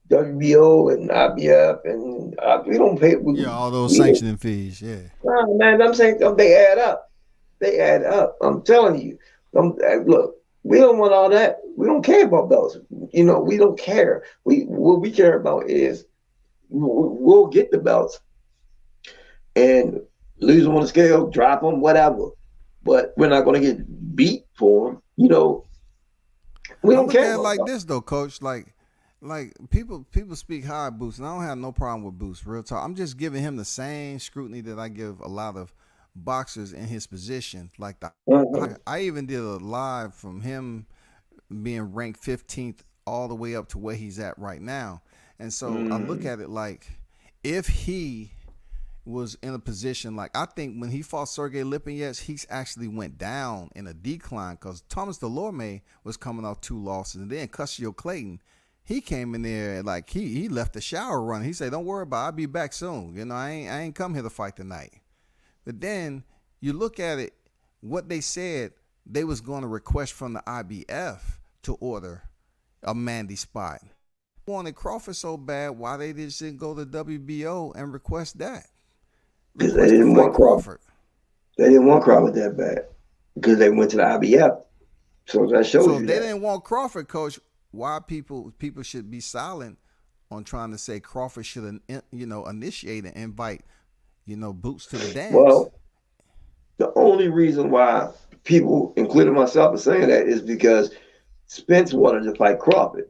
WBO and IBF and we don't pay. Yeah, all those We sanctioning fees. Yeah. man, I'm saying they add up. They add up. I'm telling you. Look, we don't want all that. We don't care about belts. You know, we don't care. What we care about is we'll get the belts and lose them on the scale, drop them, whatever. But we're not going to get beat for them. You know, we I don't look care at it about like belts. this though, Coach. Like people speak high of Boots, and I don't have no problem with Boots. Real talk. I'm just giving him the same scrutiny that I give a lot of boxers in his position. Like I even did a live from him being ranked 15th all the way up to where he's at right now. And so I look at it like if he was in a position like I think when he fought Sergey Lipinets, he's actually went down in a decline because Thomas Delorme was coming off 2 losses, and then Custio Clayton, he came in there like he left the shower run. He said, "Don't worry about it. I'll be back soon. You know, I ain't come here to fight tonight." But then you look at it, what they said they was going to request from the IBF to order a Mandy spot. Wanted Crawford so bad, why they just didn't go to WBO and request that? Because they didn't want Crawford. They didn't want Crawford that bad because they went to the IBF. So that shows you So if they that. didn't want Crawford, Coach, why people should be silent on trying to say Crawford should initiate and invite Boots to the dance? Well, the only reason why people, including myself, are saying that is because Spence wanted to fight Crawford.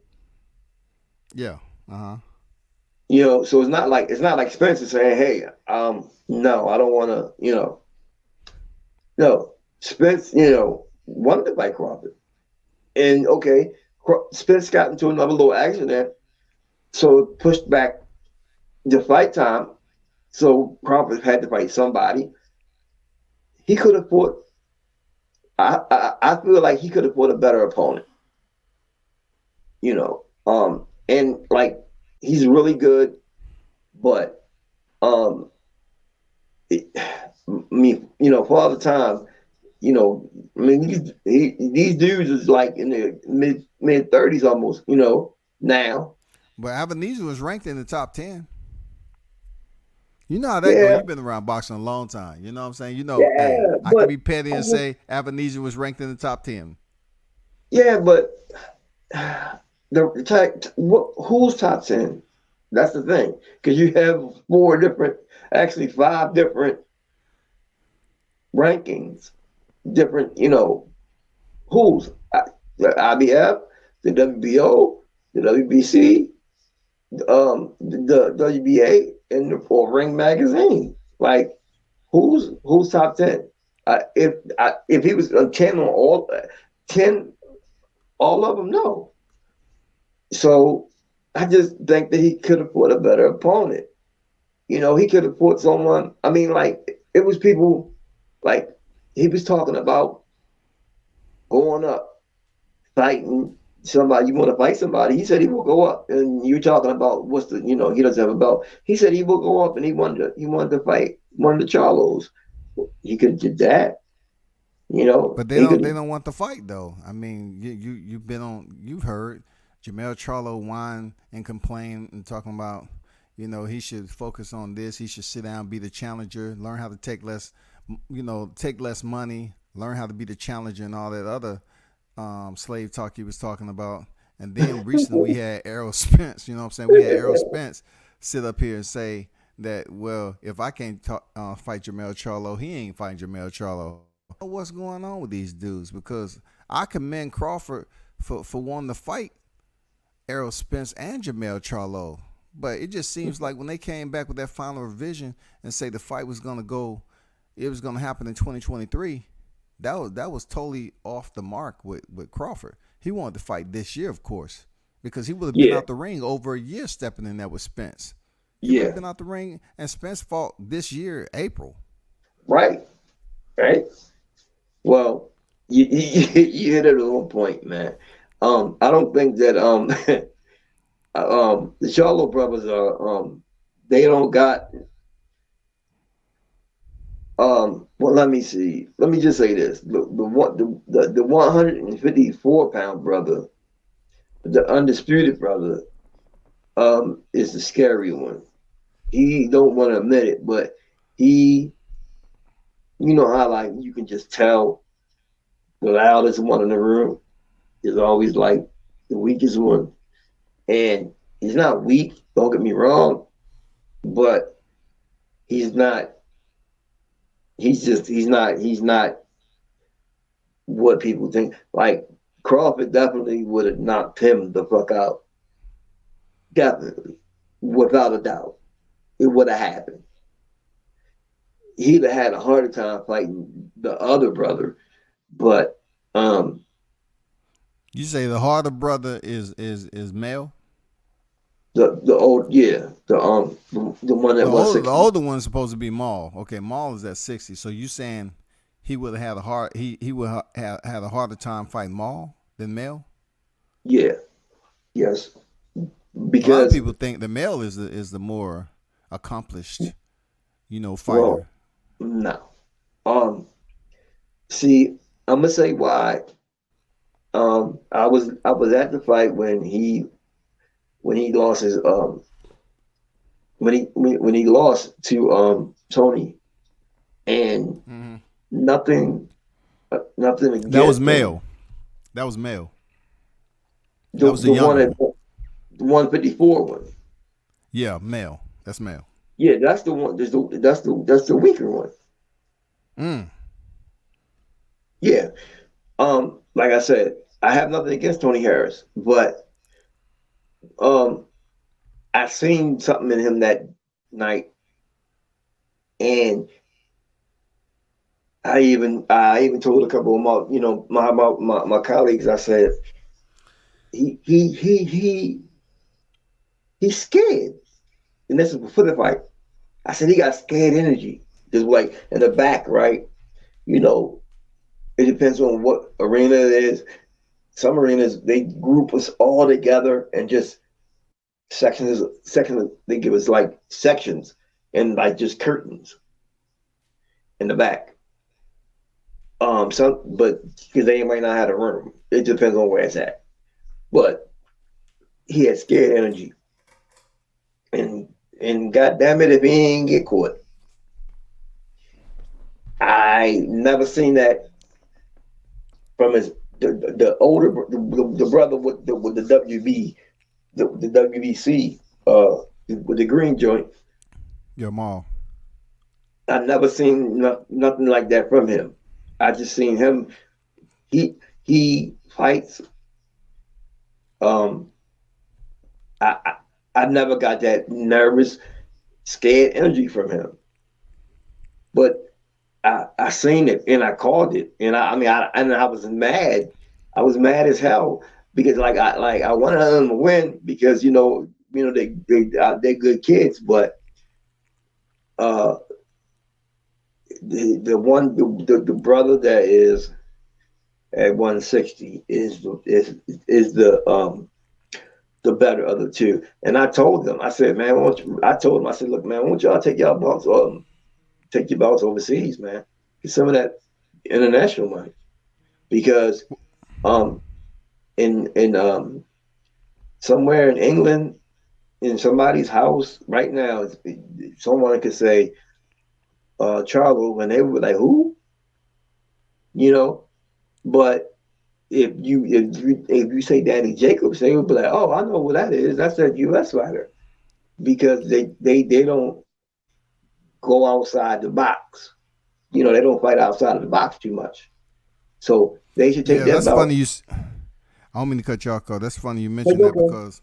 Yeah. You know, so it's not like Spence is saying, "Hey, no, I don't want to." You know, no, Spence, wanted to fight Crawford, and okay, Spence got into another little accident, so pushed back the fight time. So Crawford had to fight somebody. He could have fought. I feel like he could have fought a better opponent. And like he's really good, but for all the time, these dudes is like in their mid 30s almost, now. But Avenizia was ranked in the top 10. You know how that goes. You've been around boxing a long time. You know what I'm saying? Hey, I can be petty and say Avenizia was ranked in the top 10. Yeah, but who's top 10? That's the thing. Because you have 5 different rankings. Different, who's? The IBF, the WBO, the WBC, the WBA, and the Ring Magazine. Like, who's top 10? If he was 10 on all 10, all of them, no. So I just think that he could have fought a better opponent. He could have fought someone. I mean, like, it was people, like, he was talking about going up, fighting somebody. You want to fight somebody? He said he will go up. And you're talking about he doesn't have a belt. He said he will go up, and he wanted to fight one of the Charlos. He could have did that. But they don't want the fight though. I mean, you've heard Jermell Charlo whine and complain and talking about, he should focus on this. He should sit down, be the challenger, learn how to take less money, learn how to be the challenger and all that other slave talk he was talking about. And then recently we had Errol Spence, we had Errol Spence sit up here and say that, well, if I can't fight Jermell Charlo, he ain't fighting Jermell Charlo. What's going on with these dudes? Because I commend Crawford for wanting to fight Errol Spence and Jermell Charlo. But it just seems like when they came back with that final revision and say the fight was going to happen in 2023, that was totally off the mark with Crawford. He wanted to fight this year, of course, because he would have been out the ring over a year stepping in there with Spence. He would have been out the ring, and Spence fought this year, April. Right. Well, you hit it on point, man. I don't think that the Charlo brothers are they don't got well, let me see. Let me just say this: the 154-pound brother, the undisputed brother, is the scary one. He don't want to admit it, but he you know how like you can just tell the loudest one in the room is always like the weakest one. And he's not weak, don't get me wrong, but he's not he's not what people think. Like Crawford definitely would have knocked him the fuck out. Definitely. Without a doubt. It would have happened. He'd have had a harder time fighting the other brother, but You say the harder brother is male? the old the one The that was older 60. the older one's supposed to be Maul. Okay, Maul is at 60. So you saying he would have had a hard he would have had a harder time fighting Maul than Mel? Yeah, yes. A lot of Because people think the male is the more accomplished, well, fighter. no. Um see, I'm gonna say why. I was at the fight when he lost his when he lost to Tony, and Mm-hmm. nothing That was against him. male. That was male. That The was the the one younger at one. the 154 one. Yeah, male. That's male. Yeah, that's the one. That's the weaker one. Mm. Yeah. Like I said, I have nothing against Tony Harris, but um, I seen something in him that night, and I even told a couple of my colleagues. I said he he's scared, and this is before the fight. I said he got scared energy, just like in the back, right? You know, it depends on what arena it is. Some arenas they group us all together and just sections. They give us like sections and like just curtains in the back. Some but because they might not have a room. It depends on where it's at. But he had scared energy, and goddamn it, if he ain't get caught, I never seen that from the older the brother with the WB the WBC with the green joint. Yeah, Maul. I never seen nothing like that from him. I just seen him. He fights. Um, I never got that nervous, scared energy from him. But I seen it and I called it, and I was mad. I was mad as hell because I wanted them to win because they're good kids, but uh the brother that is at 160 is the better of the two. And I told them, I said, man, I told them, I said, look, man, why don't y'all take y'all belts, take your belts overseas, man, get some of that international money because um in somewhere in England in somebody's house right now, someone could say Charlo when they were like, who? You know, but if you say Danny Jacobs, they would be like, oh, I know what that is. That's a U.S. fighter because they don't go outside the box. You know, they don't fight outside of the box too much. So they should take Yeah, that that's funny. belt. I don't mean to cut you off, cause that's funny you Take mentioned that okay. because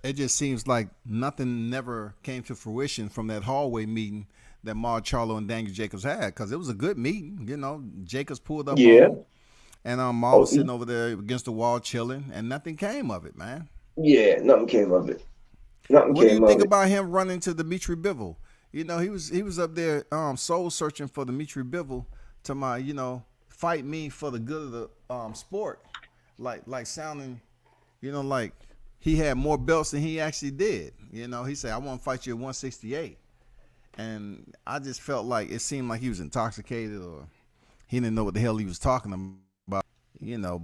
it just seems like nothing never came to fruition from that hallway meeting that Mar Charlo and Daniel Jacobs had, because it was a good meeting. Jacobs pulled up on Yeah. him, and Mar Oh, was sitting over there against the wall chilling, and nothing came of it, man. yeah. Nothing came of it. Nothing What do you came think of it. about him running to Dimitri Bivol? He was up there soul searching for Dimitri Bivol to fight me for the good of the sport, like sounding, like he had more belts than he actually did. He said, I want to fight you at 168. And I just felt like it seemed like he was intoxicated or he didn't know what the hell he was talking about.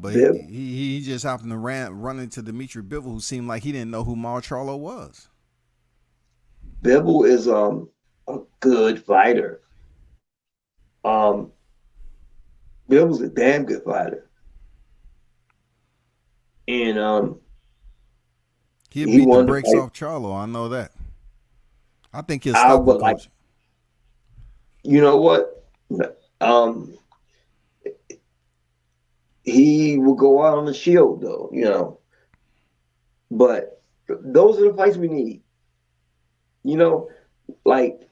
But Bib, he just happened to run into Dimitri Bivol, who seemed like he didn't know who Mar Charlo was. Bibble is a good fighter. Bill was a damn good fighter, and He'll he beat the won the brakes fight. off Charlo. I know that. I think he'll I stop him, would like, coach. you know what? Um, he will go out on the shield, though, you know. But those are the fights we need. You know, like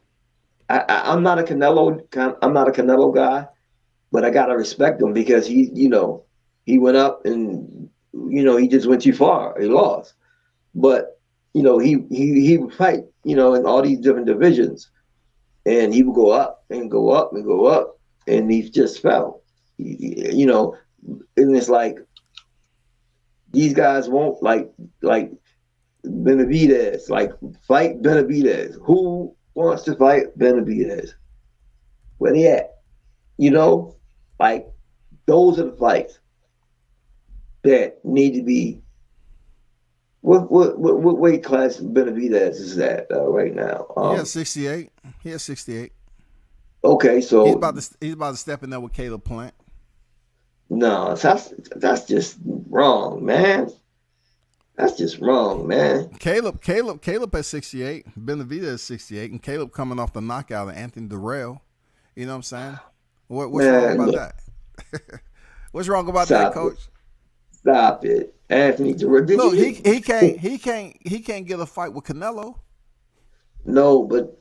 I'm not a Canelo guy, but I gotta respect him because he went up and he just went too far. He lost, but he would fight in all these different divisions, and he would go up and go up and go up, and he just fell. And it's like these guys won't like Benavidez, like fight Benavidez. Who wants to fight Benavidez? Where they at? Like those are the fights that need to be. What weight class Benavidez is that right now? He has 68. He has 68. Okay, so he's about to step in there with Caleb Plant. No, that's just wrong, man. That's just wrong, man. Caleb at 68. Benavidez is 68, and Caleb coming off the knockout of Anthony Durrell. You know what I'm saying? What's wrong about that? What's wrong about that, Coach? Stop it, Anthony Durrell. Look, he can't get a fight with Canelo. No, but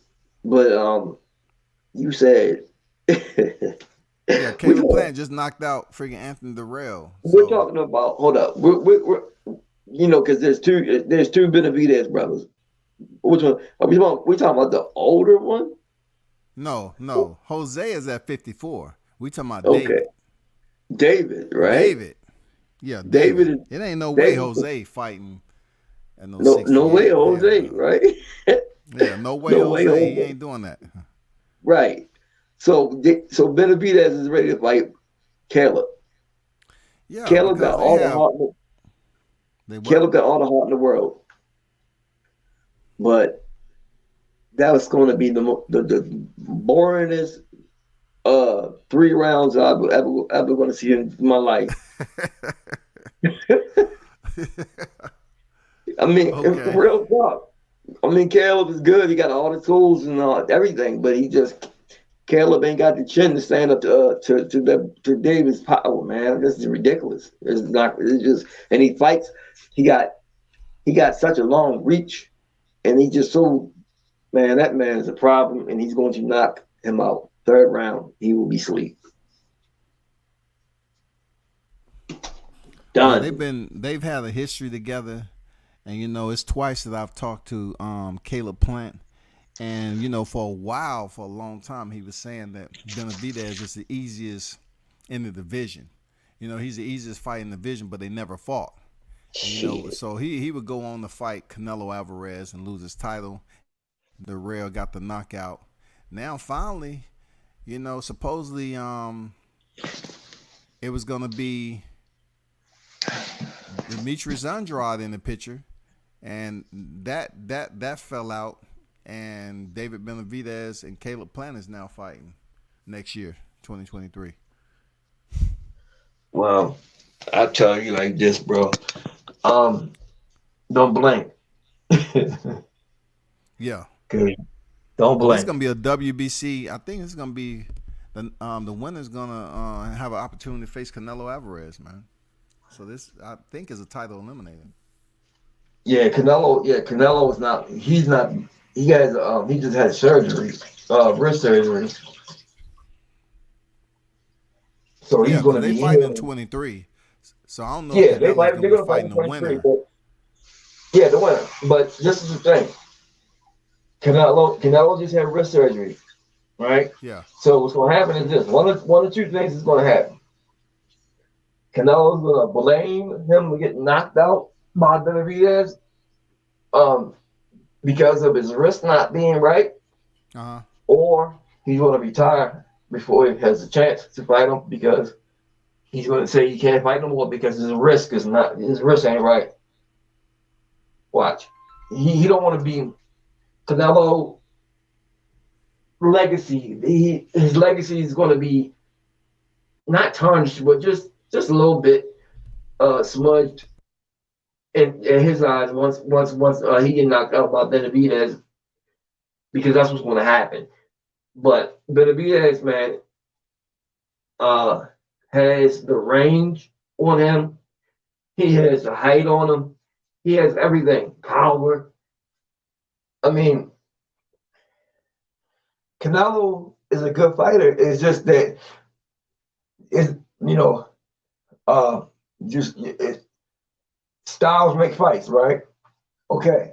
you said. Yeah, Caleb Plant just knocked out freaking Anthony Durrell. We're talking about. Hold up, we're because there's two Benavidez brothers. Which one are we talking? We talking about the older one? No. Jose is at 54. We talking about David, right? David. Yeah, David. It ain't no way Jose fighting at no way Jose, right? Yeah, no way Jose. He ain't doing that. Right. So Benavidez is ready to fight Caleb. Yeah, Caleb got all the heart. Caleb got all the heart in the world, but that was going to be the boringest 3 rounds I've ever going to see in my life. I mean, real talk. I mean, Caleb is good. He got all the tools and everything, but Caleb ain't got the chin to stand up to David's power, man. This is ridiculous. And he fights. He got such a long reach, and he just that man is a problem, and he's going to knock him out. 3rd round, he will be asleep. Done. Yeah, they've had a history together, and it's twice that I've talked to Caleb Plant. And, for a long time, he was saying that Benavidez is the easiest in the division. He's the easiest fight in the division, but they never fought. And, so he would go on to fight Canelo Alvarez and lose his title. Durrell got the knockout. Now, finally, supposedly it was going to be Demetrius Andrade in the picture, and that fell out. And David Benavidez and Caleb Plant is now fighting next year, 2023. Well, I'll tell you like this, bro. Don't blink. Yeah. Good. Don't blink. It's gonna be a WBC. I think it's gonna be the winner's gonna have an opportunity to face Canelo Alvarez, man. So this, I think, is a title eliminator. Yeah, Canelo is not. He's not. He just had surgery, wrist surgery. So he's going to be fighting in 23. So I don't know. Yeah, they're going to fight in the winner. Yeah, the winner. But this is the thing. Canelo just had wrist surgery, right? Yeah. So what's going to happen is this: one of two things is going to happen. Canelo's going to blame him for getting knocked out by Benavidez, because of his wrist not being right, or he's going to retire before he has a chance to fight him because he's going to say he can't fight no more because his wrist ain't right. Watch, he don't want to be Canelo. legacy. His legacy is going to be not tarnished, but just a little bit smudged in his eyes once he get knocked out by Benavidez, because that's what's going to happen. But Benavidez, man, uh, has the range on him. He has the height on him. He has everything. Power. I mean, Canelo is a good fighter. It's just that it's uh just styles make fights, right? Okay.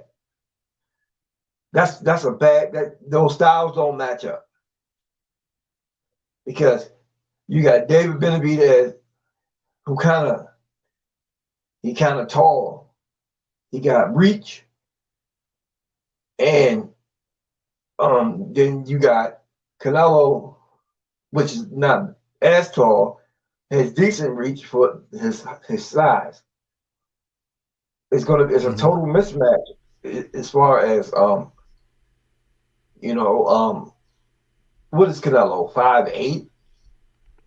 That's a bad that those styles don't match up. Because you got David Benavidez, who kind of tall. He got reach, and then you got Canelo, which is not as tall, has decent reach for his size. It's a total mismatch as far as what is Canelo? 5'8",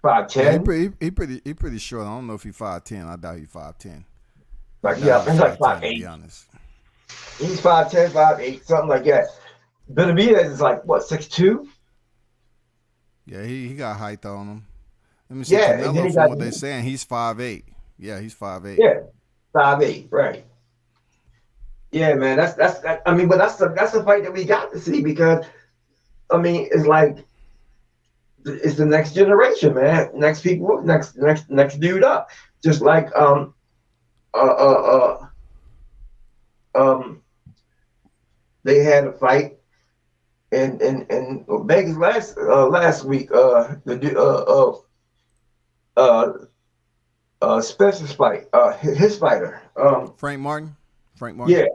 5'10"? He pretty short. I don't know if he's 5'10". I doubt he's 5'10". Like, yeah, he's like 5'8". To be honest. He's 5'10", 5'8", something like that. Benavidez is like what, 6'2"? Yeah, he got height on him. Let me see. Yeah, and then Canelo, from what they're saying, he's 5'8". Yeah, he's 5'8". Yeah, 5'8", right. Yeah, man, that's I mean, but that's the fight that we got to see, because I mean, it's like it's the next generation, man. Next people, next dude up. Just like they had a fight in Vegas last week. Spencer's fight. His fighter. Frank Martin. Yeah,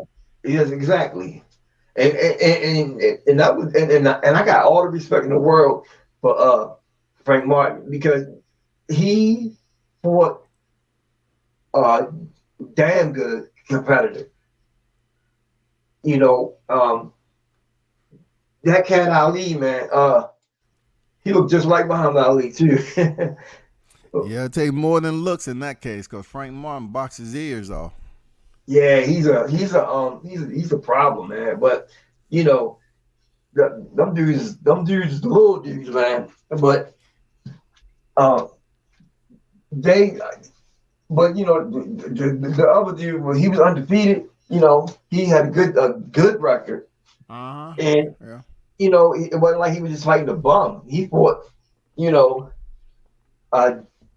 yes, exactly. And that was and I got all the respect in the world for Frank Martin, because he fought damn good competitor. That cat Ali, man, he looked just like Muhammad Ali too. Yeah, it takes more than looks in that case, because Frank Martin boxes ears off. Yeah, he's a problem, man. But them dudes, the little dudes, man. But the other dude, well, he was undefeated. He had a good record, and Yeah. It wasn't like he was just fighting a bum. He fought,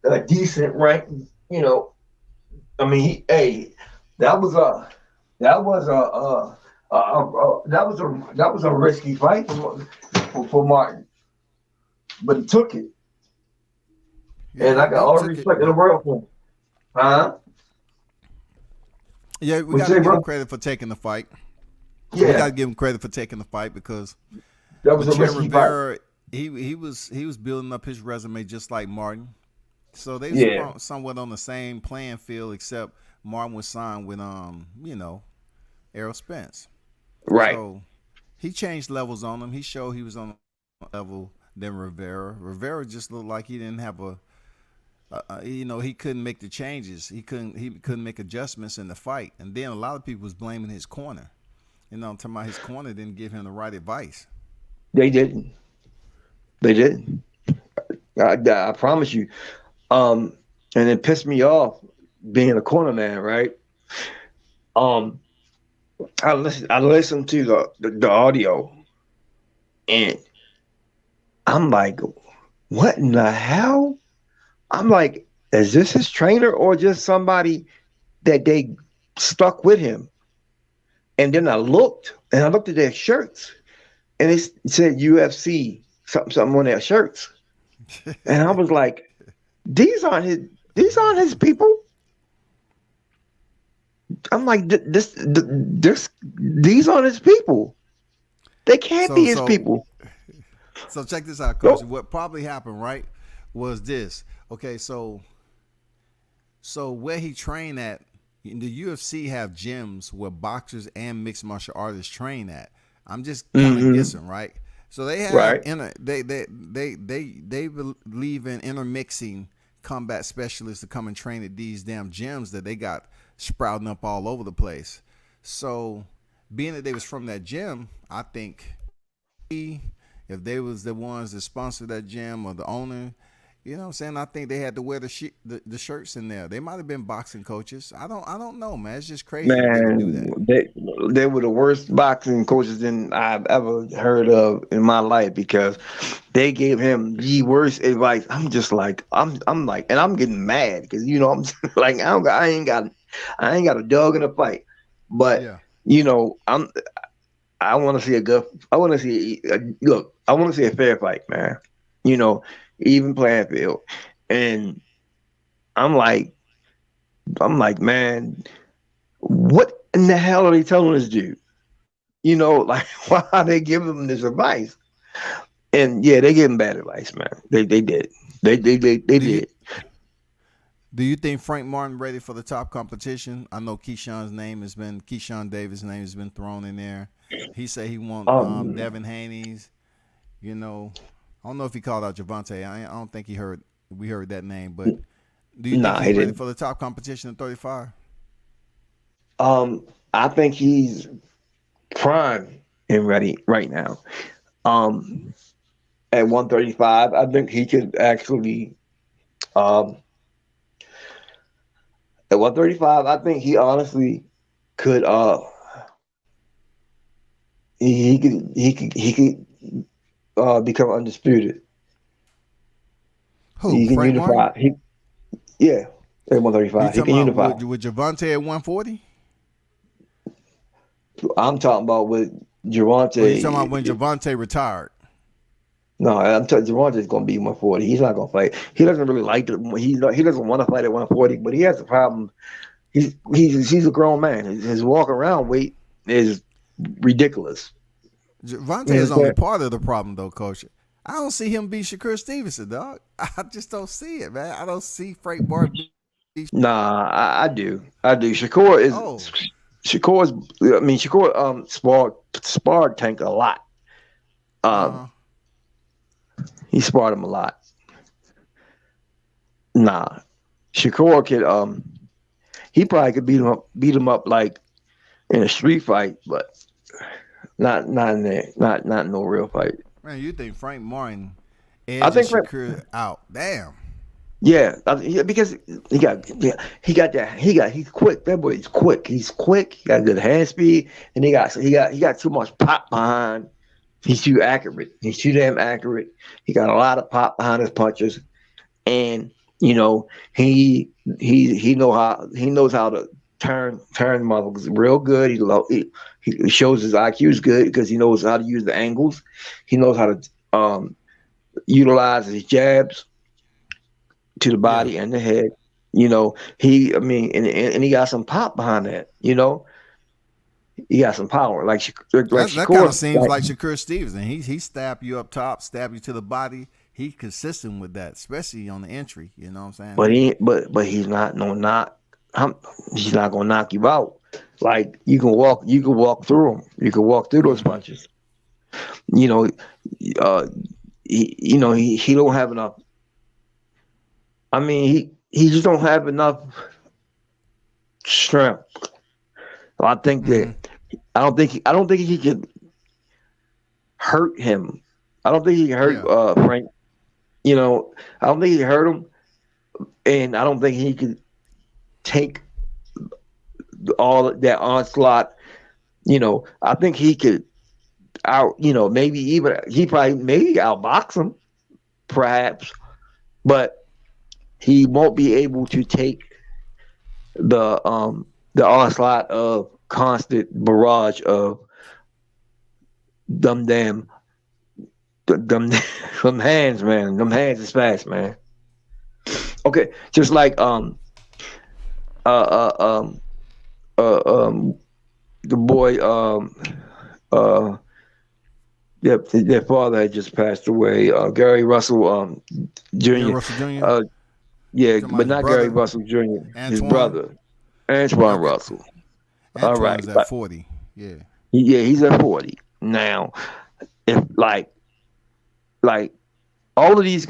a decent rank. I mean, that was a risky fight for Martin, but he took it, and I got all the respect in the world for him. Huh? Yeah, we got to give him credit for taking the fight. Yeah, we got to give him credit for taking the fight, because that was a risky Rivera, fight. He was building up his resume just like Martin, so they were somewhat on the same playing field, except Martin was signed with Errol Spence. Right. So he changed levels on him. He showed he was on a level than Rivera. Rivera just looked like he didn't have he couldn't make the changes. He couldn't make adjustments in the fight. And then a lot of people was blaming his corner. I'm talking about his corner didn't give him the right advice. They didn't. I promise you. And it pissed me off being a corner man, right? I listened to the audio, and I'm like, what in the hell? I'm like, is this his trainer or just somebody that they stuck with him? And then I looked at their shirts, and it said UFC something on their shirts, and I was like, these aren't his people. I'm like, these aren't his people. They can't be his people. So check this out, Coach. What probably happened, right, was this. Okay, so where he trained at, the UFC have gyms where boxers and mixed martial artists train at. I'm just kind of guessing, right? So they have Right. they believe in intermixing combat specialists to come and train at these damn gyms that they got sprouting up all over the place. So being that they was from that gym, I think if they was the ones that sponsored that gym or the owner, you know what I'm saying? I think they had to wear the shirts in there. They might have been boxing coaches. I don't know, man. It's just crazy that they would do Man, that. they were the worst boxing coaches than I've ever heard of in my life because they gave him the worst advice. I'm just like I'm like, and I'm getting mad because I'm like I ain't got a dog in a fight, but Yeah. I want to see I want to see look, I want to see a fair fight, man. Even playing field, and I'm like man. What in the hell are they telling this dude? Like why are they giving him this advice? And yeah, they gave him bad advice, man. They did. They Do you did. do you think Frank Martin ready for the top competition? I know Keyshawn Davis' name has been thrown in there. He said he want Um, Devin Haney's. I don't know if he called out Javante. I don't think we heard that name, but do you think nah, he's he ready didn't. for the top competition at 35? I think he's prime and ready right now. Um, at 135, I think he could actually. Um, at 135, I think he honestly could. He could become undisputed. Who? He can Frank Martin? unify. Yeah, at You 135, he talking can about unify. with Javante at 140? I'm talking about with Or you talking about when Javante. Javante retired? No, I'm telling Javante's going to be 140. He's not going to fight. He doesn't really like it. He doesn't want to fight at 140, but he has a problem. He's a grown man. His walk around weight is ridiculous. Javante You is only understand? part of the problem, though, Coach. I don't see him beat Shakur Stevenson, dog. I just don't see it, man. I don't see Frank Martin beat. Nah, I do. I do. Shakur is Oh, Shakur's. I mean, Shakur sparred Tank a lot. Um, uh, he sparred him a lot. Nah, Shakur could. He probably could beat him up like in a street fight, but not in there, not in no real fight. man, you think Frank Martin I edges think Frank, Shakur out? Damn. yeah, because he's quick. That boy is quick. He's quick. He got good hand speed, and he got too much pop behind. He's too accurate. He's too damn accurate. He got a lot of pop behind his punches, and he knows how to turn motherfuckers real good. He shows his IQ is good because he knows how to use the angles. He knows how to utilize his jabs to the Yeah. body and the head. I mean, and he got some pop behind that. He got some power, like That kind of Shakur. seems like Shakur Stevenson. He stab you up top, stab you to the body. He's consistent with that, especially on the entry. You know what I'm saying? But he's not no knock. He's not gonna knock you out. Like you can walk through him. You can walk through those punches. You know, uh, he don't have enough. I mean, he just don't have enough strength. So I think Mm-hmm. that I don't think he could hurt him. I don't think he can hurt Yeah. Frank. I don't think he can hurt him, and I don't think he could take all that onslaught. I think he could maybe even he probably maybe outbox him, perhaps, but he won't be able to take the onslaught of constant barrage of them damn them them hands, man. Them hands is fast, man. Okay, just like uh uh um the boy uh their father had just passed away. Gary Russell Gary Jr. Russell Jr. Uh yeah, Talking about but his not Gary brother, Russell Jr. His Antoine. brother, Antoine Okay. Russell. All right, Antoine's at 40. Yeah. yeah, he's at 40 now. If like like all of these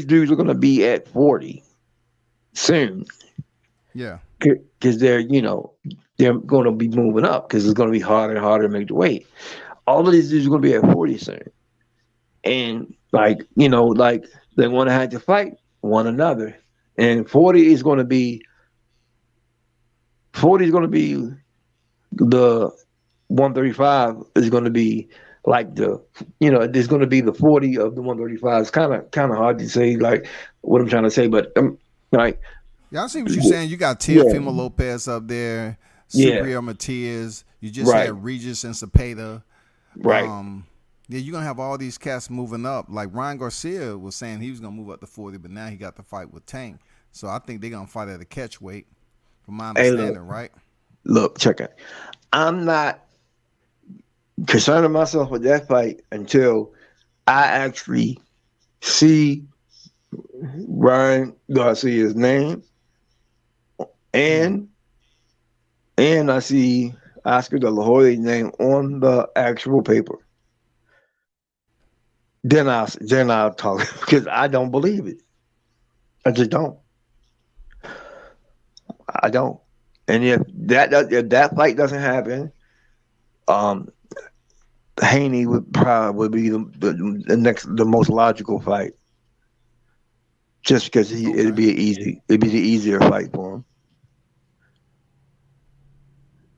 dudes are gonna be at 40 soon Yeah. because they're gonna be moving up because it's gonna be harder and harder to make the weight. All of these dudes are gonna be at 40 soon, and like they want to have to fight one another, and 40 is gonna be the 135 is going to be like there's going to be the 40 of the 135. It's kind of hard to say like what I'm trying to say, but like Yeah, I see what you're saying. You got yeah, Teofimo Lopez up there, yeah, Subriel Matias. You just right, had Regis and Cepeda. right. Yeah, you're gonna have all these cats moving up. Like Ryan Garcia was saying he was gonna move up to 40, but now he got the fight with Tank. So I think they're gonna fight at a catch weight, from my Hey, understanding, right? look, check it. I'm not concerning myself with that fight until I actually see Ryan Garcia's name Mm. and I see Oscar De La Hoya's name on the actual paper. Then I'll talk because I don't believe it. I just don't. I don't. And if that fight doesn't happen, um, Haney would probably be the most logical fight, just because Okay. it'd be the easier fight for him.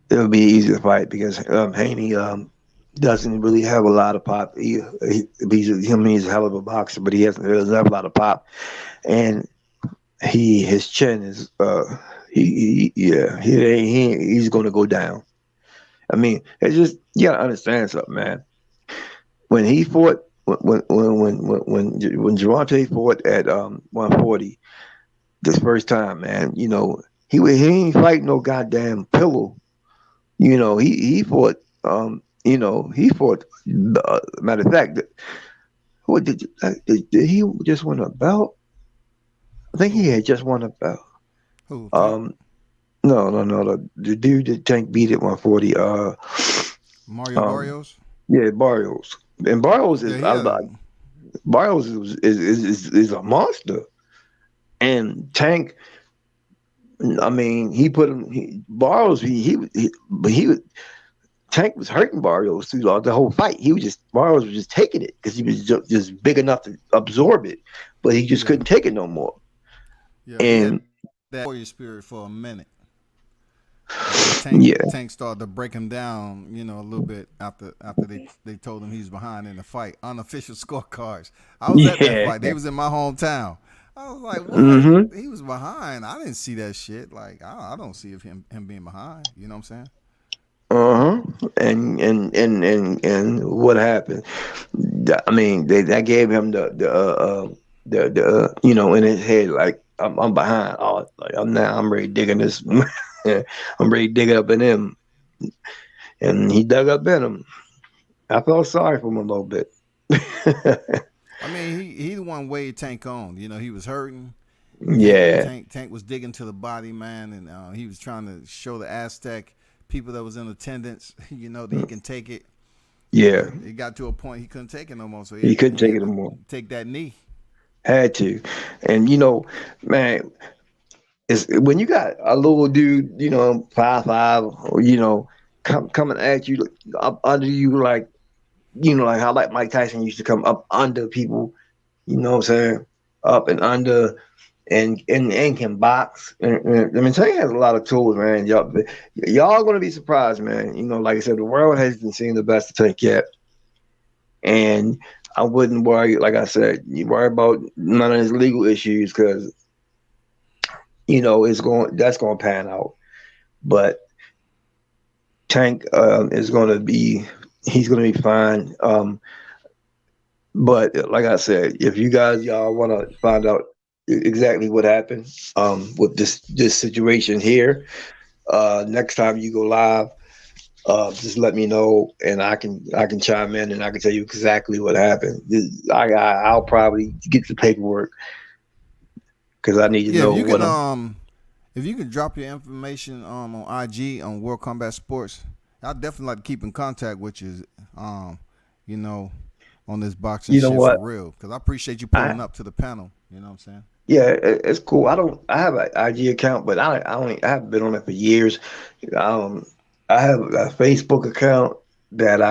It would be an easier fight because Haney doesn't really have a lot of pop. He's a hell of a boxer, but he doesn't have a lot of pop, and his chin is he's going to go down. I mean, it's just you gotta understand something, man. When he fought when Gervonta fought at 140 this first time, man, he ain't fighting no goddamn pillow. He fought he fought. Matter of fact, what did he just win a belt? I think he Who? had just won a belt. Who? Tank? Um, no, the dude that Tank beat at 140. Mario Um, Barrios? yeah, Barrios. And Barrios Yeah, is he had. Barrios is a monster. And Tank, I mean, he put him. Barrios, but he was Tank was hurting Barrios through the whole fight. Barrios was just taking it because he was just big enough to absorb it, but he just Yeah, couldn't take it no more. yeah, he had And that warrior spirit for a minute until yeah, Tank started to break him down, a little bit after they told him he was behind in the fight. Unofficial scorecards. I was at that yeah, fight. They was in my hometown. I was like, what? hmm He was behind. I didn't see that shit. Like, I don't see him being behind. You know what I'm saying? uh-huh. And what happened? I mean, that gave him in his head like I'm behind. Oh, like I'm ready digging this. I'm ready to dig up in him, and he dug up in him. I felt sorry for him a little bit. I mean, he the one way Tank on. He was hurting. Tank Yeah, Tank Tank was digging to the body, man, and he was trying to show the Aztec people that was in attendance, that he can take it. yeah. But it got to a point he couldn't take it no more, so He couldn't he take had it to anymore. take that knee. Had to, and man, it's when you got a little dude, 5'5", coming at you up under you like like how like Mike Tyson used to come up under people, you know what I'm saying, up and under, and can box. I mean, Tank has a lot of tools, man. Y'all gonna be surprised, man. Like I said, the world hasn't seen the best of Tank yet, and I wouldn't worry. Like I said, you worry about none of his legal issues because that's going to pan out. But Tank is going to be he's going to be fine. But like I said, if y'all want to find out exactly what happened with this situation here, next time you go live, just let me know and I can chime in and I can tell you exactly what happened. I'll probably get the paperwork because I need to Yeah, know what I'm. if you can drop your information on IG on World Combat Sports, I'd definitely like to keep in contact with you. You know, on this boxing You know shit what? for real. Because I appreciate you I pulling up to the panel. You know what I'm saying? Yeah, it's cool. I have an IG account, but I haven't been on it for years. Um, I have a Facebook account that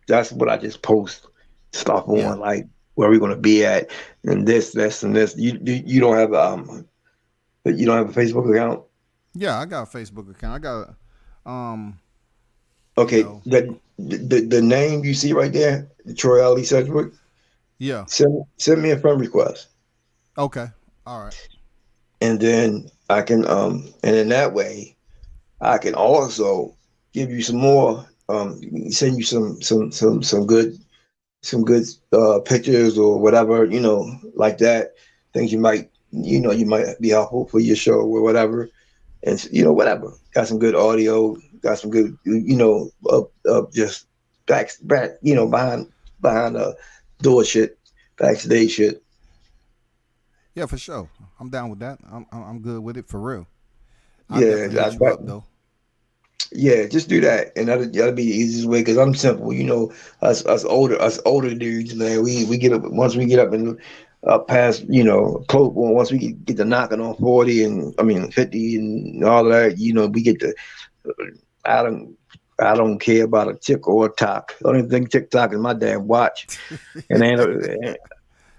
that's what I just post stuff Yeah. on, like where we're gonna be at, and this, and this. You don't have you don't have a Facebook account? Yeah, I got a Facebook account. I got you Okay, know, the name you see right there, Troy Ali Sedgwick. yeah. Send me a friend request, Okay. All right. and then I can and in that way I can also give you some more send you some good pictures or whatever, like that. Things you might be helpful for your show or whatever, and whatever. Got some good audio, got some good just back behind the door shit, backstage shit. Yeah, for sure. I'm down with that. I'm good with it for real. I'll Yeah, definitely hit you up though. yeah, just do that, and that'll be the easiest way because I'm simple. Us older dudes, man. We get up once we get up and past, close. Well, once we get to knocking on 40 and I mean 50 and all of that, we get to. I don't. I don't care about a tick or a tock. The only thing TikTok is my damn watch, and it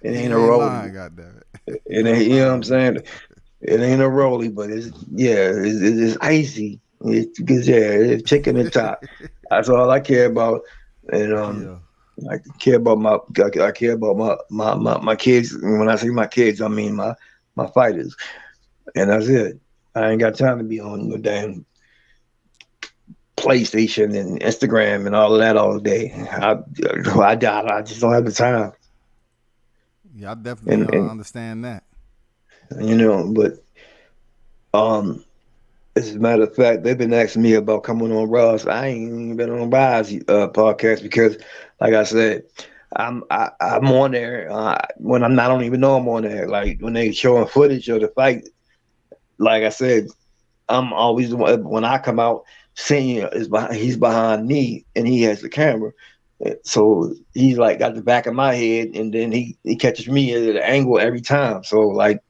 ain't a You ain't rollie. lying, goddamn it. It You ain't, ain't you know what I'm lying, man. saying? It ain't a rollie, but it's icy. It's it's chicken and top. That's all I care about. And Yeah. I care about I care about my kids. And when I say my kids, I mean my fighters. And that's it. I ain't got time to be on no damn PlayStation and Instagram and all of that all day. I just don't have the time. Yeah, I definitely And understand that. but um as a matter of fact, they've been asking me about coming on Ross. I ain't even been on Ross podcast because, like I said, I'm on there when I don't even know I'm on there. Like when they showing footage of the fight, like I said, I'm always the one when I come out. Senior he's behind me and he has the camera, so he's like got the back of my head, and then he catches me at an angle every time. So like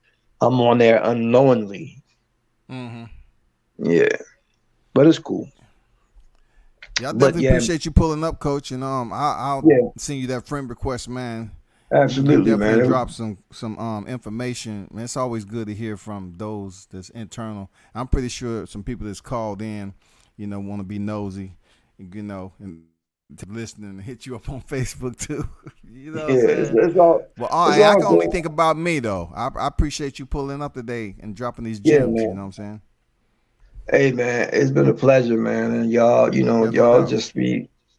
I'm on there unknowingly. Mm-hmm. Yeah, but it's cool. Yeah, I But definitely yeah, appreciate you pulling up, Coach. And I'll yeah, send you that friend request, man. You absolutely, definitely man. drop some information. Man, it's always good to hear from those that's internal. I'm pretty sure some people that's called in, want to be nosy, and to listen and hit you up on Facebook too. You know what Yeah, I'm saying? Well, it's I all can only good. think about me though. I appreciate you pulling up today and dropping these Yeah, gems. You know man. what I'm saying? Hey, man, it's been a pleasure, man. And y'all, Yeah, no doubt.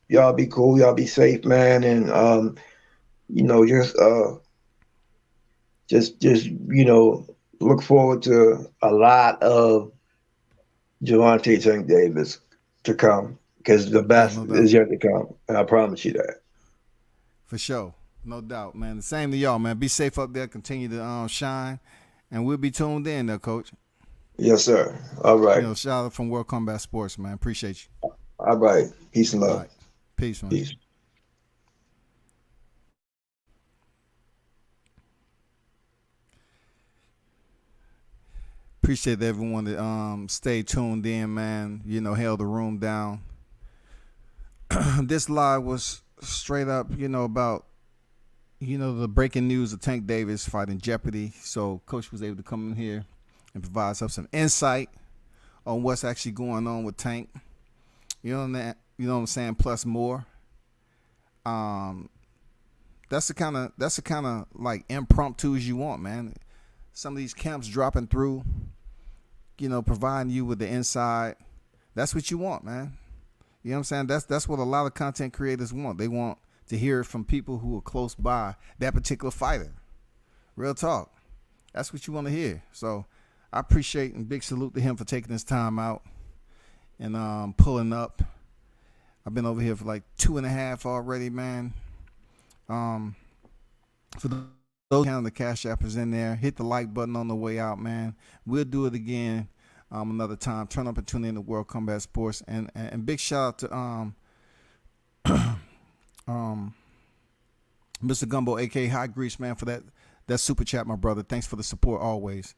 y'all be cool, y'all be safe, man. And you know, just just look forward to a lot of Javante Tank Davis to come because the Yeah, best no doubt. is yet to come. And I promise you that. For sure. No doubt, man. The same to y'all, man. Be safe up there. Continue to shine. And we'll be tuned in there, Coach. Yes, sir. All right. Shout out from World Combat Sports, man. Appreciate you. All right. Peace and All love. right. Peace, man. Peace. Appreciate everyone that stayed tuned in, man. Held the room down. This live was straight up, about the breaking news of Tank Davis fighting Jeopardy. So Coach was able to come in here and provide us some insight on what's actually going on with Tank. You know what I'm saying? Plus more. That's the kind of like impromptus you want, man. Some of these camps dropping through, providing you with the inside. That's what you want, man. You know what I'm saying? That's what a lot of content creators want. They want to hear it from people who are close by that particular fighter. Real talk. That's what you want to hear. So I appreciate and big salute to him for taking his time out and pulling up. I've been over here for like 2.5 already, man. For those counting, the Cash App is in there. Hit the like button on the way out, man. We'll do it again another time. Turn up and tune in to World Combat Sports. And big shout out to Mr. Gumbo, aka High Grease, man, for that super chat, my brother. Thanks for the support always.